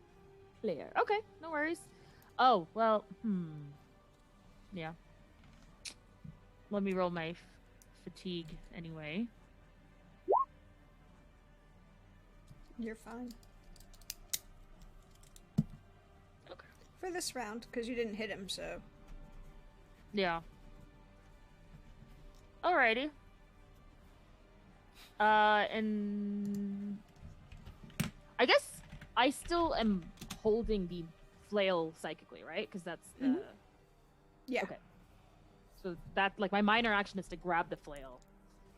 Clear. Okay, no worries. Oh, well, Yeah. Let me roll my fatigue anyway. You're fine. Okay. For this round, because you didn't hit him, so. Yeah. Alrighty. And I guess I still am holding the flail psychically, right? Because that's the... Mhm. Yeah. Okay. So that, like, my minor action is to grab the flail.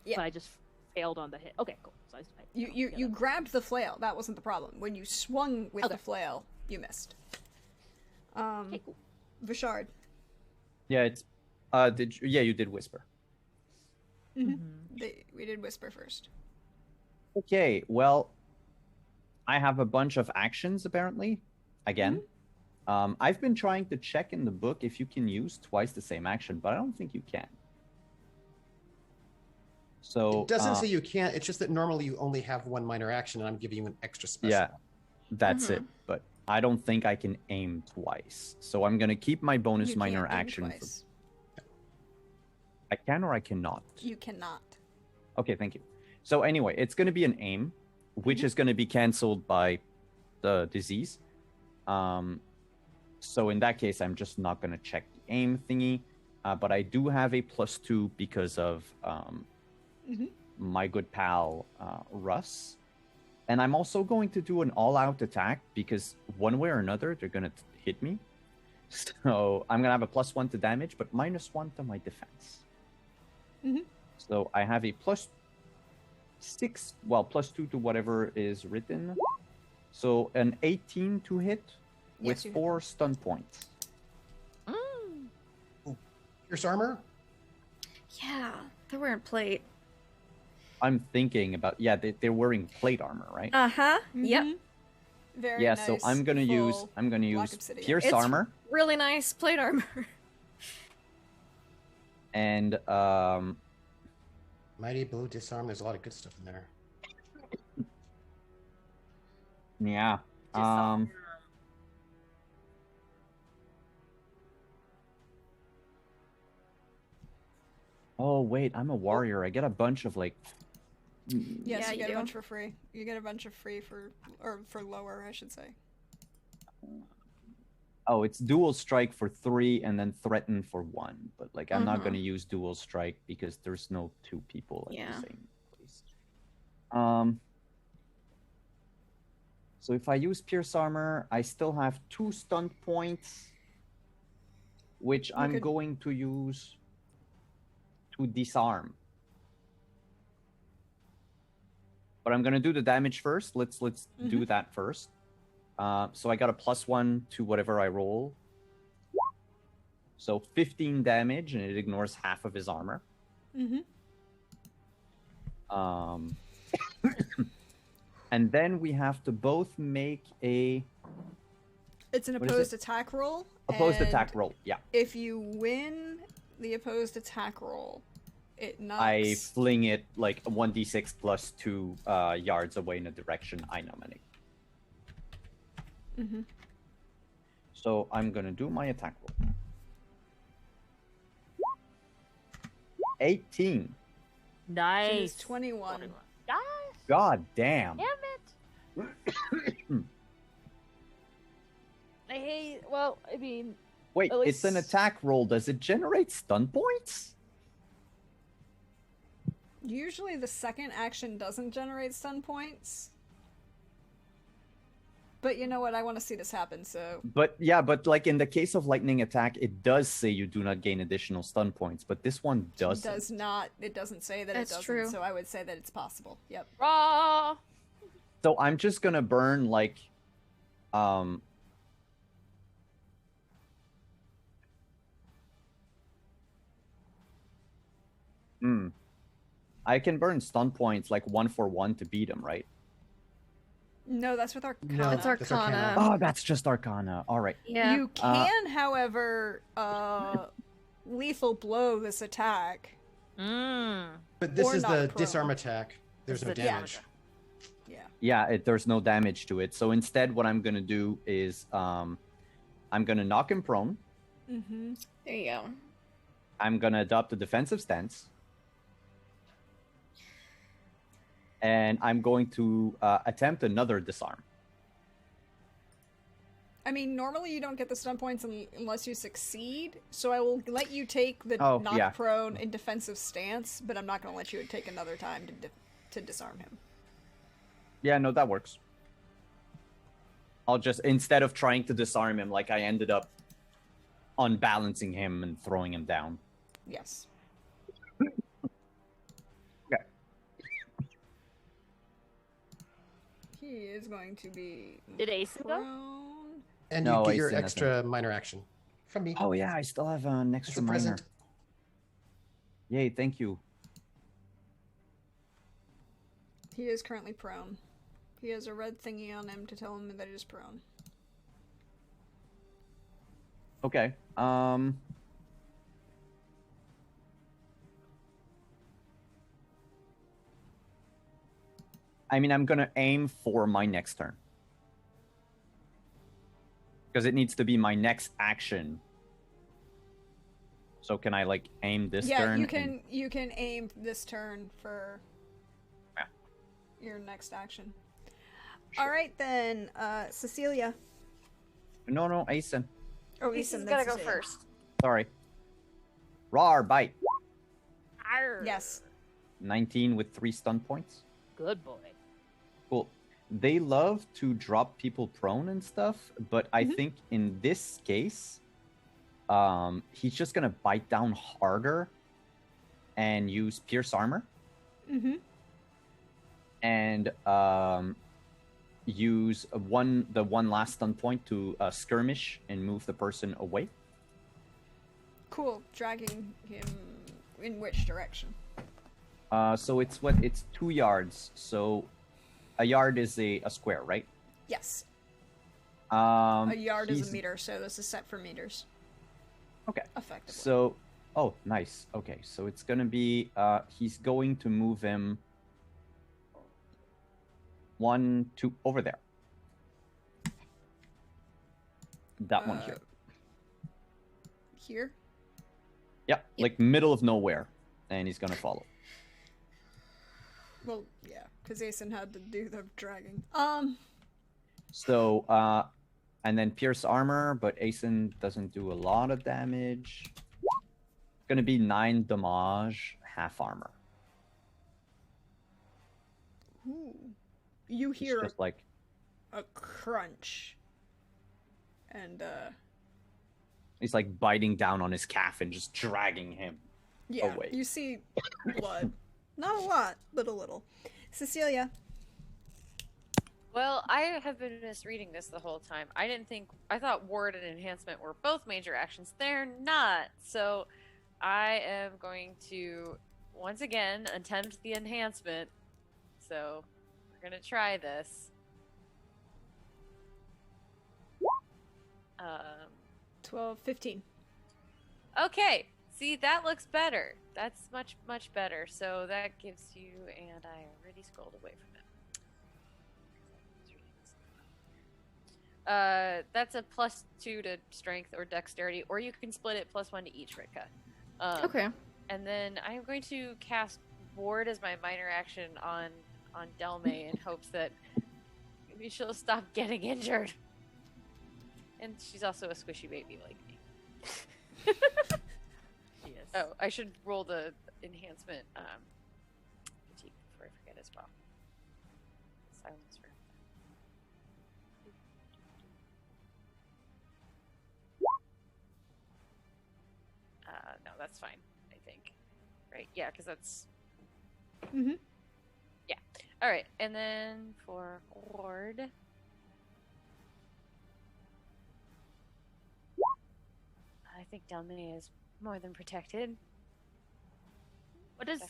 Yeah. But I just failed on the hit. Okay, cool. So I You grabbed the flail. That wasn't the problem. When you swung with Okay. the flail, you missed. Okay, cool. Vishard. Yeah, it's. You did whisper. We did whisper first. Okay, well, I have a bunch of actions apparently. Again, I've been trying to check in the book if you can use twice the same action, but I don't think you can. So It doesn't say you can't. It's just that normally you only have one minor action, and I'm giving you an extra special. yeah, that's it. But I don't think I can aim twice. So I'm gonna keep my bonus You minor can't aim action. twice. I can or I cannot. You cannot. Okay, thank you. So anyway, it's going to be an aim, which is going to be canceled by the disease. So in that case, I'm just not going to check the aim thingy. But I do have a +2 because of my good pal Russ. And I'm also going to do an all-out attack because one way or another, they're going to hit me. So I'm going to have a +1 to damage, but -1 to my defense. So I have a +6, well, +2 to whatever is written. So an 18 to hit with Yes, you hit 4 stun points. Pierce armor? Yeah, they're wearing plate. I'm thinking about, they're wearing plate armor, right? Uh-huh. Yep. Mhm. Very Yeah, nice. so I'm gonna use full black obsidian. pierce It's- armor Really nice plate armor. and Mighty Blow, Disarm. There's a lot of good stuff in there. yeah. Oh wait, I'm a warrior. I get a bunch of like. Yes, Yeah, you you get a do. bunch for free. You get a bunch of free for lower, I should say. Oh, it's dual strike for 3 and then threaten for 1. But like, I'm not Mhm. gonna use dual strike because there's no 2 people at Yeah. the same place. So if I use pierce armor, I still have 2 stun points, which I'm could- going to use to disarm. But I'm gonna do the damage first. Let's do Mhm. that first. So I got a +1 to whatever I roll. So 15 damage, and it ignores half of his armor. Mm-hmm. And then we have to both make a It's an What is opposed it? attack roll. opposed and attack roll. Yeah. If you win the opposed attack roll, it knocks. I fling it like 1d6 plus 2 yards away in a direction I nominate. Mm-hmm. So I'm gonna do my attack roll. 18. Nice. 21. Gosh, God damn. damn it. I hate. Well, I mean, Wait, At it's an least- attack roll. Does it generate stun points? Usually the second action doesn't generate stun points. But you know what? I want to see this happen, so... But yeah, but like in the case of lightning attack, it does say you do not gain additional stun points, but this one doesn't. Does not. It doesn't say that That's it doesn't, true. so I would say that it's possible. Yep. Raw. So I'm just gonna burn like I can burn stun points like 1 for 1 to beat him, right? No, that's with Arcana. No, It's Arcana. Oh, that's just Arcana. All right. Yeah. You can, however, lethal blow this attack. But this Or is not the prone. disarm attack. There's no It's the damage. Yeah. Yeah, there's no damage to it. So instead, what I'm gonna do is I'm gonna knock him prone. Mm-hmm. There you go. I'm gonna adopt a defensive stance. And I'm going to attempt another disarm. I mean, normally you don't get the stun points unless you succeed, so I will let you take the Oh, knock yeah. prone and defensive stance, but I'm not going to let you take another time to disarm him. Yeah, no, that works. I'll just, instead of trying to disarm him, like I ended up unbalancing him and throwing him down. Yes. Okay. He is going to be Did Ace go? prone. And No, you get I your see nothing. extra minor action from me. Oh yeah, I still have an As extra a minor. present. Yay, thank you. He is currently prone. He has a red thingy on him to tell him that he is prone. Okay. I mean, I'm gonna aim for my next turn. Because it needs to be my next action. So can I, like, aim this Yeah, turn? you can aim this turn for Yeah. your next action. All right then, Cecilia. No, Asen. Oh, He's Ethan, gonna that's go Cecilia. first. Sorry. Rawr, bite. Arr. Yes. 19 with 3 stun points. Good boy. Cool. They love to drop people prone and stuff, but I think in this case, he's just gonna bite down harder and use pierce armor Mm-hmm. and use the one last stun point to skirmish and move the person away. Cool. Dragging him in which direction? So it's 2 yards. So a yard is a square, right? Yes. A A yard is a meter, so this is set for meters. Okay. Effectively. So, oh, nice. Okay, so it's gonna be he's going to move him 1, 2 over there. That one here. Here? Yeah, like middle of nowhere, and he's gonna follow. Well, yeah, because Asen had to do the dragging. So, and then pierce armor, but Asen doesn't do a lot of damage. It's gonna be 9 damage, half armor. Ooh. You It's hear just like a crunch. And, he's like biting down on his calf and just dragging him. yeah, away. you see blood. Not a lot, but a little. Cecilia. Well, I have been misreading this the whole time. I thought ward and enhancement were both major actions. They're not. So I am going to once again attempt the enhancement. So we're gonna try this. 12, 15. Okay. See, that looks better. That's much, much better. So that gives you, and I already scrolled away from it. That's a +2 to strength or dexterity, or you can split it +1 to each, Ritka. Okay. And then I'm going to cast Ward as my minor action on Delme in hopes that maybe she'll stop getting injured. And she's also a squishy baby like me. She is. Oh, I should roll the enhancement fatigue before I forget as well. Silence for. No, that's fine. I think. Right? Yeah, because that's. Mm-hmm. Yeah. All right, and then for Ward. I think Delme is more than protected. What does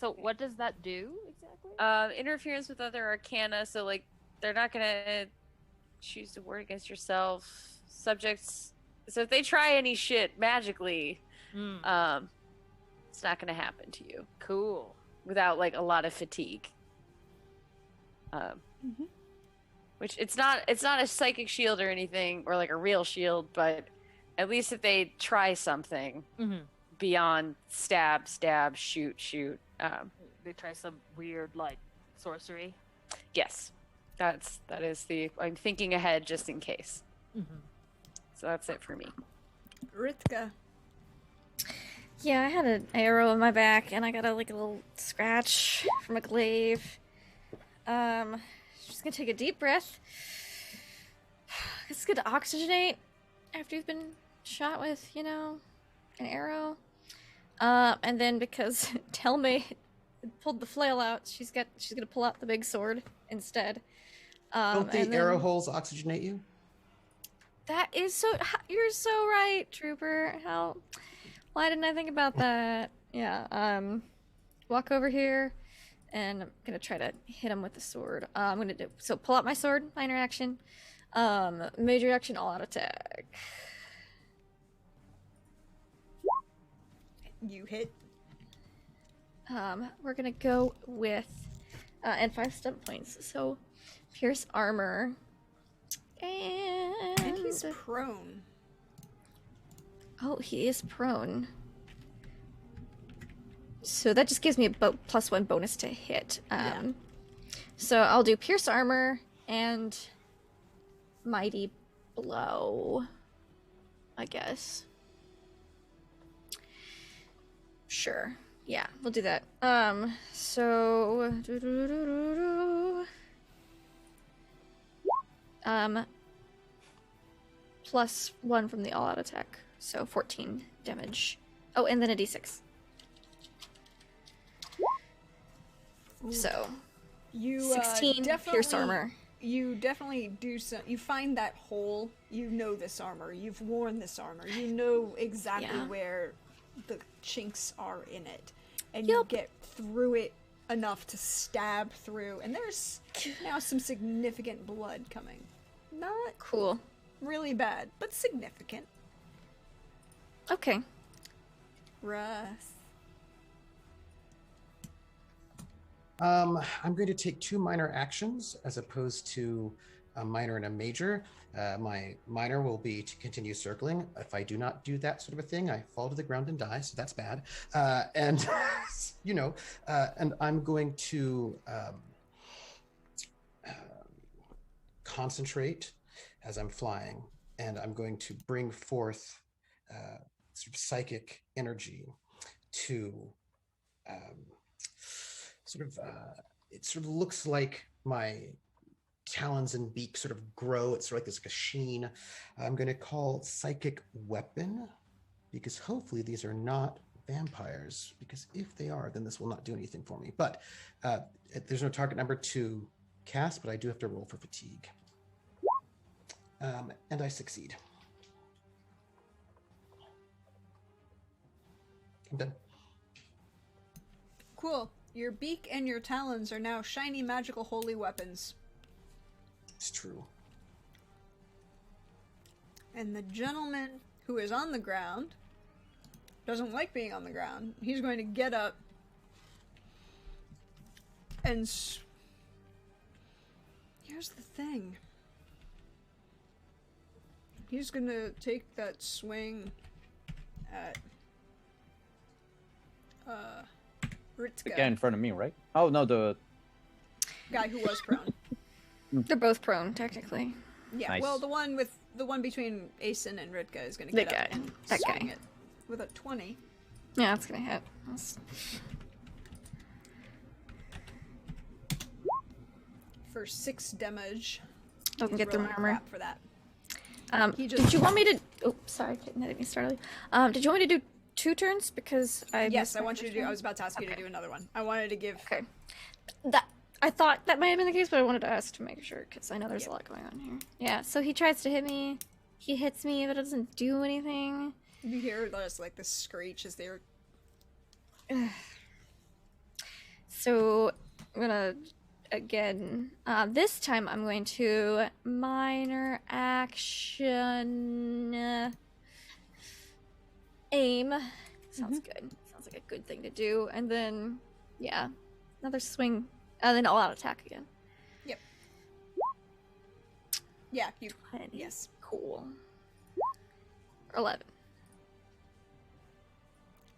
that do exactly? Interference with other arcana, so like they're not gonna choose to ward against yourself. Subjects, so if they try any shit magically, it's not gonna happen to you. Cool. Without like a lot of fatigue. Which it's not a psychic shield or anything, or like a real shield, but at least if they try something beyond stab, shoot. They try some weird like sorcery. Yes, that is the. I'm thinking ahead just in case. So that's it for me. Ritka. Yeah, I had an arrow in my back, and I got a little scratch from a glaive. Just gonna take a deep breath. It's good to oxygenate after you've been shot with, an arrow. And then because Telme pulled the flail out, she's gonna pull out the big sword instead. Don't the arrow holes oxygenate you? That is you're so right, Trooper. Why didn't I think about that? Yeah, walk over here, and I'm gonna try to hit him with the sword. I'm gonna pull out my sword, minor action. Major action, all out attack. You hit. We're gonna go with, and 5 stump points. So, pierce armor. And he's prone. Oh, he is prone. So that just gives me a +1 bonus to hit. So I'll do pierce armor and mighty blow, I guess. Sure. Yeah, we'll do that. So +1 from the all-out attack, so 14 damage. Oh, and then a d6. Ooh. So you 16 pierce armor. You definitely do some. You find that hole. You know this armor. You've worn this armor. You know exactly where the chinks are in it, and you get through it enough to stab through. And there's now some significant blood coming. Not cool. Really bad, but significant. Okay. Russ. I'm going to take 2 minor actions as opposed to a minor and a major. My minor will be to continue circling. If I do not do that sort of a thing, I fall to the ground and die, so that's bad. And I'm going to concentrate as I'm flying, and I'm going to bring forth sort of psychic energy to it sort of looks like my talons and beak sort of grow. It's sort of like this sheen. I'm going to call psychic weapon, because hopefully these are not vampires, because if they are, then this will not do anything for me. But there's no target number to cast, but I do have to roll for fatigue. And I succeed. I'm done. Cool. Your beak and your talons are now shiny, magical, holy weapons. It's true. And the gentleman who is on the ground doesn't like being on the ground. He's going to get up and... Here's the thing. He's going to take that swing at... Ritzka. The guy in front of me, right? Oh, no, the... Guy who was prone. They're both prone, technically. Yeah, Nice. well, the one between Asen and Ritka is going to The get up guy. and That swing guy. it with a 20. Yeah, that's gonna hit. That's... For 6 damage. Doesn't He's get through my rolling armor. crap for that. He Did just- you want me to... Oh, sorry, Kitten, I didn't mean to start early. Did you want me to do 2 turns? Because I Yes, missed I my want you to first do. I one. was about to ask you to Okay. do another one. I wanted to give. Okay. That I thought that might have been the case, but I wanted to ask to make sure because I know there's Yep. a lot going on here. Yeah. So he tries to hit me. He hits me, but it doesn't do anything. You hear just like the screech as they're. So I'm gonna again. This time I'm going to minor action aim. Sounds good. Sounds like a good thing to do. And then yeah, another swing, and then all out attack again. Yeah, you. 20. Yes. Cool. 11.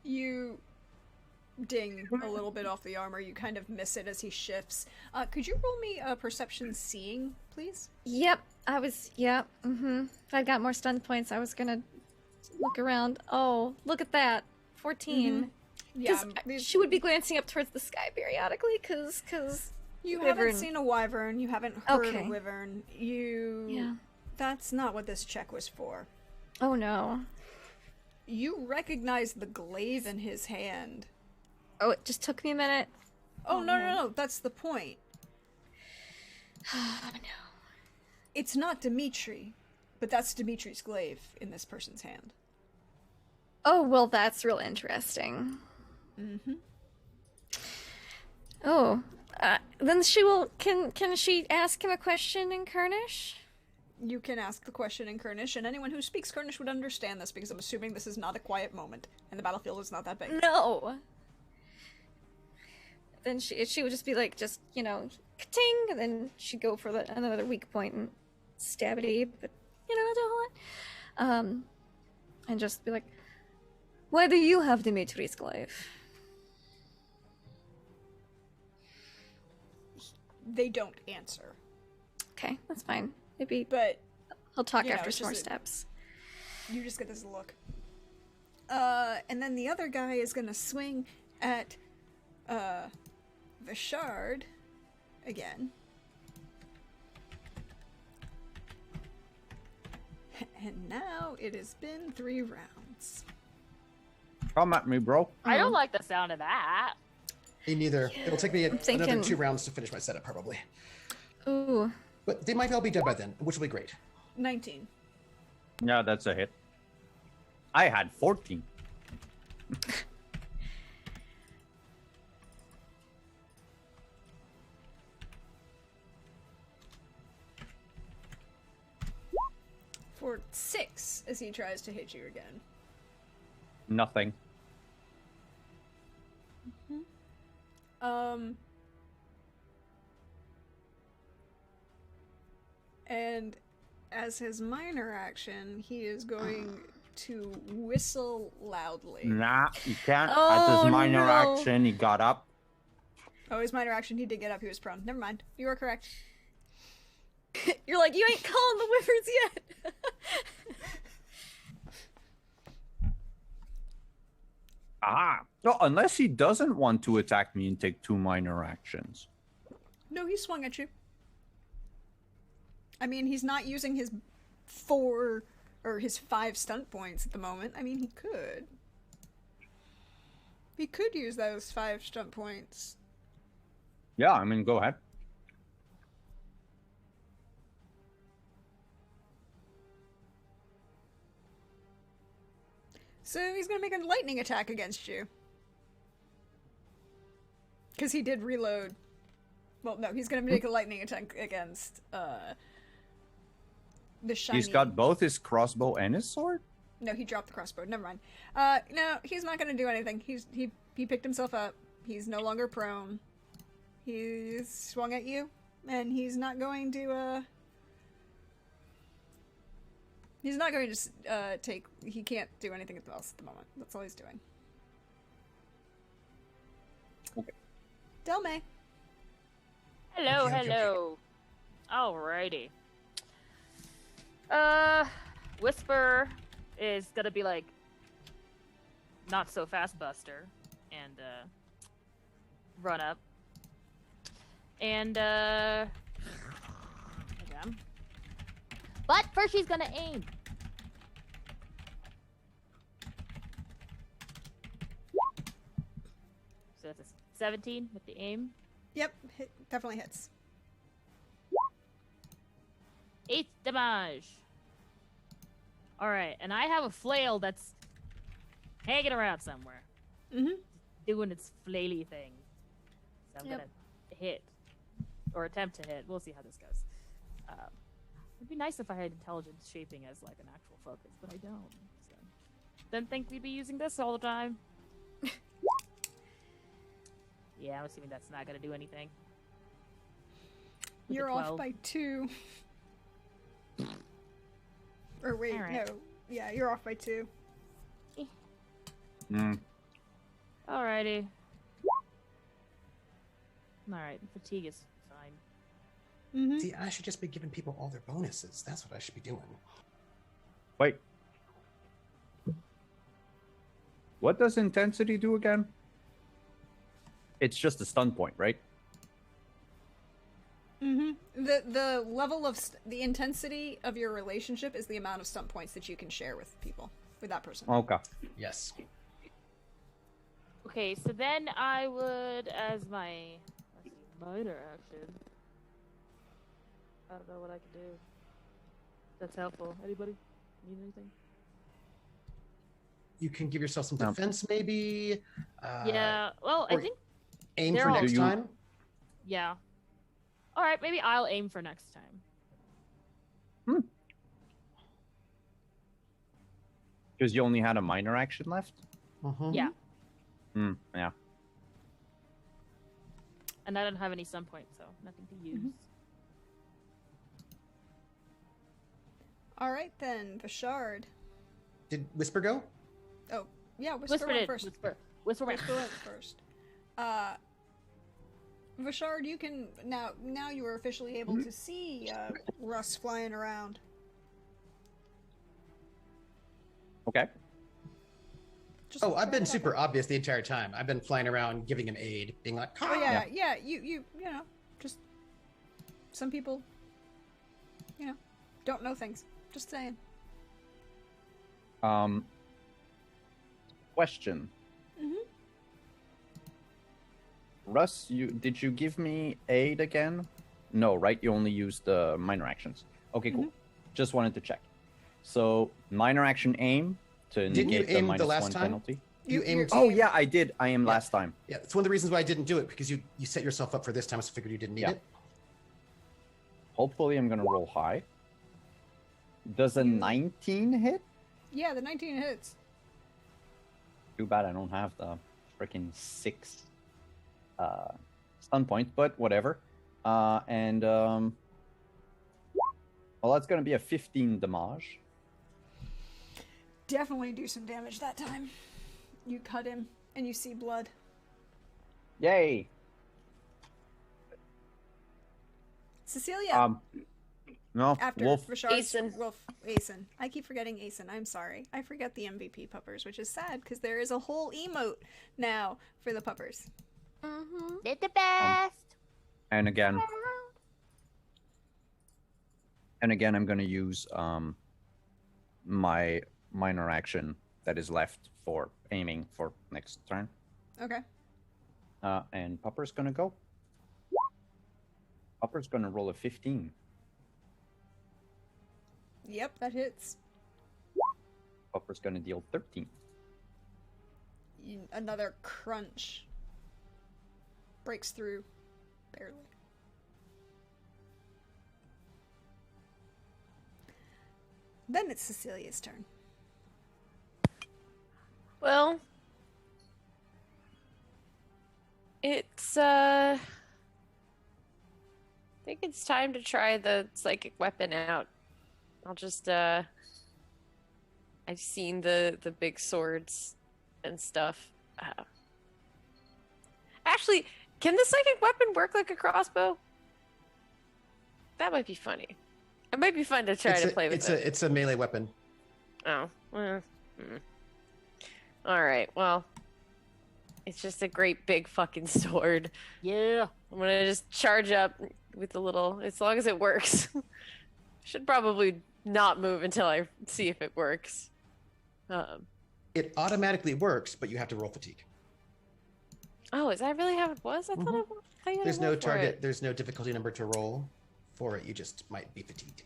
You ding a little bit off the armor. You kind of miss it as he shifts. Could you roll me a perception seeing, please? Yep, I was. Yep. If I got more stun points, I was gonna look around. Oh, look at that. 14. Yeah, Because she would be glancing up towards the sky periodically, because you wyvern. haven't seen a wyvern. You haven't heard Okay. a wyvern. You. Yeah. That's not what this check was for. Oh no. You recognize the glaive in his hand. Oh, it just took me a minute. Oh, no. That's the point. Oh no. It's not Dimitri, but that's Dimitri's glaive in this person's hand. Oh well, that's real interesting. Mm-hmm. Oh, then she will. Can she ask him a question in Kernish? You can ask the question in Kernish, and anyone who speaks Kernish would understand this because I'm assuming this is not a quiet moment, and the battlefield is not that big. No. Then she would just be like, just ka-ting, and then she'd go for another weak point and stab at Abe, but not do a whole lot. And just be like, why do you have Dimitri's glaive? They don't answer, Okay, that's fine. Maybe but he'll talk you know, after it's some more just steps. you just get this look. And then the other guy is gonna swing at Vishard again. And now it has been 3 rounds. Come at me, bro. I don't like the sound of that. Me neither. It'll take me another thinking- 2 rounds to finish my setup, probably. Ooh. But they might all be dead by then, which will be great. 19. Yeah, that's a hit. I had 14. For 6 as he tries to hit you again. Nothing. And as his minor action, he is going to whistle loudly. Nah, you can't. At Oh, his minor no. action, he got up. Oh, his minor action, he did get up, he was prone. Never mind. You are correct. You're like, you ain't calling the wyverns yet. Ah, no, unless he doesn't want to attack me and take 2 minor actions. No, he swung at you. I mean, he's not using his 4 or his 5 stunt points at the moment. I mean, he could. He could use those 5 stunt points. Yeah, I mean, go ahead. So he's gonna make a lightning attack against you. Because he did reload. Well, no, he's gonna make a lightning attack against the shiny. He's got both his crossbow and his sword? No, he dropped the crossbow. Never mind. No, he's not gonna do anything. He picked himself up. He's no longer prone. He's swung at you, and he's not going to He's not going to take. He can't do anything else at the moment. That's all he's doing. Okay. Delme. Hello, Okay, okay, hello. Alrighty. Whisper is gonna be like not so fast buster and run up. And again. But first she's gonna aim. So that's a 17 with the aim. Yep, definitely hits. 8 damage. Alright, and I have a flail that's hanging around somewhere. Mm-hmm. Doing its flaily thing. So I'm Yep. gonna hit. Or attempt to hit. We'll see how this goes. It'd be nice if I had intelligence shaping as like an actual focus, but I don't. So. Didn't think we'd be using this all the time. Yeah, I'm assuming that's not gonna do anything. With You're a off 12. by 2. Or wait, Alright. no. Yeah, you're off by 2. Alrighty. Alright, fatigue is fine. Mm-hmm. See, I should just be giving people all their bonuses. That's what I should be doing. Wait. What does intensity do again? It's just a stun point, right? Mm-hmm. The level of the intensity of your relationship is the amount of stunt points that you can share with people, with that person. Okay. Yes. Okay, so then I would, as my minor action, I don't know what I could do. That's helpful. Anybody need anything? You can give yourself some No. defense, maybe. Yeah. Well, I or- think Aim they're for all- next Do you- time. yeah. All right, maybe I'll aim for next time. Because you only had a minor action left? Mhm. Yeah, Yeah. and I don't have any stun points, so nothing to use. All right then, Vashard. Did Whisper go? Oh, yeah, Whisper Whisper went did. first. Whisper went. Whisper went first. Vashard, you can now you are officially able to see Russ flying around. Okay. Just Oh, I've been throwing it out super there. obvious the entire time. I've been flying around giving him aid, being like, Oh yeah. You know, just some people, you know, don't know things. Just saying. Question. Mhm. Russ, did you give me aid again? No, right? You only used the minor actions. Okay, cool. Just wanted to check. So minor action aim to Didn't you negate the aim the minus last 1 time? penalty. You aimed. Oh yeah, I did. I am Yeah. last time. Yeah, it's one of the reasons why I didn't do it, because you set yourself up for this time, so I figured you didn't need Yeah. it. Hopefully I'm gonna roll high. Does a 19 hit? Yeah, the 19 hits. Too bad I don't have the freaking 6 stun point, but whatever. Well, that's gonna be a 15 damage. Definitely do some damage that time. You cut him, and you see blood. Yay! Cecilia, No, after Wolf. Vashard's Aeson. Aeson. I keep forgetting Aeson. I'm sorry. I forget the MVP puppers, which is sad because there is a whole emote now for the puppers. Mm-hmm. They're the best. And again, I'm gonna use my minor action that is left for aiming for next turn. Okay. And Pupper's gonna go. Pupper's gonna roll a 15. Yep, that hits. Pupper's gonna deal 13. and another crunch breaks through, barely. Then it's Cecilia's turn. Well, it's I think it's time to try the psychic weapon out. I'll just I've seen the big swords and stuff. Actually, can the psychic weapon work like a crossbow? That might be funny. It might be fun to try to play with it. It's a melee weapon. Oh, well. All right, well, it's just a great big fucking sword. Yeah. I'm gonna just charge up with a little, as long as it works. Should probably not move until I see if it works. It automatically works, but you have to roll fatigue. Oh, is that really how it was? I thought you had There's to no roll for target. it. There's no difficulty number to roll for it. You just might be fatigued.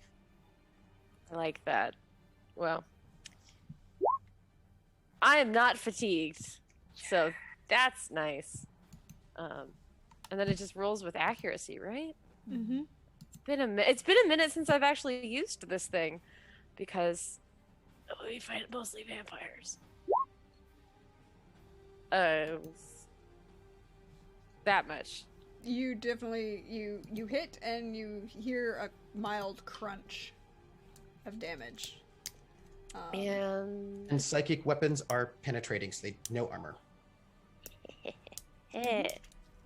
I like that. Well, I am not fatigued, so that's nice. And then it just rolls with accuracy, right? Mm-hmm. It's been a minute since I've actually used this thing, because we fight mostly vampires. That much. You definitely you hit and you hear a mild crunch of damage. And And psychic weapons are penetrating, so they no armor.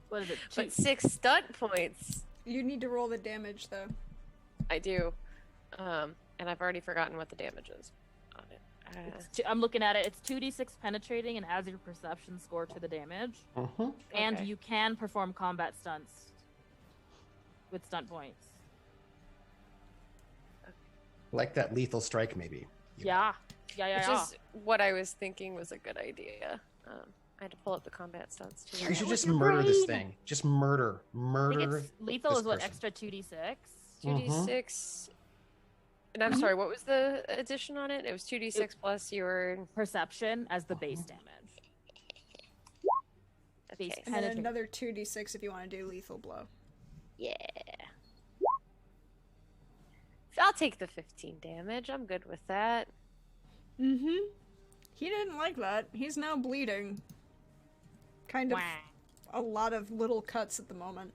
What is it? But 6 stunt points. You need to roll the damage though. I do. And I've already forgotten what the damage is on it. I'm looking at it. It's 2d6 penetrating and adds your perception score to the damage. And Okay. you can perform combat stunts with stunt points. Like that lethal strike, maybe. Yeah. Which is what I was thinking was a good idea. I had to pull up the combat stunts too. You should With just your murder this brain. thing. Just murder. I think Murder. it's lethal this is what, person. extra 2d6? 2d6. And I'm sorry, what was the addition on it? It was 2d6 plus your Perception as the base damage. Base Okay. And then penetrating. another 2d6 if you want to do lethal blow. Yeah. I'll take the 15 damage. I'm good with that. Mm-hmm. He didn't like that. He's now bleeding. Kind of a lot of little cuts at the moment.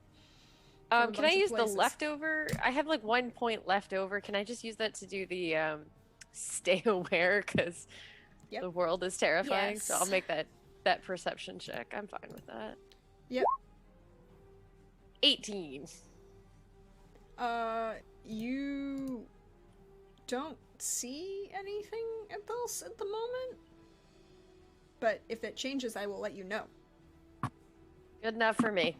From a Can I bunch of use the places. leftover? I have like 1 point left over. Can I just use that to do the stay aware? Because Yep. the world is terrifying. So I'll Yes. make that perception check. I'm fine with that. Yep. 18. You don't see anything else at the moment. But if it changes, I will let you know. Good enough for me.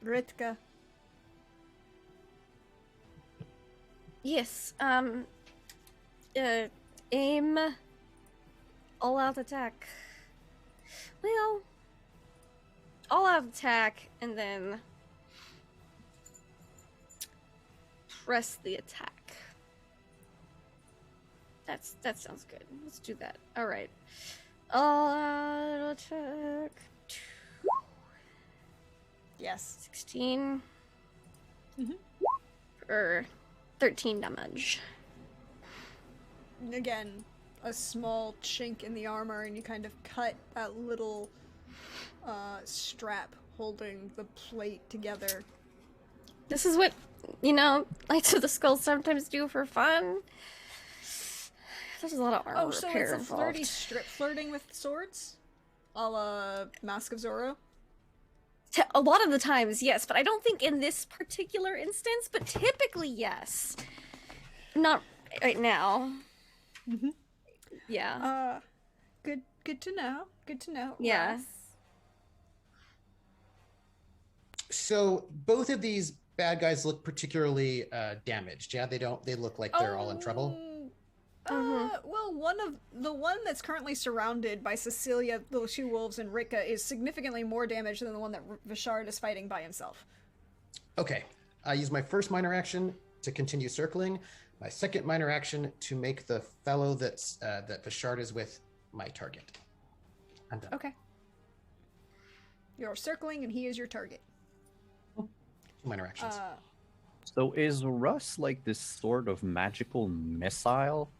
Ritka. Yes, aim, all out attack. Well, all out attack, and then press the attack. That sounds good. Let's do that. All right. All out attack. Yes. 16. Mhm. For 13 damage. Again, a small chink in the armor, and you kind of cut that little strap holding the plate together. This is what, Knights of the Skull sometimes do for fun. There's a lot of armor Oh, so repair it's a flirty involved. strip flirting with swords? A la Mask of Zorro? A lot of the times, yes, but I don't think in this particular instance, but typically, yes. Not right now. Mhm. Yeah. Good to know. Good to know. Yeah. Russ? So both of these bad guys look particularly damaged. Yeah, they look like they're all in trouble. Well, the one that's currently surrounded by Cecilia, the two wolves, and Rika is significantly more damaged than the one that Vishard is fighting by himself. Okay, I use my first minor action to continue circling. my second minor action to make the fellow that's that Vashard is with my target. I'm done. Okay. You're circling, and he is your target. 2 minor actions. So is Russ like this sort of magical missile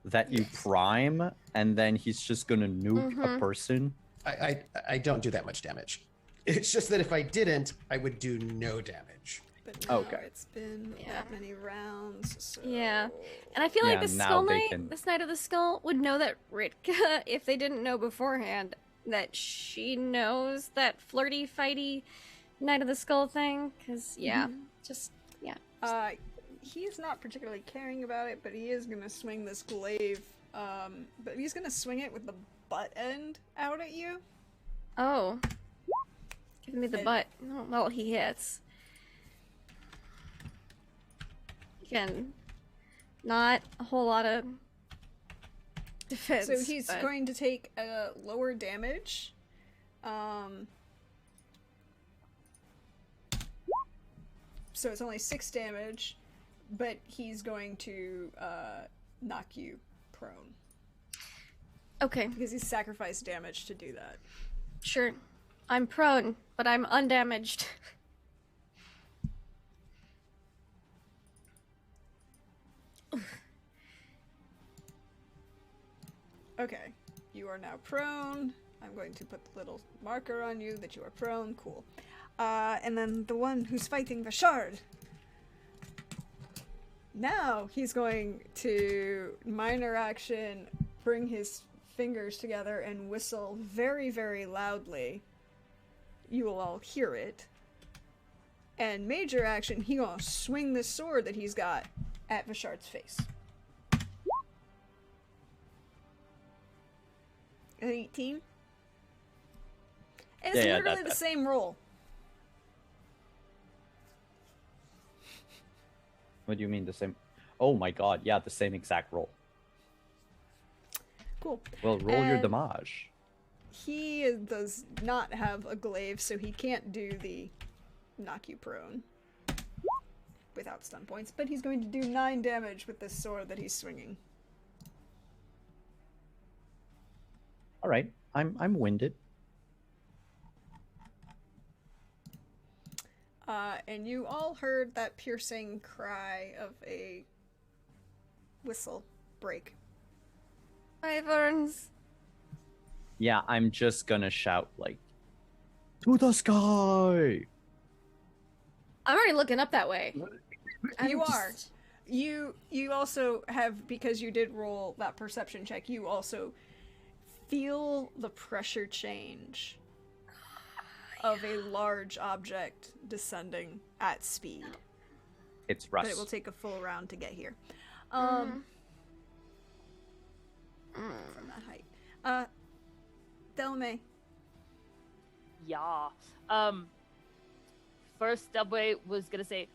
that you prime, and then he's just gonna nuke a person? I don't do that much damage. It's just that if I didn't, I would do no damage. But now Okay. it's been that many rounds, so... Yeah. And I feel like the now Skull they Knight, can- this Knight of the Skull, would know that Ritka, if they didn't know beforehand, that she knows that flirty, fighty Knight of the Skull thing. Because, yeah, just. He's not particularly caring about it, but he is going to swing this glaive. But he's going to swing it with the butt end out at you. Oh. Give me the butt. Oh, well, he hits. Again, not a whole lot of defense. So he's but- going to take a lower damage. So it's only 6 damage, but he's going to knock you prone. Okay, Because he's sacrificed damage to do that. sure. I'm prone, but I'm undamaged. Okay, you are now prone. I'm going to put the little marker on you that you are prone. Cool. And then the one who's fighting Vashard. Now he's going to minor action, bring his fingers together and whistle very, very loudly. You will all hear it. And major action, he gonna swing this sword that he's got at Vashard's face. An 18? And it's Yeah, literally the that- same roll. What do you mean the same? Oh my god, yeah, the same exact roll. Cool. Well, roll your And- damage. He does not have a glaive, so he can't do the knock you prone without stun points, but he's going to do 9 damage with this sword that he's swinging. All right, I'm winded. And you all heard that piercing cry of a whistle break. Wyverns. Yeah, I'm just gonna shout like, "To the sky!" I'm already looking up that way. You are. You also have, because you did roll that perception check, you also feel the pressure change of a large object descending at speed. It's Russ. But it will take a full round to get here. Mm-hmm. From that height. Delme. Yeah. First Subway was gonna say,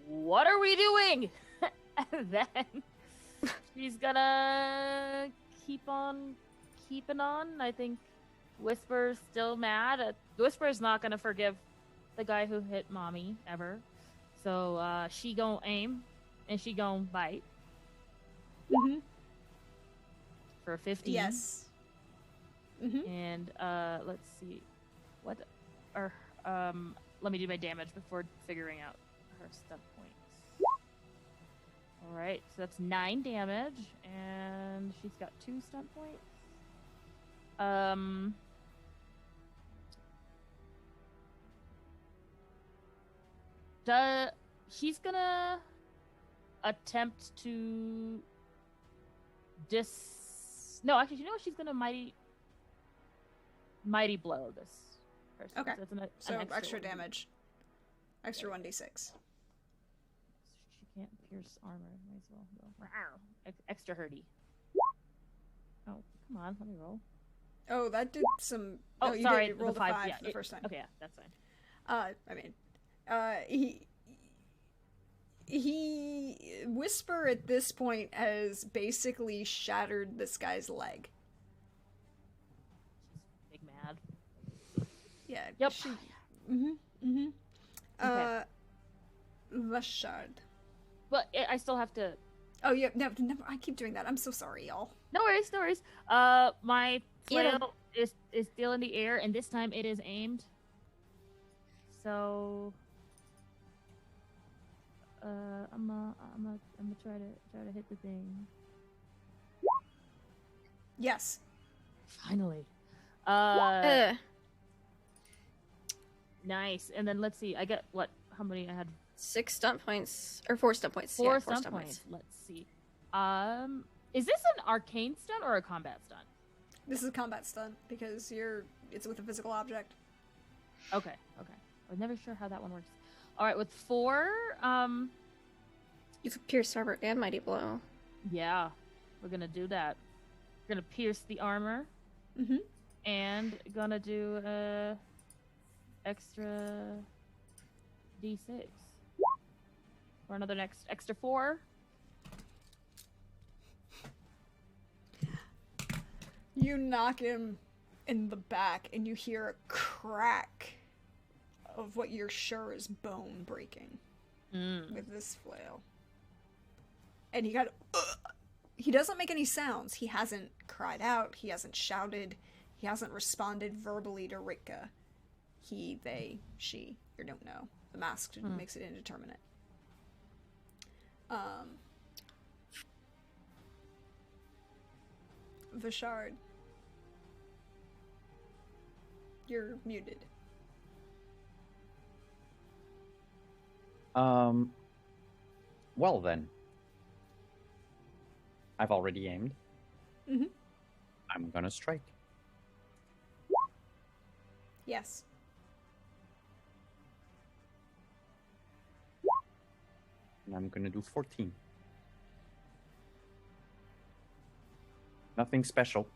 "What are we doing?" And then she's gonna keep on keeping on. I think Whisper's still mad. Whisper's not gonna forgive the guy who hit mommy ever. So she gonna aim and she gonna bite Mm-hmm. for 15. Yes. Mm-hmm. And let's see, what are let me do my damage before figuring out her stun points. All right, so that's 9 damage, and she's got 2 stun points. She's gonna attempt to no, actually, you know what? She's gonna mighty blow this person. Okay. So, it's So an extra one. damage. Extra 1d6. She can't pierce armor. Might as well go. Rawr. Extra hurdy. Oh, come on, let me roll. Oh, that did some... Oh, no, you sorry, did. You rolled the a 5. 5 Yeah, the first time. Okay, yeah, that's fine. He Whisper at this point has basically shattered this guy's leg. She's big mad. Yeah. Yep. Mm-hmm. Mm-hmm. Okay. Vashard. but I still have to. Oh yeah, no, never. I keep doing that. I'm so sorry, y'all. No worries, no worries. My flail is still in the air, and this time it is aimed. So, I'm gonna try to hit the thing. Yes. Finally. Nice. And then let's see. I get what? How many I had? 6 stunt points or 4 stunt points. Four Yeah, stunt points. Let's see. Is this an arcane stunt or a combat stunt? This is a combat stunt because it's with a physical object. Okay. I was never sure how that one works. All right, with 4, You could pierce armor and mighty blow. yeah, we're gonna do that. We're gonna pierce the armor. Mm-hmm. And gonna do extra d6 for another extra 4. You knock him in the back, and you hear a crack of what you're sure is bone breaking with this flail. And he doesn't make any sounds. He hasn't cried out. He hasn't shouted. He hasn't responded verbally to Ritka. He, they, she, you don't know. The mask makes it indeterminate. Vishard. You're muted. Well then. I've already aimed. Mm-hmm. I'm gonna strike. Yes. And I'm gonna do 14. Nothing special.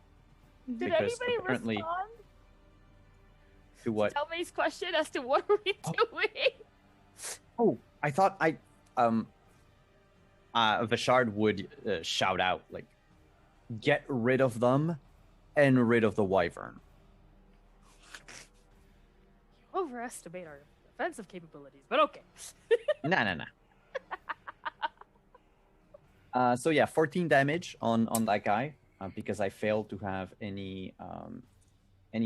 Did Because anybody apparently- respond To what? to Tellme's question as to what are we doing? Oh, I thought Vishard would shout out, like, get rid of them and rid of the wyvern. You overestimate our defensive capabilities, but okay. Nah. So yeah, 14 damage on that guy because I failed to have any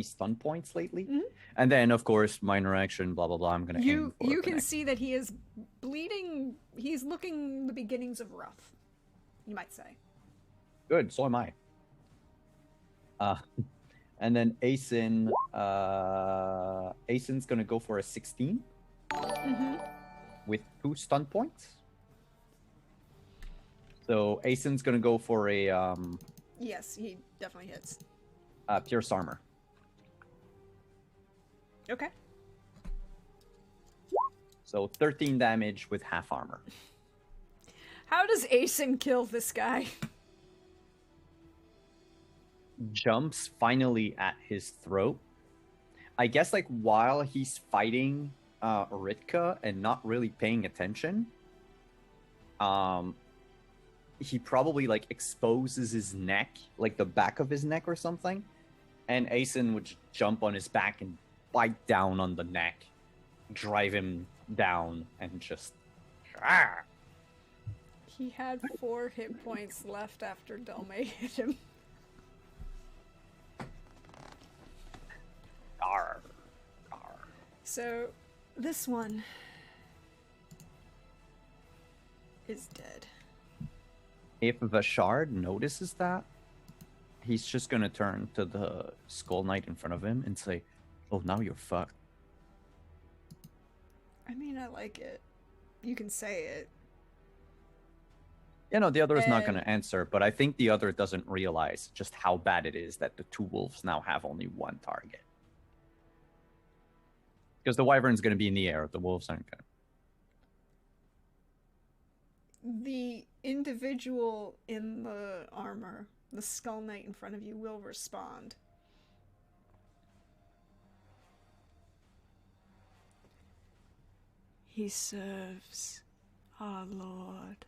stun points lately. Mhm. And then of course minor action, blah blah blah. I'm gonna aim for You the can next. see that he is bleeding. He's looking the beginnings of rough, you might say. Good, so am I. And then Asen, Asen's gonna go for a 16 Mm-hmm. with 2 stun points. So Asen's gonna go for a Yes, he definitely hits. pierce armor. Okay. So 13 damage with half armor. How does Asen kill this guy? Jumps finally at his throat. I guess like while he's fighting Ritka and not really paying attention, he probably like exposes his neck, like the back of his neck or something, and Asen would jump on his back and bite down on the neck, drive him down, and just. He had 4 hit points left after Delme hit him. Arr. So, this one is dead. If Vishard notices that, he's just gonna turn to the Skull Knight in front of him and say, "Oh, now you're fucked." I mean, I like it. You can say it. You know, the other is not And- gonna answer, but I think the other doesn't realize just how bad it is that the 2 wolves now have only 1 target. Because the wyvern's gonna be in the air, the wolves aren't gonna. The individual in the armor, the Skull Knight in front of you, will respond. He serves our Lord.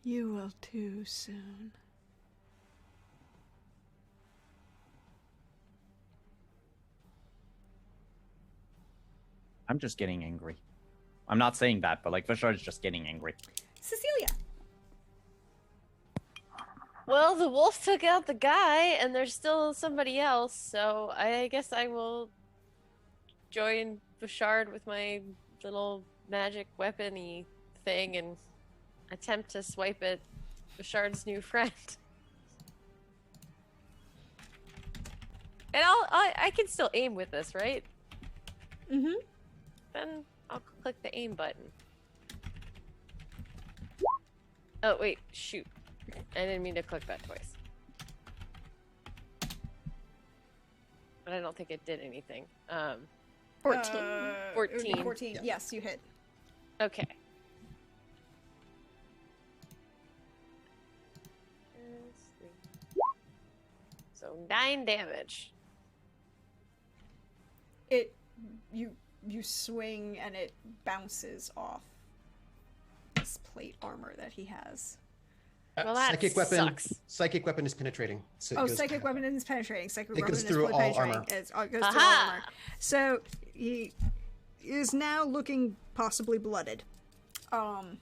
You will too soon. I'm just getting angry. I'm not saying that, but like Vashard is just getting angry. Cecilia. Well, the wolf took out the guy, and there's still somebody else, so I guess I will join Bouchard with my little magic weapon-y thing and attempt to swipe at Bouchard's new friend. And I can still aim with this, right? Mm-hmm. Then I'll click the aim button. Oh, wait, shoot. I didn't mean to click that twice. But I don't think it did anything. 14. 14. 14. Yes, you hit. Okay. So 9 damage. You swing and it bounces off this plate armor that he has. Well, that psychic weapon. sucks. Psychic weapon is penetrating. So it goes psychic weapon is penetrating. Psychic It weapon goes is through fully all penetrating. armor. It goes through all Aha! armor. So he is now looking possibly blooded. Bye!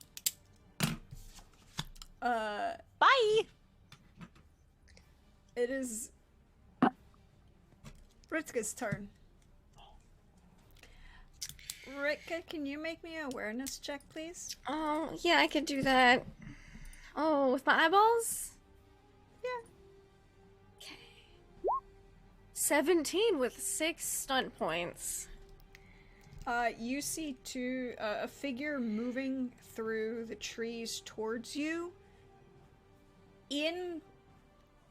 It is Ritka's turn. Ritka, can you make me an awareness check, please? Oh, yeah, I could do that. Oh, with my eyeballs? Yeah. Okay. 17 with 6 stunt points. You see a figure moving through the trees towards you in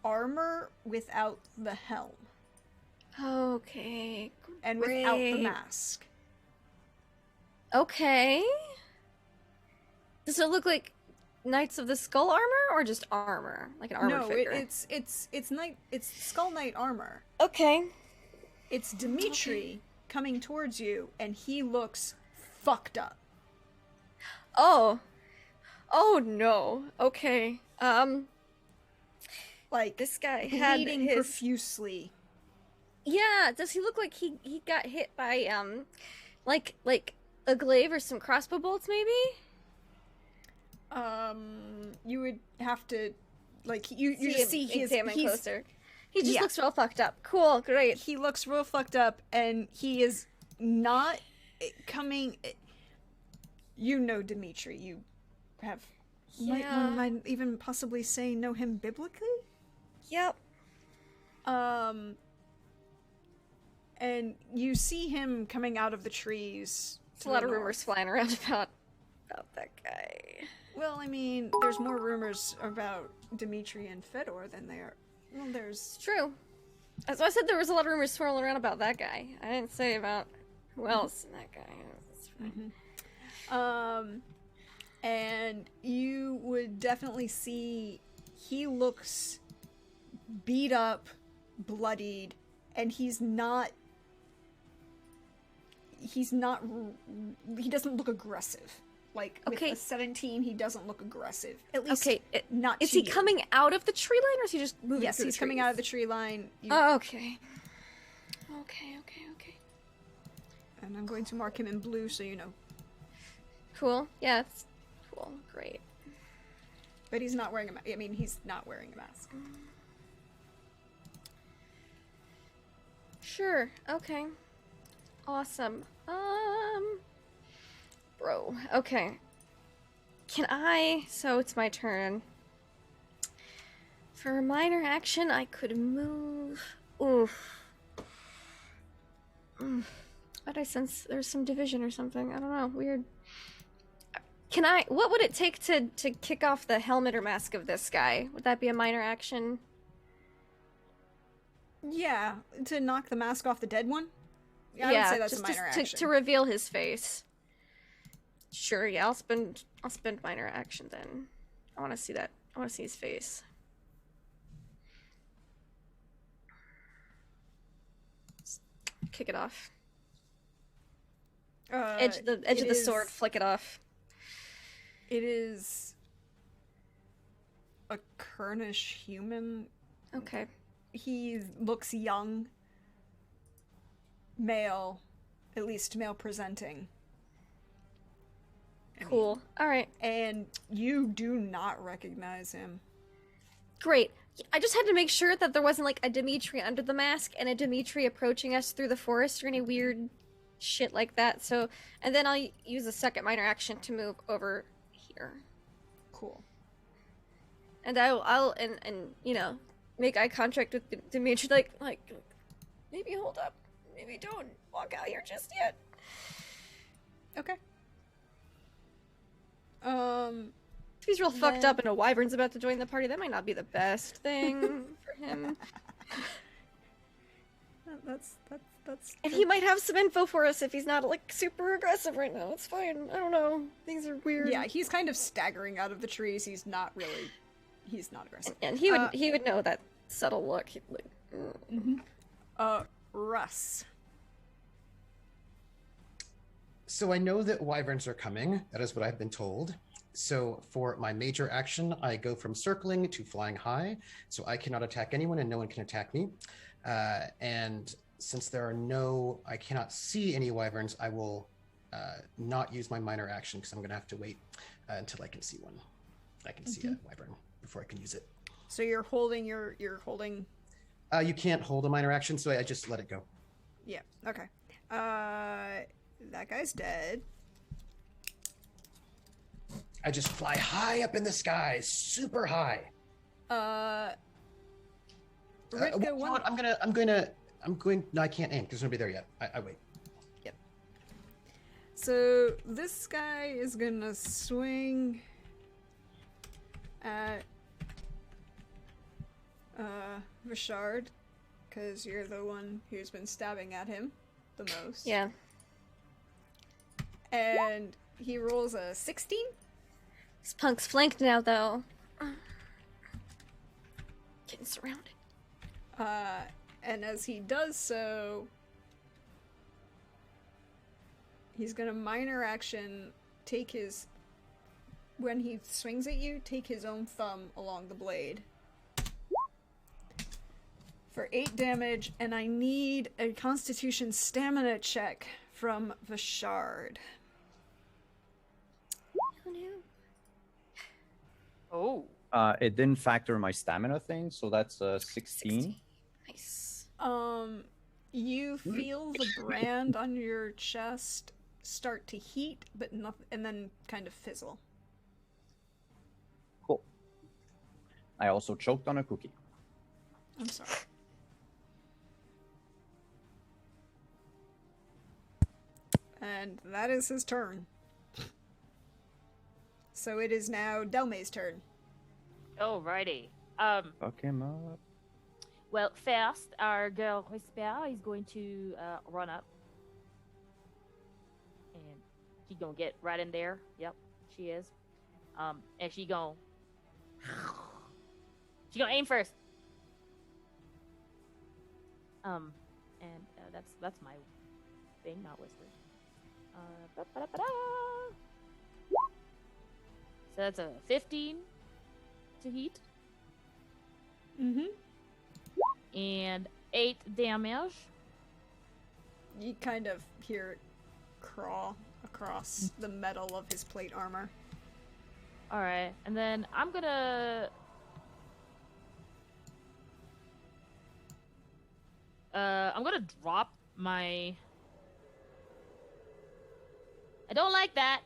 armor without the helm Okay. and without the great. mask. Okay. Does it look like Knights of the Skull armor or just armor? Like an armored No, figure? it's Skull Knight armor. Okay. It's Dimitri coming towards you, and he looks fucked up. Oh. Oh no. Okay. Like This guy had bleeding his... profusely. Yeah, does he look like he got hit by like a glaive or some crossbow bolts maybe? You would have to, like, you just see he's closer. He just Yeah. looks real fucked up. Cool, great. He looks real fucked up, and he is not coming. You know Dimitri. You have Yeah. might even possibly say know him biblically. Yep. And you see him coming out of the trees. There's a lot of rumors flying around about that guy. Well, I mean, there's more rumors about Dimitri and Fedor than there. Well, there's. It's true. As I said, there was a lot of rumors swirling around about that guy. I didn't say about who else in that guy. That's fine. And you would definitely see he looks beat up, bloodied, and he doesn't look aggressive. Like, Okay. with a 17, he doesn't look aggressive. At least, Okay, not is to he you. coming out of the tree line, or is he just moving? Yes, through he's the coming trees? out of the tree line. Oh, okay. Okay. And I'm going to mark him in blue so you know. Cool. Yeah, it's cool. Great. But he's not wearing a mask. I mean, he's not wearing a mask. Sure. Okay. Awesome. Bro. Okay. So it's my turn. For a minor action, I could move. Oof. But I sense there's some division or something. I don't know. Weird. What would it take to kick off the helmet or mask of this guy? Would that be a minor action? Yeah, to knock the mask off the dead one? I would say that's a minor action. To reveal his face. Sure, yeah, I'll spend minor action then. I want to see that. I want to see his face. Kick it off. Edge of the sword, flick it off. It is a Kernish human. Okay. He looks young. Male. At least male presenting. Cool. All right. And you do not recognize him. Great. I just had to make sure that there wasn't like a Dimitri under the mask and a Dimitri approaching us through the forest or any weird shit like that. So, and then I'll use a second minor action to move over here. Cool. And I'll you know, make eye contact with Dimitri, like, maybe hold up, maybe don't walk out here just yet. Okay. If he's real fucked up and a wyvern's about to join the party, that might not be the best thing for him. That's And he might have some info for us if he's not like super aggressive right now. It's fine. I don't know. Things are weird. Yeah, he's kind of staggering out of the trees. He's not aggressive. And he would know that subtle look. He'd like, Russ. So I know that wyverns are coming. That is what I've been told. So for my major action, I go from circling to flying high. So I cannot attack anyone and no one can attack me. And since I cannot see any wyverns, I will not use my minor action because I'm going to have to wait until I can see one. I can see a wyvern before I can use it. So you're holding you're holding. You can't hold a minor action, so I just let it go. Yeah. Okay. That guy's dead. I just fly high up in the sky, super high. Ritka, I'm going. No, I can't aim because nobody there yet. I wait. Yep. So this guy is gonna swing at Richard, because you're the one who's been stabbing at him the most. yeah. And he rolls a 16. This punk's flanked now, though. Getting surrounded. And as he does so, he's gonna minor action when he swings at you, take his own thumb along the blade. For 8 damage, and I need a Constitution stamina check from Vishard. Oh. It didn't factor my stamina thing, so that's 16. Nice. You feel the brand on your chest start to heat, but nothing, and then kind of fizzle. Cool. I also choked on a cookie. I'm sorry. And that is his turn. So it is now Delmay's turn. Alrighty. Fuck him up. Well, first, our girl Whisper is going to run up. And she's going to get right in there. Yep, she is. And she's going to aim first. And that's my thing, not Whisper. So that's a 15 to heat. Mm-hmm. And 8 damage. You kind of hear it crawl across the metal of his plate armor. Alright, and then I'm gonna... drop my... I don't like that.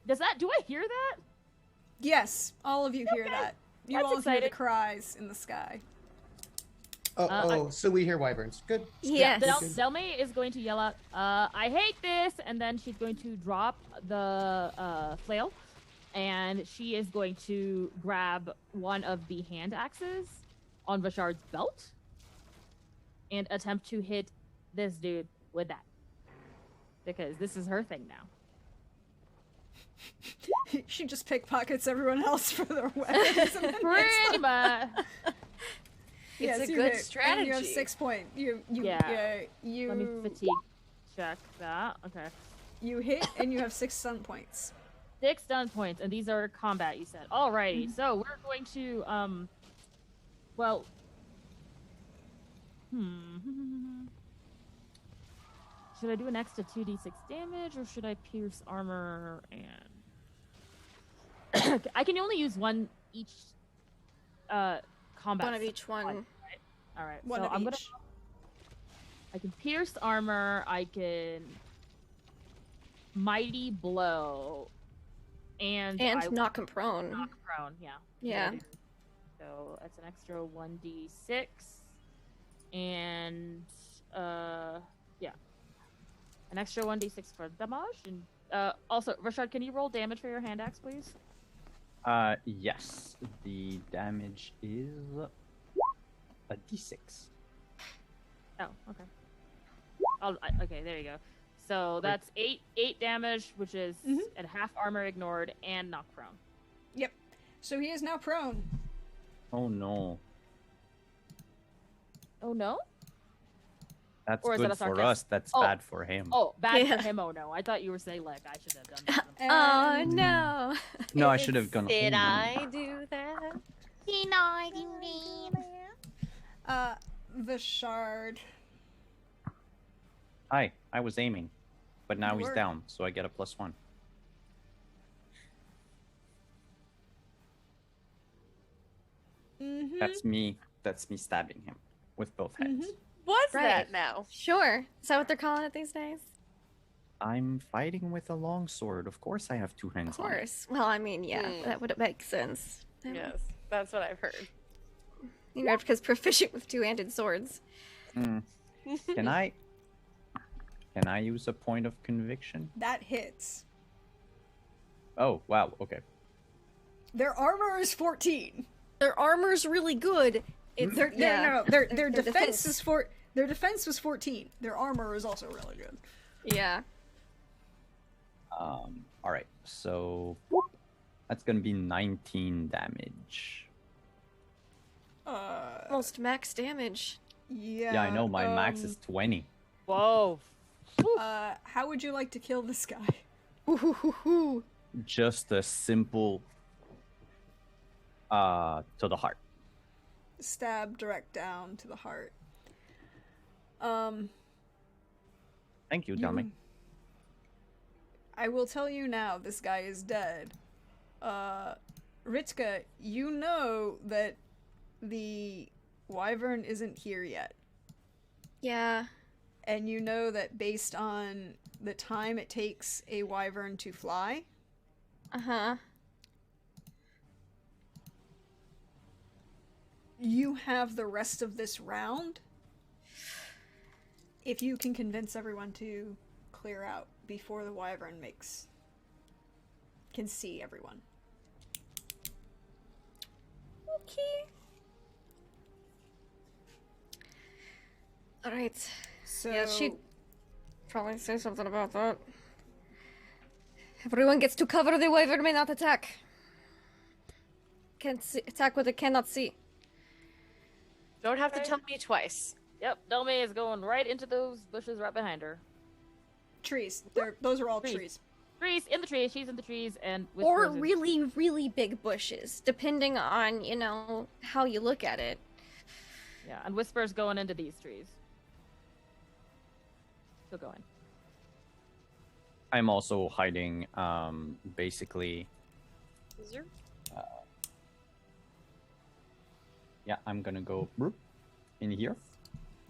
Do I hear that? Yes, all of you hear that. You That's all hear the exciting. cries in the sky. So we hear wyverns. Good. Yes. Delme is going to yell out, I hate this, and then she's going to drop the flail, and she is going to grab one of the hand axes on Vashard's belt and attempt to hit this dude with that. Because this is her thing now. She just pickpockets everyone else for their weapons. And then Pretty much. yes, It's a you good hit, strategy. And you have 6 points. Let me fatigue check that. Okay. You hit and you have 6 stun points. 6 stun points, and these are combat, you said. Alrighty, so we're going to, Should I do an extra 2d6 damage, or should I pierce armor and... I can only use one each combat. One of each one. Right? All right. One so of I'm each. I can pierce armor. I can mighty blow, and knock him prone. knock prone. Yeah. Yeah. So that's an extra 1d6, and yeah, an extra 1d6 for damage. And also, Rashad, can you roll damage for your hand axe, please? Yes. The damage is a d6. Oh, okay. Okay, there you go. So that's eight damage, which is at half armor ignored and knock prone. Yep. So he is now prone. Oh no. Oh no? That's Or is that good a for sarcasm? us. That's Oh. bad for him. Oh, bad Yeah. for him. Oh no! I thought you were saying like I should have done that. Oh And no. No, I should have gone. Did oh, no. I do that? The shard. Hi, I was aiming, but now You he's were. down, so I get a +1. Mm-hmm. That's me stabbing him with both hands. What's Right. that now? Sure. Is that what they're calling it these days? I'm fighting with a longsword. Of course I have two hands Of on it. course. Well, I mean, yeah, Hmm. that would make sense. Yes, that's what I've heard. You're because proficient with two-handed swords. Mm. Can I use a point of conviction? That hits. Oh, wow, okay. Their armor is 14. Their armor's really good. It's Their Their defense is their defense was 14. Their armor is also really good. Yeah. All right, so that's gonna be 19 damage. Almost max damage. Yeah. Yeah, I know, my max is 20. Whoa! How would you like to kill this guy? Ooh. Just a simple to the heart. Stab direct down to the heart. Thank you, Dummy. I will tell you now, this guy is dead. Ritzka, you know that the wyvern isn't here yet. Yeah. And you know that based on the time it takes a wyvern to fly, Uh-huh. you have the rest of this round. If you can convince everyone to clear out before the wyvern can see everyone. Okay. Alright. So Yeah, she'd probably say something about that. Everyone gets to cover. The wyvern may not attack. Can't see, attack what it cannot see. Don't have to tell me twice. Yep, Delme is going right into those bushes right behind her. trees. Those are all trees. Trees in the trees. She's in the trees, and Or Whispers is- really, really big bushes, depending on, how you look at it. yeah, and Whispers going into these trees. Still going. I'm also hiding, basically. Is there? Yeah, I'm gonna go in here.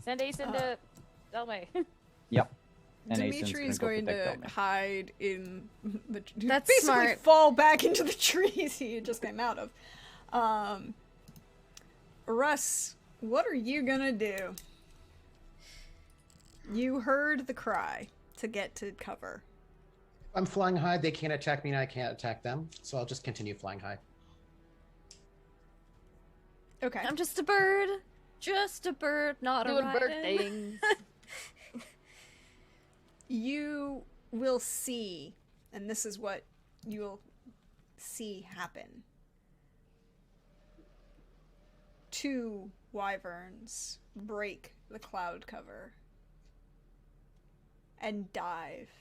Send Ace into Delme. Yep. And Asen's Dimitri is gonna going go to protect Delme. hide in the. That's basically smart. fall back into the trees he just came out of. Russ, what are you gonna do? You heard the cry to get to cover. I'm flying high. They can't attack me, and I can't attack them. So I'll just continue flying high. Okay. I'm just a bird. Just a bird, not Doing a bird rabbit. things. You will see, and this is what you'll see happen. 2 wyverns break the cloud cover and dive.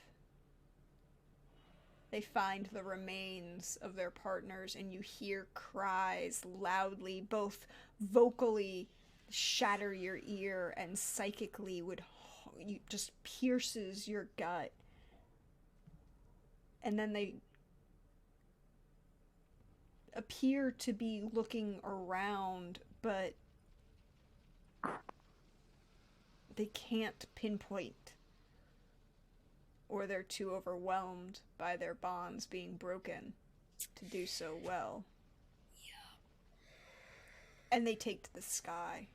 They find the remains of their partners, and you hear cries loudly, both vocally shatter your ear and psychically would just pierces your gut. And then they appear to be looking around, but they can't pinpoint, or they're too overwhelmed by their bonds being broken to do so well. Yeah. And they take to the sky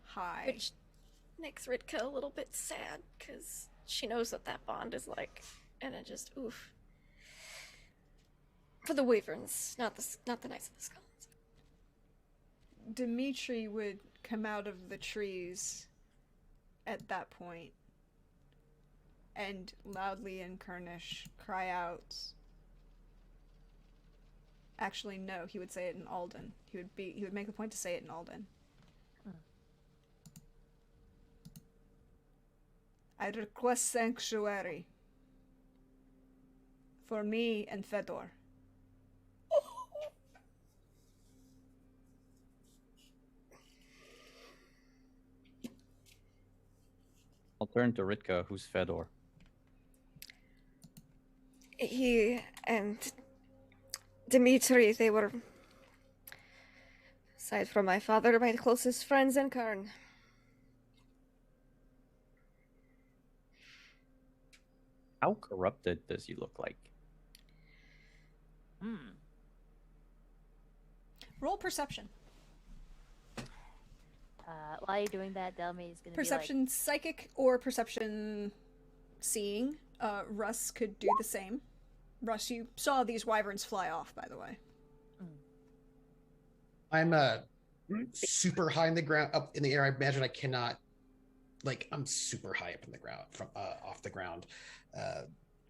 high. Which makes Ritka a little bit sad, because she knows what that bond is like. And it just, oof. For the Wyverns, not the Knights of the Skull. Dimitri would come out of the trees at that point and loudly in Kernish cry out. Actually, no, he would say it in Alden. He would make a point to say it in Alden. I request sanctuary for me and Fedor. I'll turn to Ritka, who's Fedor. He and Dimitri, they were, aside from my father, my closest friends in Kern. How corrupted does he look like? Roll perception. While you're doing that, Delmy is going to Perception psychic or perception seeing. Russ could do the same. Russ, you saw these wyverns fly off, by the way. I'm super high in the ground, up in the air. I imagine I cannot, like, I'm super high up in the ground, from off the ground.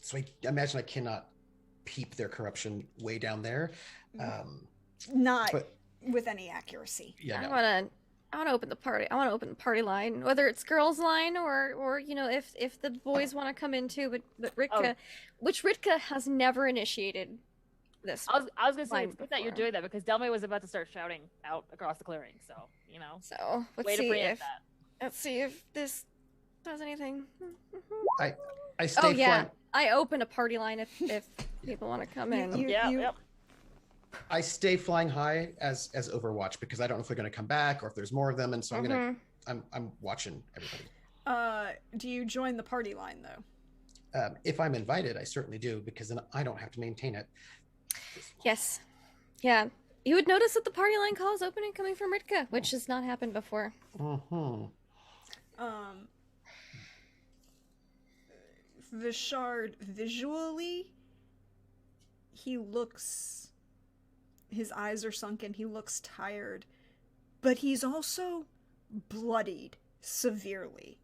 So I imagine I cannot peep their corruption way down there. Not with any accuracy. Yeah, no. I want to open the party. I want to open the party line, whether it's girls' line or you know, if the boys want to come in too. But Ritka, which Ritka has never initiated this. I was gonna say it's good that you're doing that, because Delmy was about to start shouting out across the clearing. So you know. So let's see if this does anything. I stay flying. I open a party line if people want to come in. Yep. I stay flying high as Overwatch, because I don't know if they're going to come back or if there's more of them, and so I'm watching everybody. Do you join the party line though? If I'm invited, I certainly do, because then I don't have to maintain it. Yes, yeah. You would notice that the party line call is opening coming from Ritka, which has not happened before. Vishard, visually, his eyes are sunken, he looks tired, but he's also bloodied severely.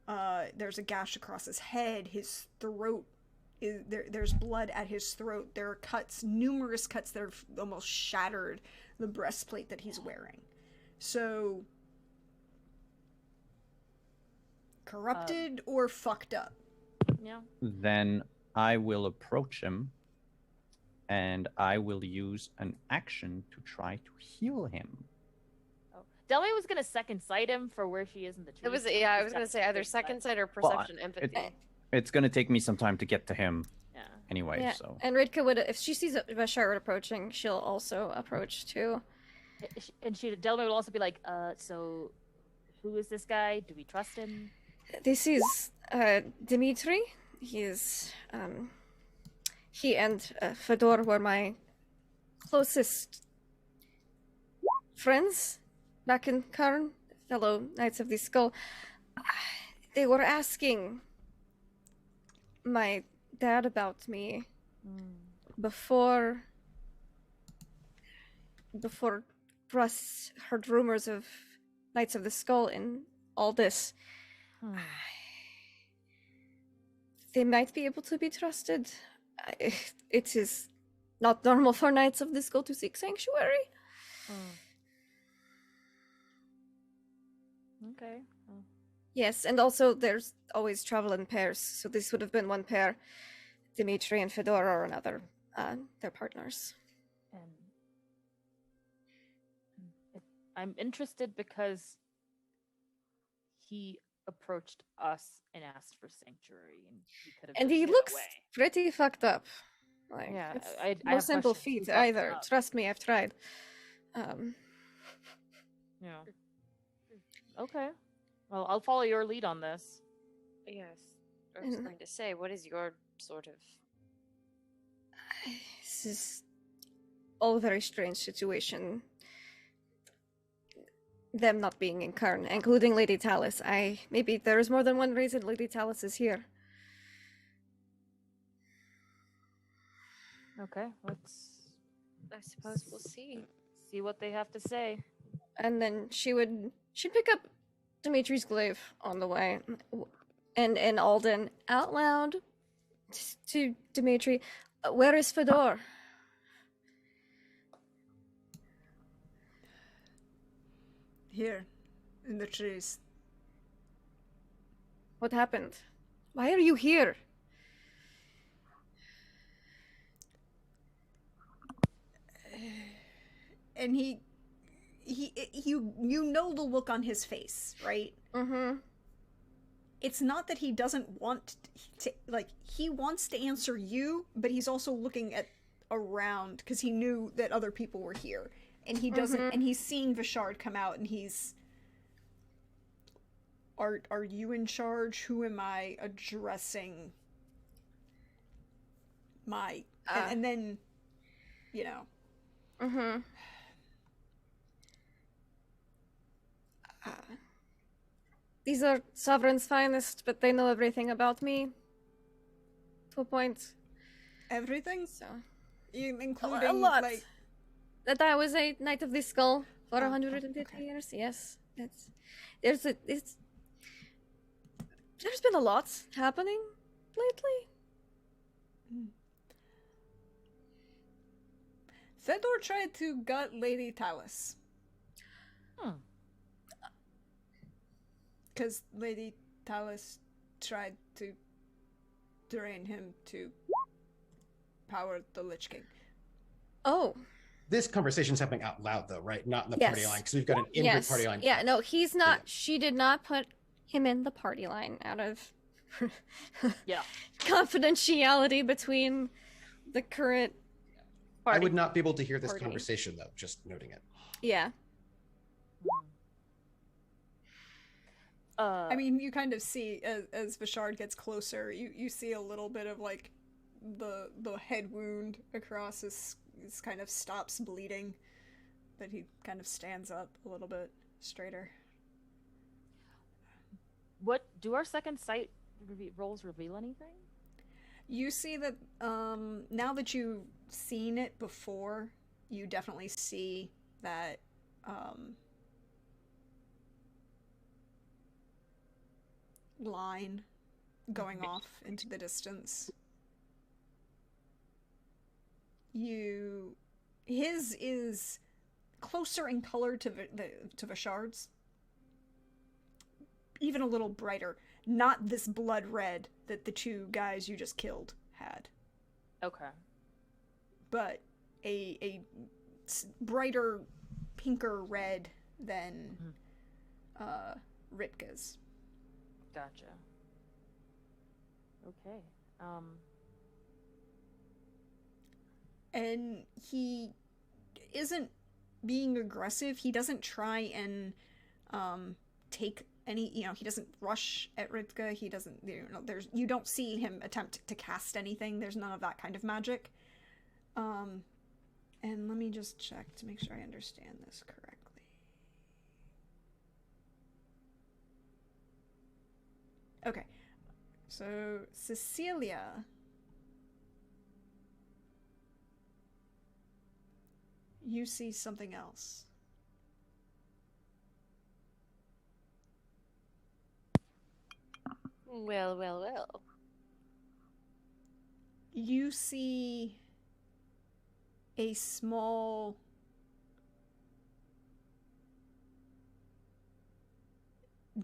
There's a gash across his head, his throat, there's blood at his throat, there are cuts, numerous cuts that have almost shattered the breastplate that he's wearing. So, corrupted or fucked up. Yeah. Then I will approach him, and I will use an action to try to heal him. Delmy was gonna second sight him for where she is in the tree. It was I was gonna say either second sight or perception, empathy. It's gonna take me some time to get to him. Yeah. Anyway, Yeah. so. And Ritka would, if she sees Vashard approaching, she'll also approach too. And Delmy will also be like, so who is this guy? Do we trust him? This is Dimitri. He and Fedor were my closest friends back in Kern, fellow Knights of the Skull. They were asking my dad about me before Russ heard rumors of Knights of the Skull in Aldis. They might be able to be trusted. It is not normal for Knights of the Skull to seek sanctuary. Okay. Yes, and also there's always travel in pairs, so this would have been one pair. Dimitri and Fedor or another. They're partners. And I'm interested because he approached us and asked for sanctuary, and he could have. And just he ran looks away. pretty fucked up. Like, Yeah, it's I no have simple questions. Who feat fucked him either. up? Trust me, I've tried. Um, Yeah. Okay. Well, I'll follow your lead on this. Yes. I was Mhm. going to say, what is your sort of... this is all a very strange situation. Them not being in Kern, including Lady Talis. Maybe there's more than one reason Lady Talis is here. Okay, let's I suppose we'll see. see what they have to say. And then she'd pick up Dimitri's glaive on the way, and Alden out loud to Dimitri, "Where is Fedor?" Here, in the trees. What happened? Why are you here? And you know the look on his face, right? Mm-hmm. It's not that he doesn't want to, like, he wants to answer you, but he's also looking at around because he knew that other people were here, and he doesn't, and he's seeing Vishard come out, and he's, are you in charge? Who am I addressing? And then, you know. Mm-hmm. These are Sovereign's finest, but they know everything about me. To a point. Everything? So, Including, a lot. like... That I was a Knight of the Skull for 150 years. Yes, there's been a lot happening lately. Fedor tried to gut Lady Talis. Because Lady Talis tried to drain him to power the Lich King. Oh. This conversation's happening out loud, though, right? Not in the Yes. party line, because we've got an in-group party line. Yeah, no, he's not. Yeah. She did not put him in the party line out of Yeah. confidentiality between the current I would not be able to hear this party. conversation, though, just noting it. Yeah. I mean, you kind of see, as Vishard gets closer, you see a little bit of, like, the head wound across his kind of stops bleeding, but he kind of stands up a little bit straighter. What do our second sight rolls reveal anything? You see that, now that you've seen it before, you definitely see that, line going off into the distance. His is closer in color to Vishard's, even a little brighter. Not this blood red that the two guys you just killed had. Okay. But a brighter, pinker red than Ritka's. Gotcha. Okay. And he isn't being aggressive. He doesn't try and take any, he doesn't rush at Ritka. He doesn't, you don't see him attempt to cast anything. There's none of that kind of magic. And let me just check to make sure I understand this correctly. Okay, so Cecilia, you see something else. Well, well, well. You see a small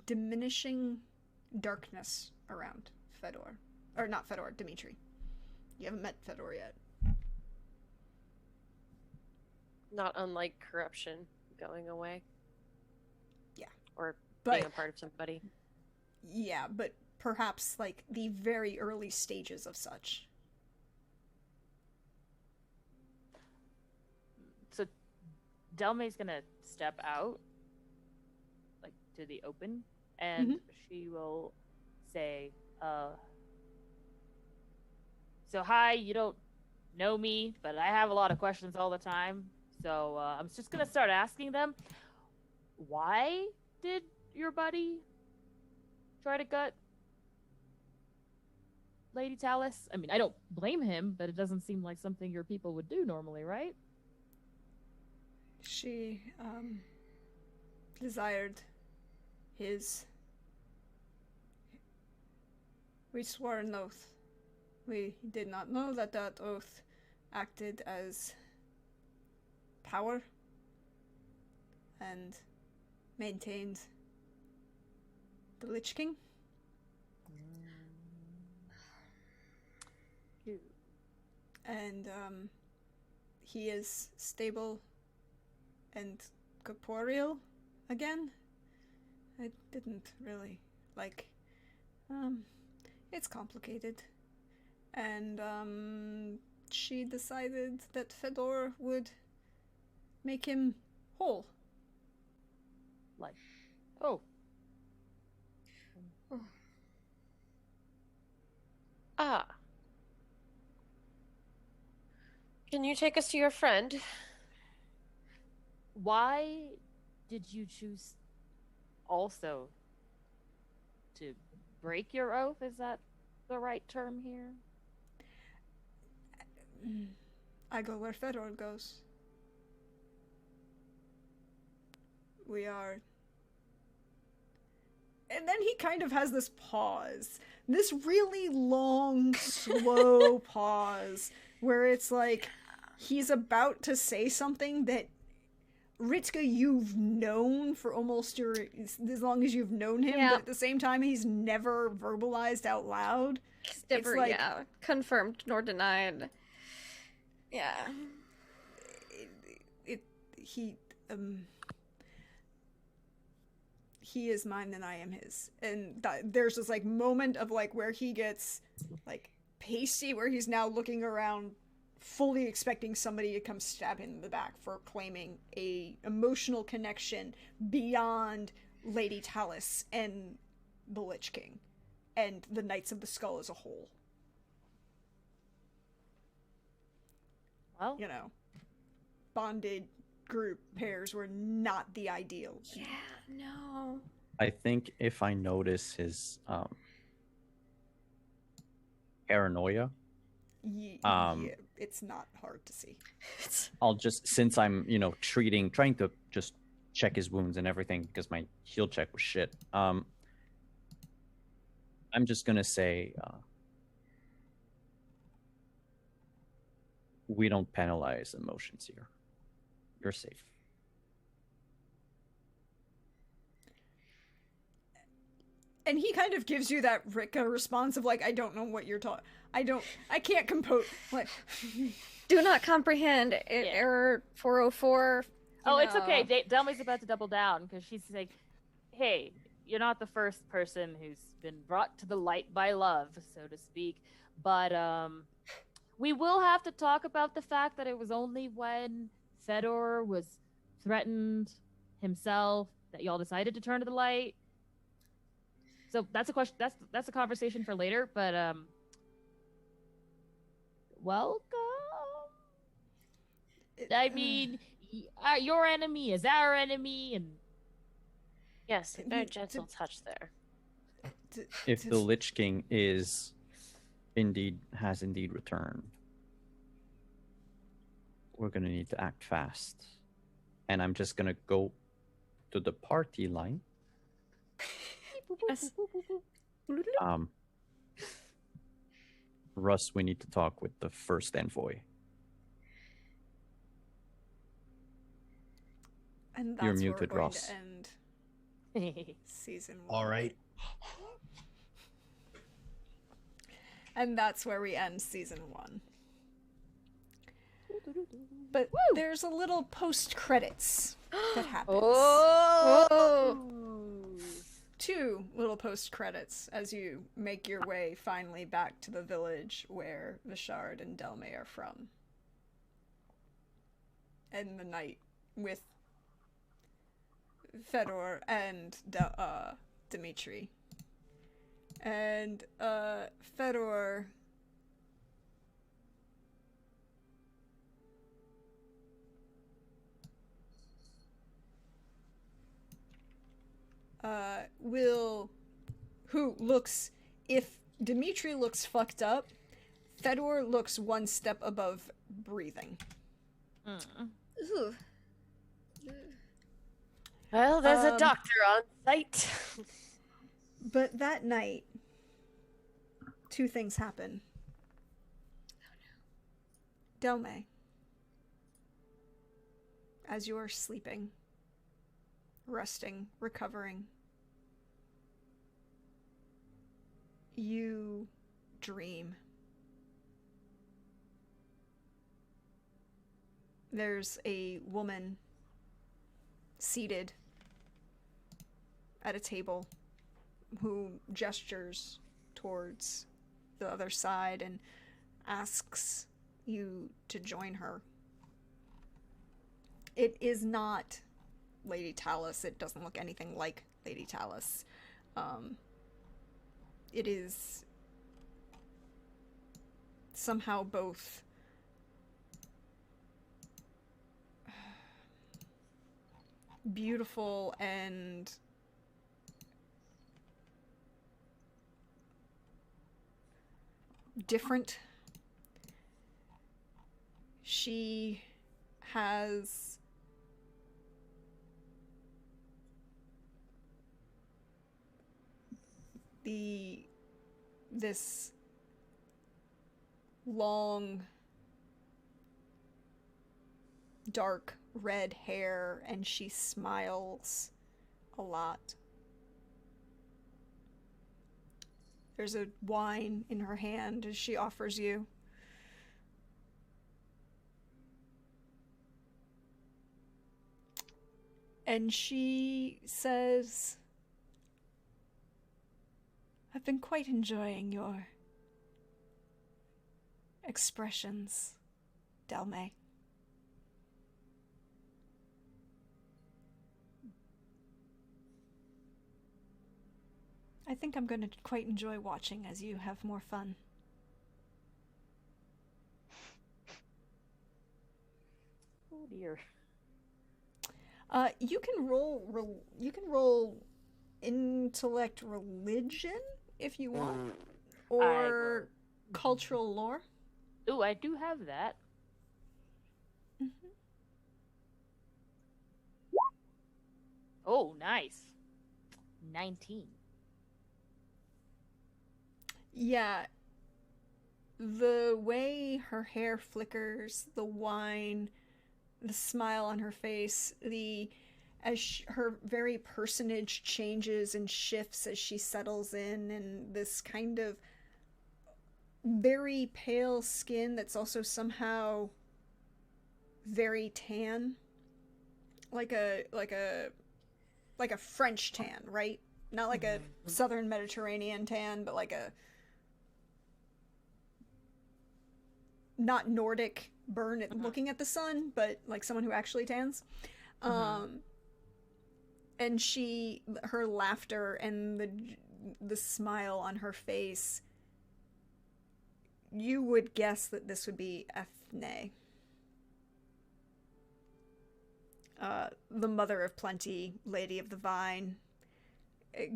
diminishing darkness around Fedor. Or not Fedor, Dimitri. You haven't met Fedor yet. Not unlike corruption going away. Yeah. Or But being a part of somebody. Yeah, but perhaps like the very early stages of such. So Delmay's gonna step out, like to the open, and she will say, so hi, you don't know me, but I have a lot of questions all the time. So I'm just gonna start asking them, why did your buddy try to gut Lady Talis? I mean, I don't blame him, but it doesn't seem like something your people would do normally, right? She, desired his... We swore an oath. We did not know that that oath acted as power and maintained the Lich King. And he is stable and corporeal again. I didn't really like. It's complicated. And she decided that Fedor would make him whole. Like, oh. Ah. Can you take us to your friend? Why did you choose also to break your oath? Is that the right term here? I go where Fedor goes. We are... And then he kind of has this pause. This really long, slow pause where it's like he's about to say something that Ritzka, you've known for almost as long as you've known him, but at the same time, he's never verbalized out loud. It's never, like, yeah, confirmed nor denied. Yeah. He is mine and I am his. And there's this, like, moment of, like, where he gets, like, pasty, where he's now looking around fully expecting somebody to come stab him in the back for claiming a emotional connection beyond Lady Talis and the Lich King and the Knights of the Skull as a whole. Well, you know, bonded group pairs were not the ideal. Yeah, no. I think if I notice his paranoia, yeah, it's not hard to see. I'll just, since I'm, trying to just check his wounds and everything because my heal check was shit. I'm just gonna say, we don't penalize emotions here. You're safe. And he kind of gives you that Rika response of like, I don't know what you're talking. I can't compose. Like, do not comprehend. Error 404. Oh, it's okay. Delmay's about to double down because she's like, hey, you're not the first person who's been brought to the light by love, so to speak. But we will have to talk about the fact that it was only when Fedor was threatened himself that y'all decided to turn to the light. So that's a question. That's a conversation for later. But welcome. I mean, your enemy is our enemy, and yes, very gentle touch there. If the Lich King has indeed returned, we're gonna need to act fast. And I'm just gonna go to the party line. Yes. Russ, we need to talk with the first envoy. And that's You're where muted, we're going Ross. to end season 1. All right. And that's where we end season 1. But there's a little post-credits that happens. Oh! two little post credits as you make your way finally back to the village where Vishard and Delme are from. And the night with Fedor and Dimitri. And Fedor if Dimitri looks fucked up, Fedor looks one step above breathing. Ooh. Well, there's a doctor on site. But that night, two things happen. Delme, as you are sleeping, resting, recovering, you dream. There's a woman seated at a table who gestures towards the other side and asks you to join her. It is not Lady Talis. It doesn't look anything like Lady Talis. It is somehow both beautiful and different. She has this long dark red hair, and she smiles a lot. There's a wine in her hand as she offers you. And she says, I've been quite enjoying your expressions, Delme. I think I'm going to quite enjoy watching as you have more fun. Oh dear. You can roll intellect religion if you want, or cultural lore. Ooh, I do have that. Mm-hmm. Oh, nice. 19. Yeah. The way her hair flickers, the wine, the smile on her face, her very personage changes and shifts as she settles in, and this kind of very pale skin that's also somehow very tan, like a French tan, right? Not like a southern Mediterranean tan, but like a not Nordic burn looking at the sun, but like someone who actually tans. And her laughter and the smile on her face, you would guess that this would be Ethne, the mother of plenty, lady of the vine,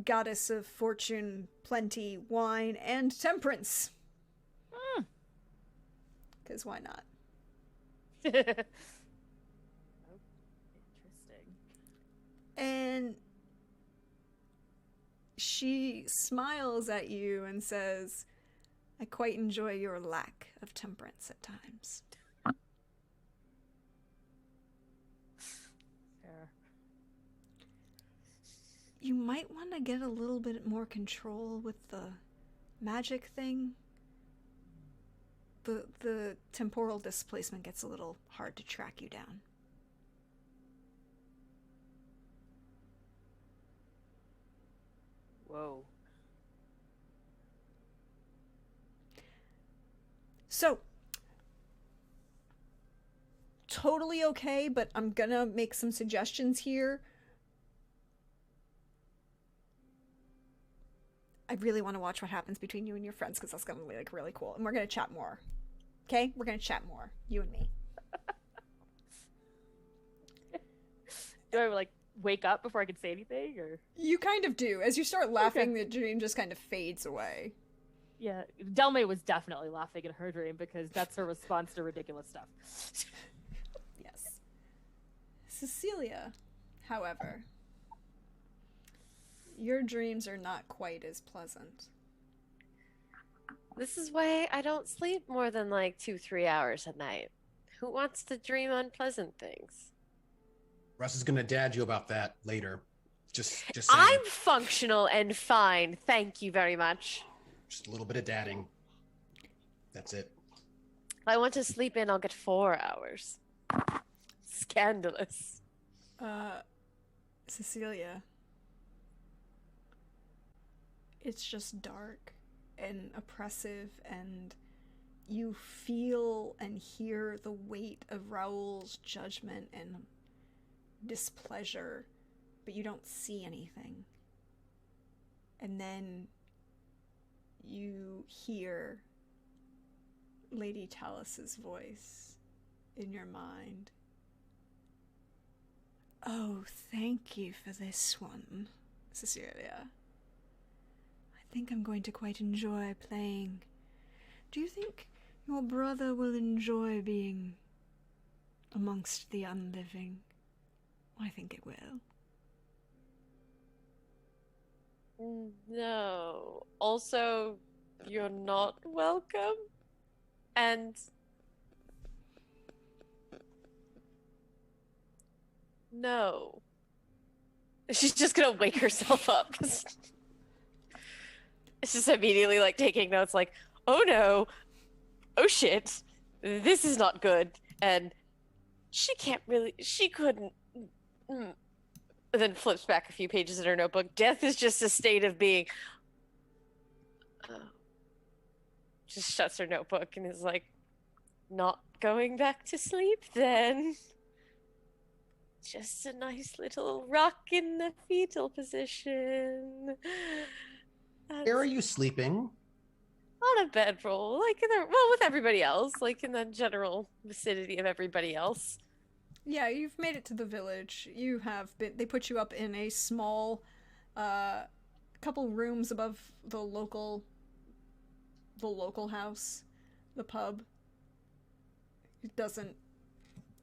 goddess of fortune, plenty, wine, and temperance. Because why not? Oh, interesting. And she smiles at you and says, I quite enjoy your lack of temperance at times. Fair. You might want to get a little bit more control with the magic thing. The temporal displacement gets a little hard to track you down. Whoa. So, totally okay, but I'm gonna make some suggestions here. I really want to watch what happens between you and your friends because that's gonna be like really cool, and we're gonna chat more. Okay, we're gonna chat more, you and me. Do I like wake up before I can say anything, or? You kind of do. As you start laughing, the dream just kind of fades away. Yeah, Delmay was definitely laughing in her dream because that's her response to ridiculous stuff. Yes. Cecilia, however, your dreams are not quite as pleasant. This is why I don't sleep more than like 2-3 hours a night. Who wants to dream unpleasant things? Russ is gonna dad you about that later. Just saying. I'm functional and fine. Thank you very much. Just a little bit of dadding. That's it. If I want to sleep in, I'll get 4 hours. Scandalous. Cecilia, it's just dark and oppressive, and you feel and hear the weight of Raoul's judgment and displeasure, but you don't see anything. And then you hear Lady Talis's voice in your mind. Oh, thank you for this one, Cecilia. I think I'm going to quite enjoy playing. Do you think your brother will enjoy being amongst the unliving? I think it will. No. Also, you're not welcome. And no. She's just gonna wake herself up. It's just immediately like taking notes like, oh no, oh shit, this is not good. And she couldn't. And then flips back a few pages in her notebook. Death is just a state of being. Just shuts her notebook and is like, not going back to sleep then. Just a nice little rock in the fetal position. Where are you sleeping? On a bedroll, like with everybody else, like in the general vicinity of everybody else. Yeah, you've made it to the village. You have been. They put you up in a small, couple rooms above the local house, the pub. It doesn't.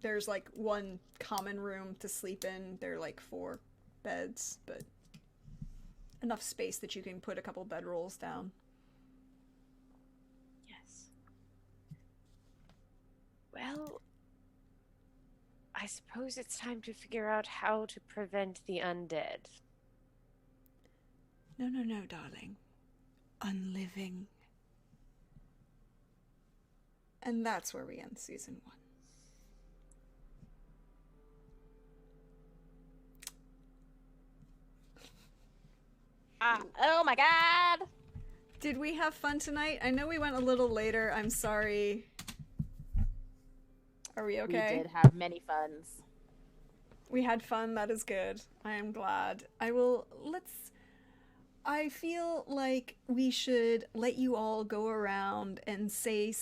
There's like one common room to sleep in. There are like 4 beds, but enough space that you can put a couple bedrolls down. Yes. Well, I suppose it's time to figure out how to prevent the undead. No, darling. Unliving. And that's where we end season 1. Oh my god! Did we have fun tonight? I know we went a little later. I'm sorry. Are we okay? We did have many funs. We had fun. That is good. I am glad. I feel like we should let you all go around and say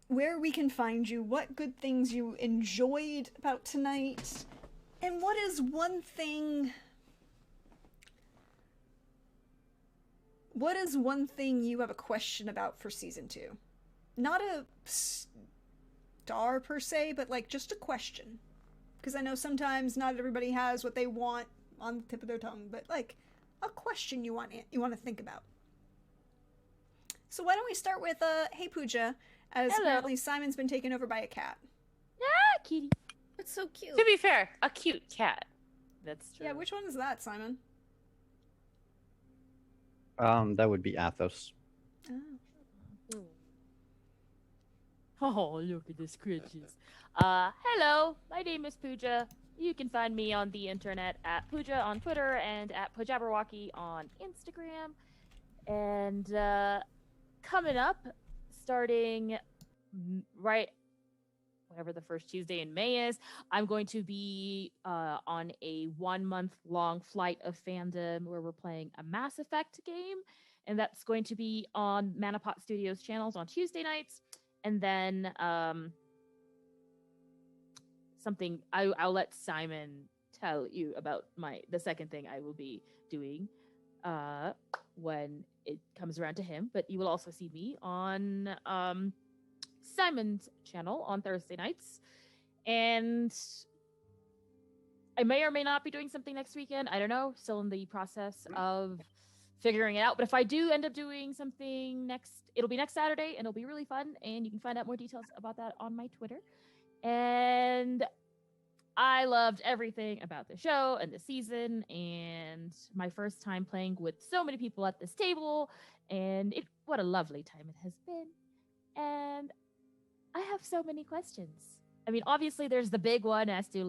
where we can find you, what good things you enjoyed about tonight, and what is one thing you have a question about for season 2? Not a star per se, but like just a question. Because I know sometimes not everybody has what they want on the tip of their tongue, but like a question you want to think about. So why don't we start with hey Pooja, as Hello. apparently Simon's been taken over by a cat. Ah, kitty. It's so cute. To be fair, a cute cat. That's true. Yeah, which one is that, Simon? That would be Athos. Oh. Oh, look at the scritches. Hello, my name is Pooja. You can find me on the internet at Pooja on Twitter and at Pujabberwocky on Instagram. And coming up, starting right whatever the first Tuesday in May is, I'm going to be on a 1-month-long flight of fandom where we're playing a Mass Effect game, and that's going to be on Manapot Studios channels on Tuesday nights. And then something I'll let Simon tell you about the second thing I will be doing when it comes around to him. But you will also see me on Simon's channel on Thursday nights, and I may or may not be doing something next weekend. I don't know. Still in the process of figuring it out. But if I do end up doing something it'll be next Saturday, and it'll be really fun. And you can find out more details about that on my Twitter. And I loved everything about the show and the season, and my first time playing with so many people at this table. And what a lovely time it has been. And I have so many questions. I mean, obviously, there's the big one as to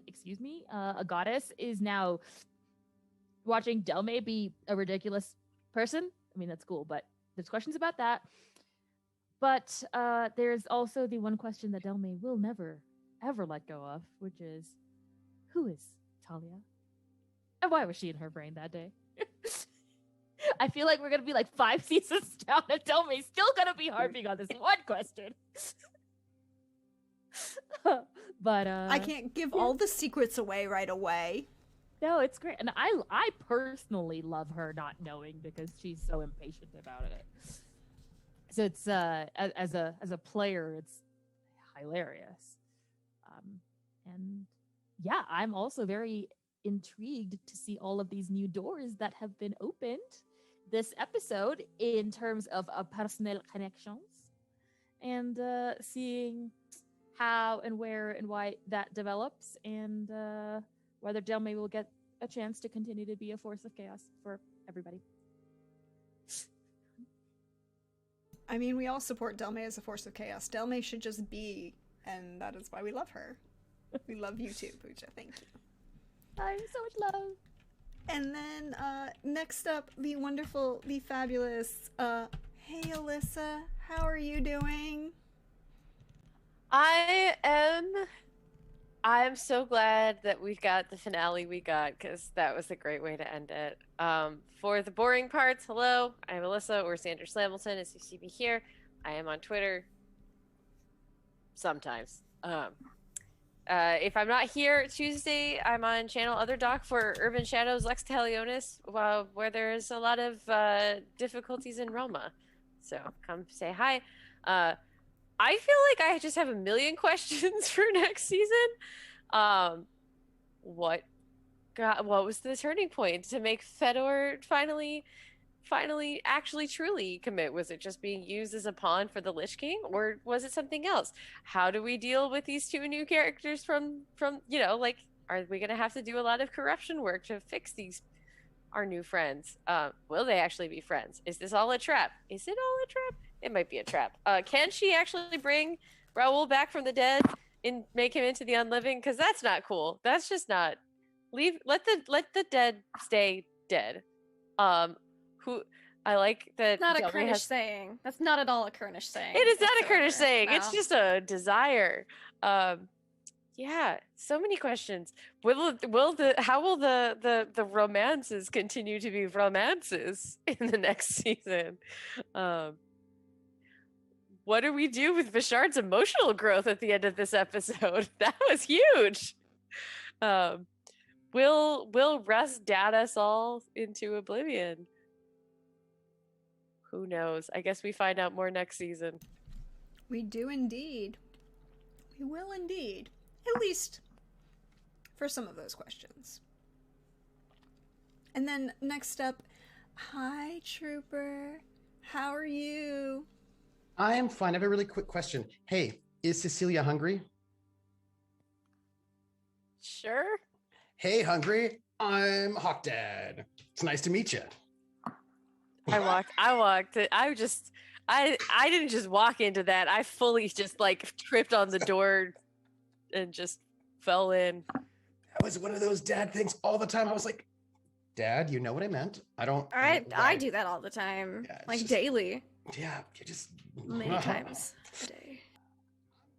excuse me, a goddess is now watching Delme be a ridiculous person. I mean, that's cool, but there's questions about that. But there's also the one question that Delme will never, ever let go of, which is, who is Talia? And why was she in her brain that day? I feel like we're going to be 5 seasons down and Delme's still going to be harping on this one question. But I can't give all the secrets away right away. No, it's great. And I personally love her not knowing because she's so impatient about it. So it's as a player, it's hilarious. And yeah, I'm also very intrigued to see all of these new doors that have been opened this episode in terms of personal connections, and seeing how and where and why that develops, and whether Delme will get a chance to continue to be a force of chaos for everybody. I mean, we all support Delme as a force of chaos. Delme should just be, and that is why we love her. We love you too, Pooja. Thank you. I'm so much love. And then next up, the wonderful, the fabulous, hey Alyssa, how are you doing? I am so glad that we got the finale we got, because that was a great way to end it. For the boring parts, hello, I'm Alyssa, or Sandra Slamilton, as you see me here. I am on Twitter sometimes. If I'm not here Tuesday, I'm on Channel Other Doc for Urban Shadows Lex Talionis, where there's a lot of difficulties in Roma. So come say hi. I feel like I just have a million questions for next season. What was the turning point to make Fedor finally actually truly commit? Was it just being used as a pawn for the Lich King, or was it something else? How do we deal with these 2 new characters from are we gonna have to do a lot of corruption work to fix our new friends? Will they actually be friends? Is this all a trap? Is it all a trap? It might be a trap. Can she actually bring Raoul back from the dead and make him into the unliving? Because that's not cool. That's just not. Let the dead stay dead. Who I like that. Not a Kernish saying. That's not at all a Kernish saying. It is not a Kernish saying. No. It's just a desire. Yeah, so many questions. How will the romances continue to be romances in the next season? What do we do with Vashard's emotional growth at the end of this episode? That was huge. Will Russ dad us all into oblivion? Who knows? I guess we find out more next season. We do indeed. We will indeed. At least for some of those questions. And then next up, hi Trooper. How are you? I am fine. I have a really quick question. Hey, is Cecilia hungry? Sure. Hey, hungry. I'm Hawk Dad. It's nice to meet you. I walked. I didn't just walk into that. I fully just tripped on the door and just fell in. was one of those dad things all the time. I was like, Dad, you know what I meant. I don't. I do that all the time, Yeah, like just- daily, Yeah, you just many times a day.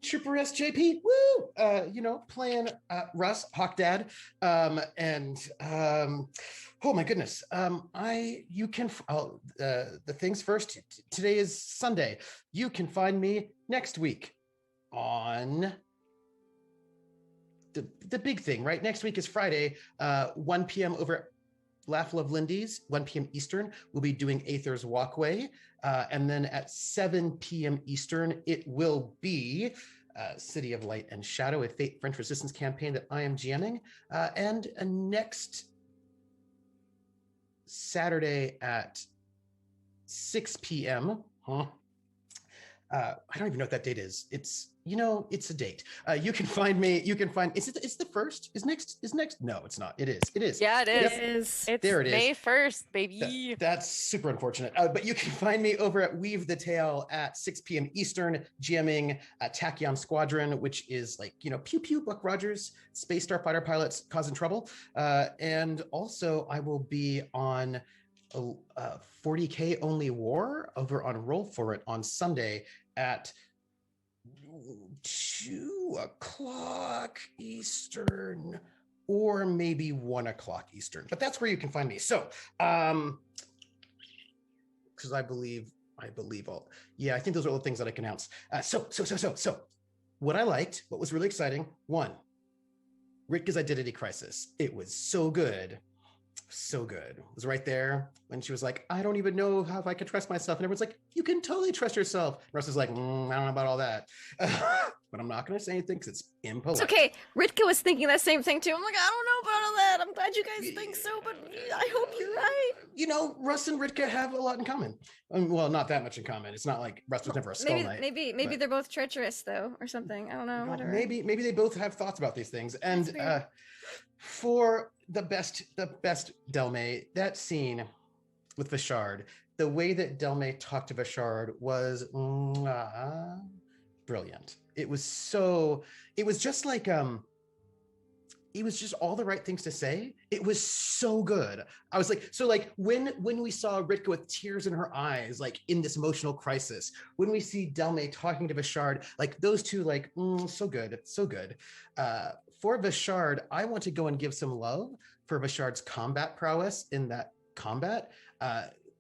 Trooper SJP, woo! Playing Russ, Hawk Dad, oh my goodness, the things first. Today is Sunday. You can find me next week on the big thing, right? Next week is Friday, 1 p.m. over at Laugh Love Lindy's, 1 p.m. Eastern. We'll be doing Aether's Walkway. And then at 7 p.m. Eastern, it will be City of Light and Shadow, a French Resistance campaign that I am GMing. And next Saturday at 6 p.m. I don't even know what that date is. It's a date. You can find me. It's the first. Is next? No, it's not. It is. Yeah, it is. It is. It's There it is. May 1st, baby. That's super unfortunate. But you can find me over at Weave the Tale at 6 p.m. Eastern, GMing Tachyon Squadron, which is like, pew pew, Buck Rogers, Space Starfighter pilots causing trouble. And also I will be on 40K Only War over on Roll For It on Sunday at 2 o'clock Eastern, or maybe 1 o'clock Eastern, but that's where you can find me. So, because I believe all. Yeah, I think those are all the things that I can announce. So, what I liked, what was really exciting, one, Ritka's Identity Crisis. It was so good. So good. It was right there when she was like, I don't even know how if I can trust myself. And everyone's like, you can totally trust yourself. And Russ is like, I don't know about all that. But I'm not going to say anything because it's impolite. It's okay. Ritka was thinking that same thing too. I'm like, I don't know about all that. I'm glad you guys think so, but I hope you're right. Russ and Ritka have a lot in common. Well, not that much in common. It's not like Russ was never a Skull Knight. Maybe they're both treacherous though, or something. I don't know. Whatever. Maybe they both have thoughts about these things. And for the best Delmay, that scene with Vashard, the way that Delmay talked to Vashard was brilliant. It was just like it was just all the right things to say. It was so good. I was like, so like when we saw Ritka with tears in her eyes, like in this emotional crisis, when we see Delmay talking to Vashard, like those two, like, so good. For Vashard, I want to go and give some love for Vashard's combat prowess in that combat.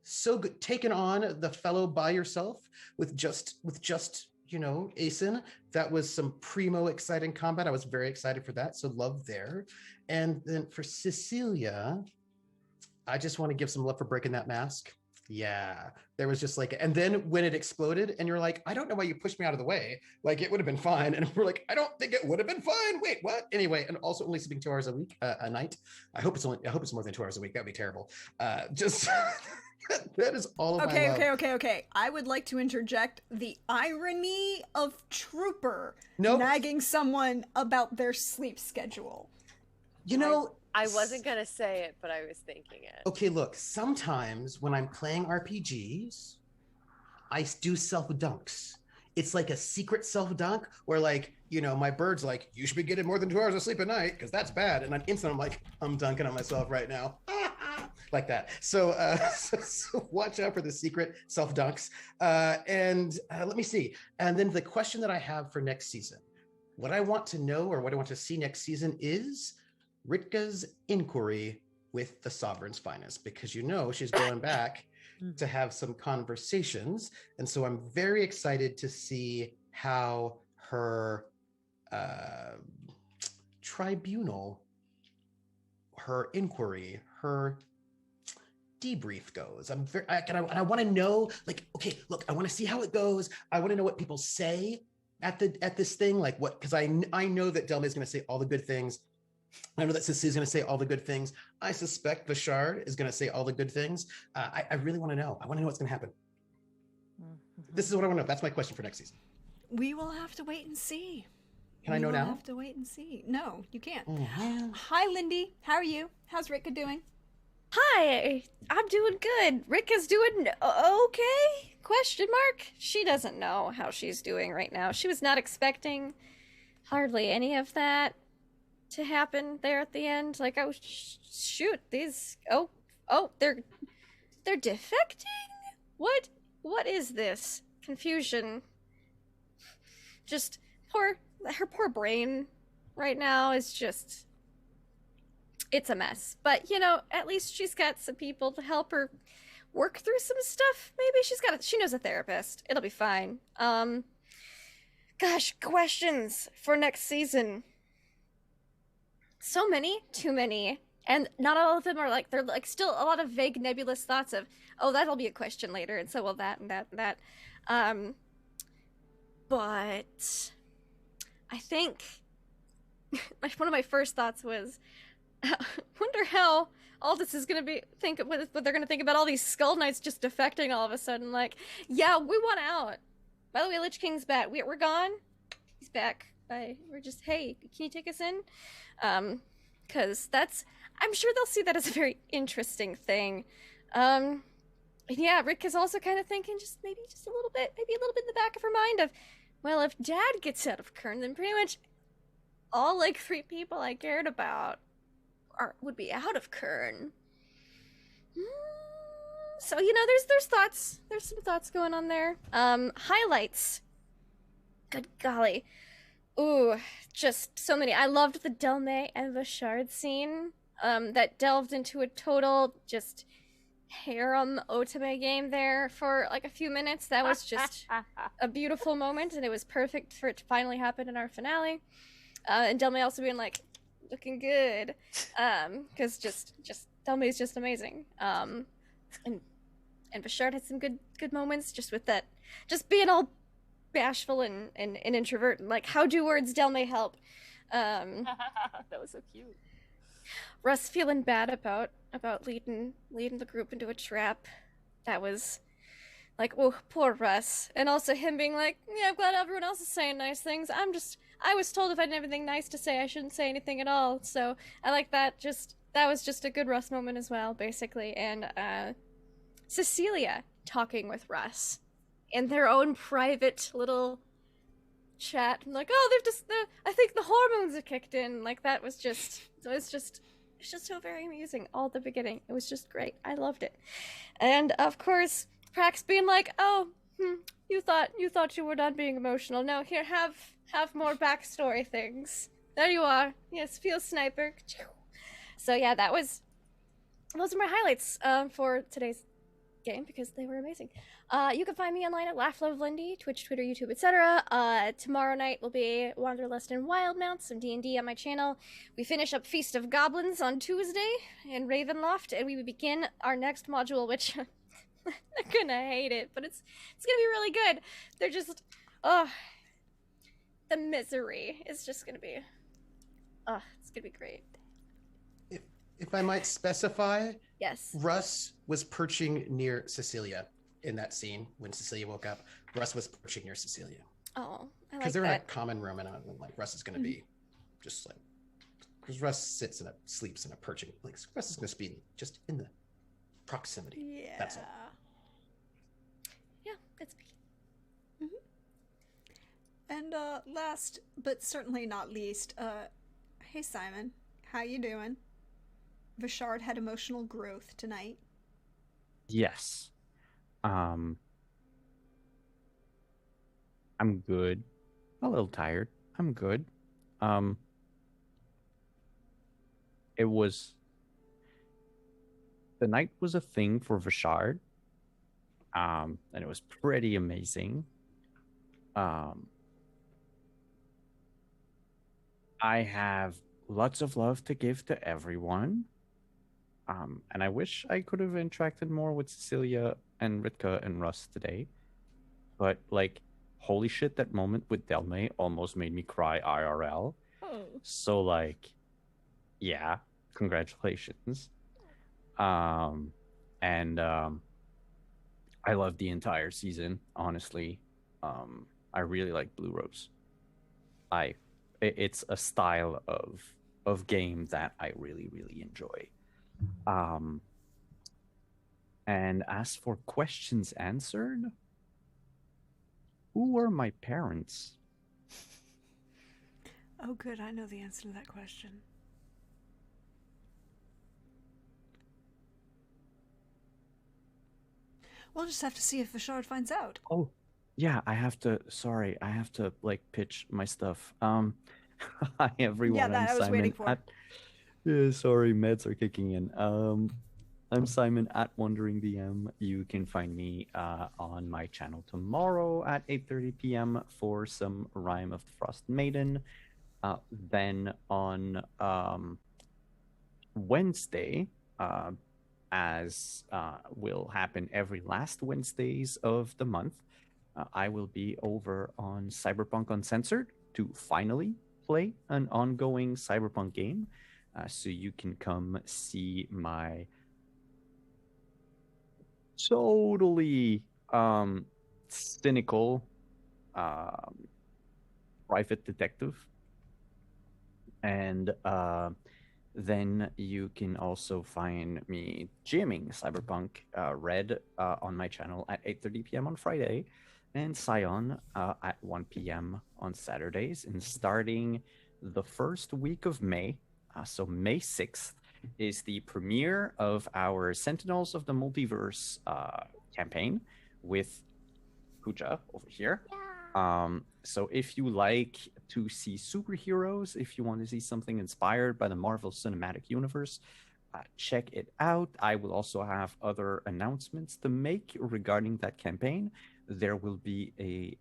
So good, taking on the fellow by yourself with just Aeson. That was some primo exciting combat. I was very excited for that. So love there. And then for Cecilia, I just want to give some love for breaking that mask. Yeah, there was just like, and then when it exploded and you're like, I don't know why you pushed me out of the way. Like it would have been fine. And we're like, I don't think it would have been fine. Wait, what? Anyway, and also only sleeping 2 hours a week, a night. I hope it's more than 2 hours a week. That'd be terrible. Just that is all of my love. Okay. I would like to interject the irony of Trooper Nope. nagging someone about their sleep schedule. I wasn't going to say it, but I was thinking it. Okay, look, sometimes when I'm playing RPGs, I do self-dunks. It's like a secret self-dunk where like, my bird's like, you should be getting more than 2 hours of sleep a night because that's bad. And I'm like, I'm dunking on myself right now. Like that. So watch out for the secret self-dunks. And let me see. And then the question that I have for next season, what I want to know or what I want to see next season is Ritka's inquiry with the Sovereign's Finest, because she's going back to have some conversations. And so I'm very excited to see how her tribunal, her inquiry, her debrief goes. I want to know, like, okay, look, I want to see how it goes. I want to know what people say at this thing, like what, because I know that Delma is going to say all the good things. I know that Cecily's going to say all the good things. I suspect Vashard is going to say all the good things. I really want to know. I want to know what's going to happen. This is what I want to know. That's my question for next season. We will have to wait and see. Can I know now? We'll have to wait and see. No, you can't. Oh, Hi, Lindy. How are you? How's Ritka doing? Hi, I'm doing good. Rika's doing okay? Question mark? She doesn't know how she's doing right now. She was not expecting hardly any of that. to happen there at the end. Like, oh, shoot, these, they're defecting? What is this? Confusion. Just, her poor brain right now is just, it's a mess. But, at least she's got some people to help her work through some stuff. Maybe she knows a therapist. It'll be fine. Gosh, questions for next season. So many, too many. And not all of them are they're still a lot of vague nebulous thoughts of, oh, that'll be a question later, and so will that and that and that. But I think one of my first thoughts was, wonder how Aldis is gonna what they're gonna think about all these Skull Knights just defecting all of a sudden. Like, yeah, we want out. By the way, Lich King's back. We're gone. He's back. We're just, hey, can you take us in? Because I'm sure they'll see that as a very interesting thing. And yeah, Rick is also kind of thinking maybe a little bit in the back of her mind of, well, if Dad gets out of Kern, then pretty much all 3 people I cared about would be out of Kern. So, there's thoughts. There's some thoughts going on there. Highlights. Good golly. Ooh, just so many. I loved the Delme and Vashard scene. That delved into a total just harem otome game there for a few minutes. That was just a beautiful moment, and it was perfect for it to finally happen in our finale. And Delme also being looking good, because just Delme is just amazing. And Vashard had some good moments just with that, just being all bashful and introvert, and how do words Delme help. That was so cute. Russ feeling bad about leading the group into a trap. That was oh, poor Russ. And also him being yeah, I'm glad everyone else is saying nice things. I was told if I didn't have anything nice to say, I shouldn't say anything at all. So I like that. That was just a good Russ moment as well, basically. And Cecilia talking with Russ in their own private little chat. I think the hormones are kicked in. That was just, it's just so very amusing all at the beginning. It was just great. I loved it. And of course, Prax being you thought you were done being emotional. No, here, have more backstory things. There you are. Yes, feel sniper. So yeah, those are my highlights for today's game, because they were amazing. You can find me online at LaughLoveLindy, Twitch, Twitter, YouTube, etc. Tomorrow night will be Wanderlust and Wildmount, some D&D on my channel. We finish up Feast of Goblins on Tuesday in Ravenloft, and we begin our next module, which they're gonna hate it, but it's gonna be really good. They're just, the misery is just gonna be, it's gonna be great. If I might specify, yes, Russ was perching near Cecilia in that scene when Cecilia woke up. Russ was perching near Cecilia. Oh, I like because they're that. in a common room, and Russ is going to be just because Russ sleeps in a perching. Russ is going to be just in the proximity. Yeah. That's all. Yeah, that's me. And last but certainly not least, hey Simon, how you doing? Vashard had emotional growth tonight. Yes. I'm good. A little tired. I'm good. It was, the night was a thing for Vashard. And it was pretty amazing. I have lots of love to give to everyone. And I wish I could have interacted more with Cecilia and Ritka and Russ today. But, holy shit, that moment with Delme almost made me cry IRL. Oh. So, yeah, congratulations. I love the entire season, honestly. I really like Blue Rose. It's a style of game that I really, really enjoy. And as for questions answered, who were my parents? Oh, good. I know the answer to that question. We'll just have to see if Vishard finds out. Oh, yeah, I have to. Sorry, I have to like pitch my stuff. Hi everyone. Yeah, that I'm I was Simon. waiting for. Yeah, sorry, meds are kicking in. I'm Simon at Wandering DM. You can find me on my channel tomorrow at 8:30 p.m. for some Rime of the Frost Maiden. Then on Wednesday, as will happen every last Wednesdays of the month, I will be over on Cyberpunk Uncensored to finally play an ongoing Cyberpunk game. So you can come see my totally cynical private detective. And then you can also find me GMing Cyberpunk Red on my channel at 8:30 p.m. on Friday, and Scion at 1 p.m. on Saturdays. And starting the first week of May, so May 6th, is the premiere of our Sentinels of the Multiverse campaign with Pooja over here. So if you like to see superheroes, if you want to see something inspired by the Marvel Cinematic Universe, check it out. I will also have other announcements to make regarding that campaign. There will be a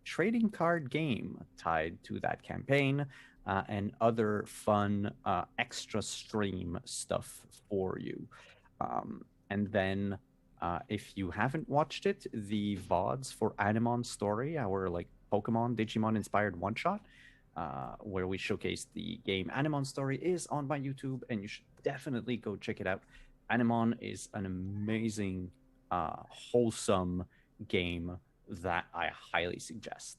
trading card game tied to that campaign and other fun extra stream stuff for you. And then if you haven't watched it, the VODs for Animon Story, our like Pokemon, Digimon inspired one shot, where we showcase the game Animon Story, is on my YouTube, and you should definitely go check it out. Animon is an amazing, wholesome game that I highly suggest.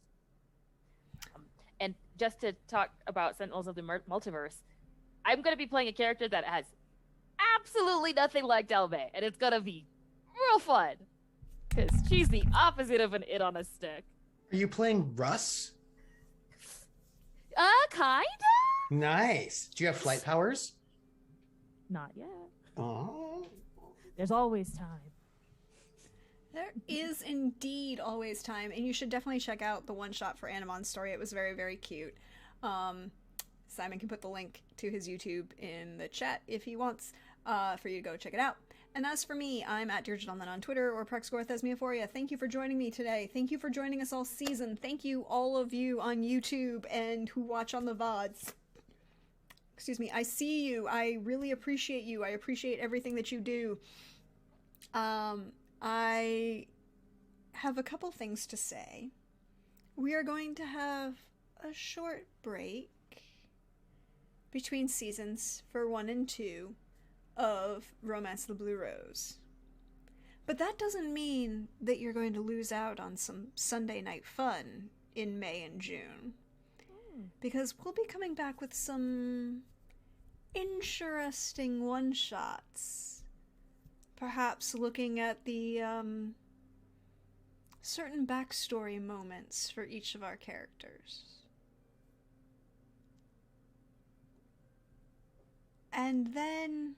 And just to talk about Sentinels of the Multiverse, I'm going to be playing a character that has absolutely nothing like Delve, and it's going to be real fun. Because she's the opposite of an it on a stick. Are you playing Russ? Kinda? Nice. Do you have flight powers? Not yet. Oh. There's always time. There is indeed always time, and you should definitely check out the one-shot for Animon's Story. It was very, very cute. Simon can put the link to his YouTube in the chat if he wants for you to go check it out. And as for me, I'm at DearJaDonlan on Twitter or Prexgorthesmiaphoria. Thank you for joining me today. Thank you for joining us all season. Thank you, all of you on YouTube and who watch on the VODs. Excuse me. I see you. I really appreciate you. I appreciate everything that you do. I have a couple things to say. We are going to have a short break between seasons for 1 and 2 of Romance of the Blue Rose. But that doesn't mean that you're going to lose out on some Sunday night fun in May and June. Because we'll be coming back with some interesting one-shots. Perhaps looking at the certain backstory moments for each of our characters. And then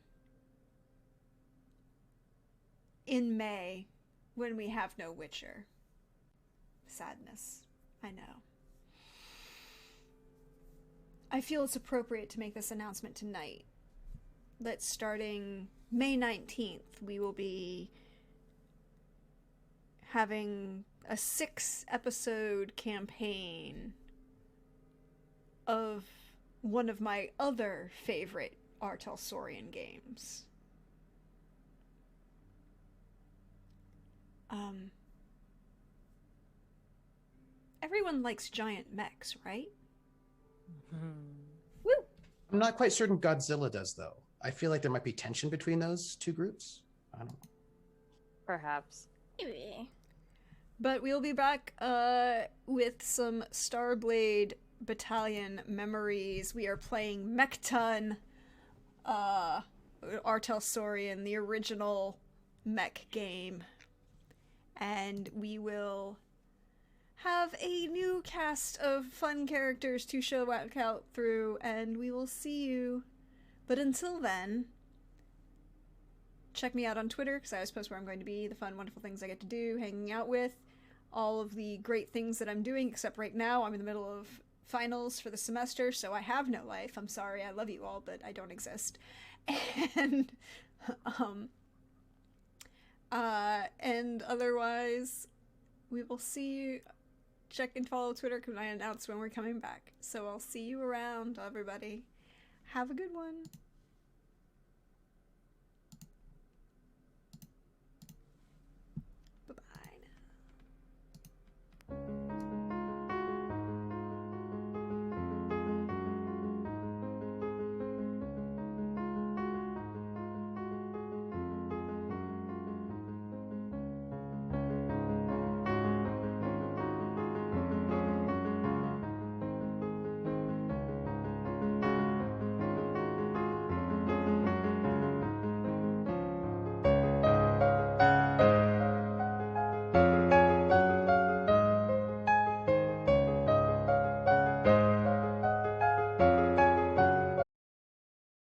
in May, when we have no Witcher. Sadness. I know. I feel it's appropriate to make this announcement tonight. That starting May 19th, we will be having a 6-episode campaign of one of my other favorite Artel Saurian games. Everyone likes giant mechs, right? Woo! I'm not quite certain Godzilla does, though. I feel like there might be tension between those two groups. I don't know. Perhaps. But we'll be back with some Starblade Battalion memories. We are playing Mechton, Artel Saurian, the original mech game. And we will have a new cast of fun characters to show back out through, and we will see you. But until then, check me out on Twitter, because I always post where I'm going to be, the fun, wonderful things I get to do, hanging out with, all of the great things that I'm doing, except right now I'm in the middle of finals for the semester, so I have no life. I'm sorry, I love you all, but I don't exist. And, and otherwise, we will see you. Check and follow Twitter because I announce when we're coming back. So I'll see you around, everybody. Have a good one.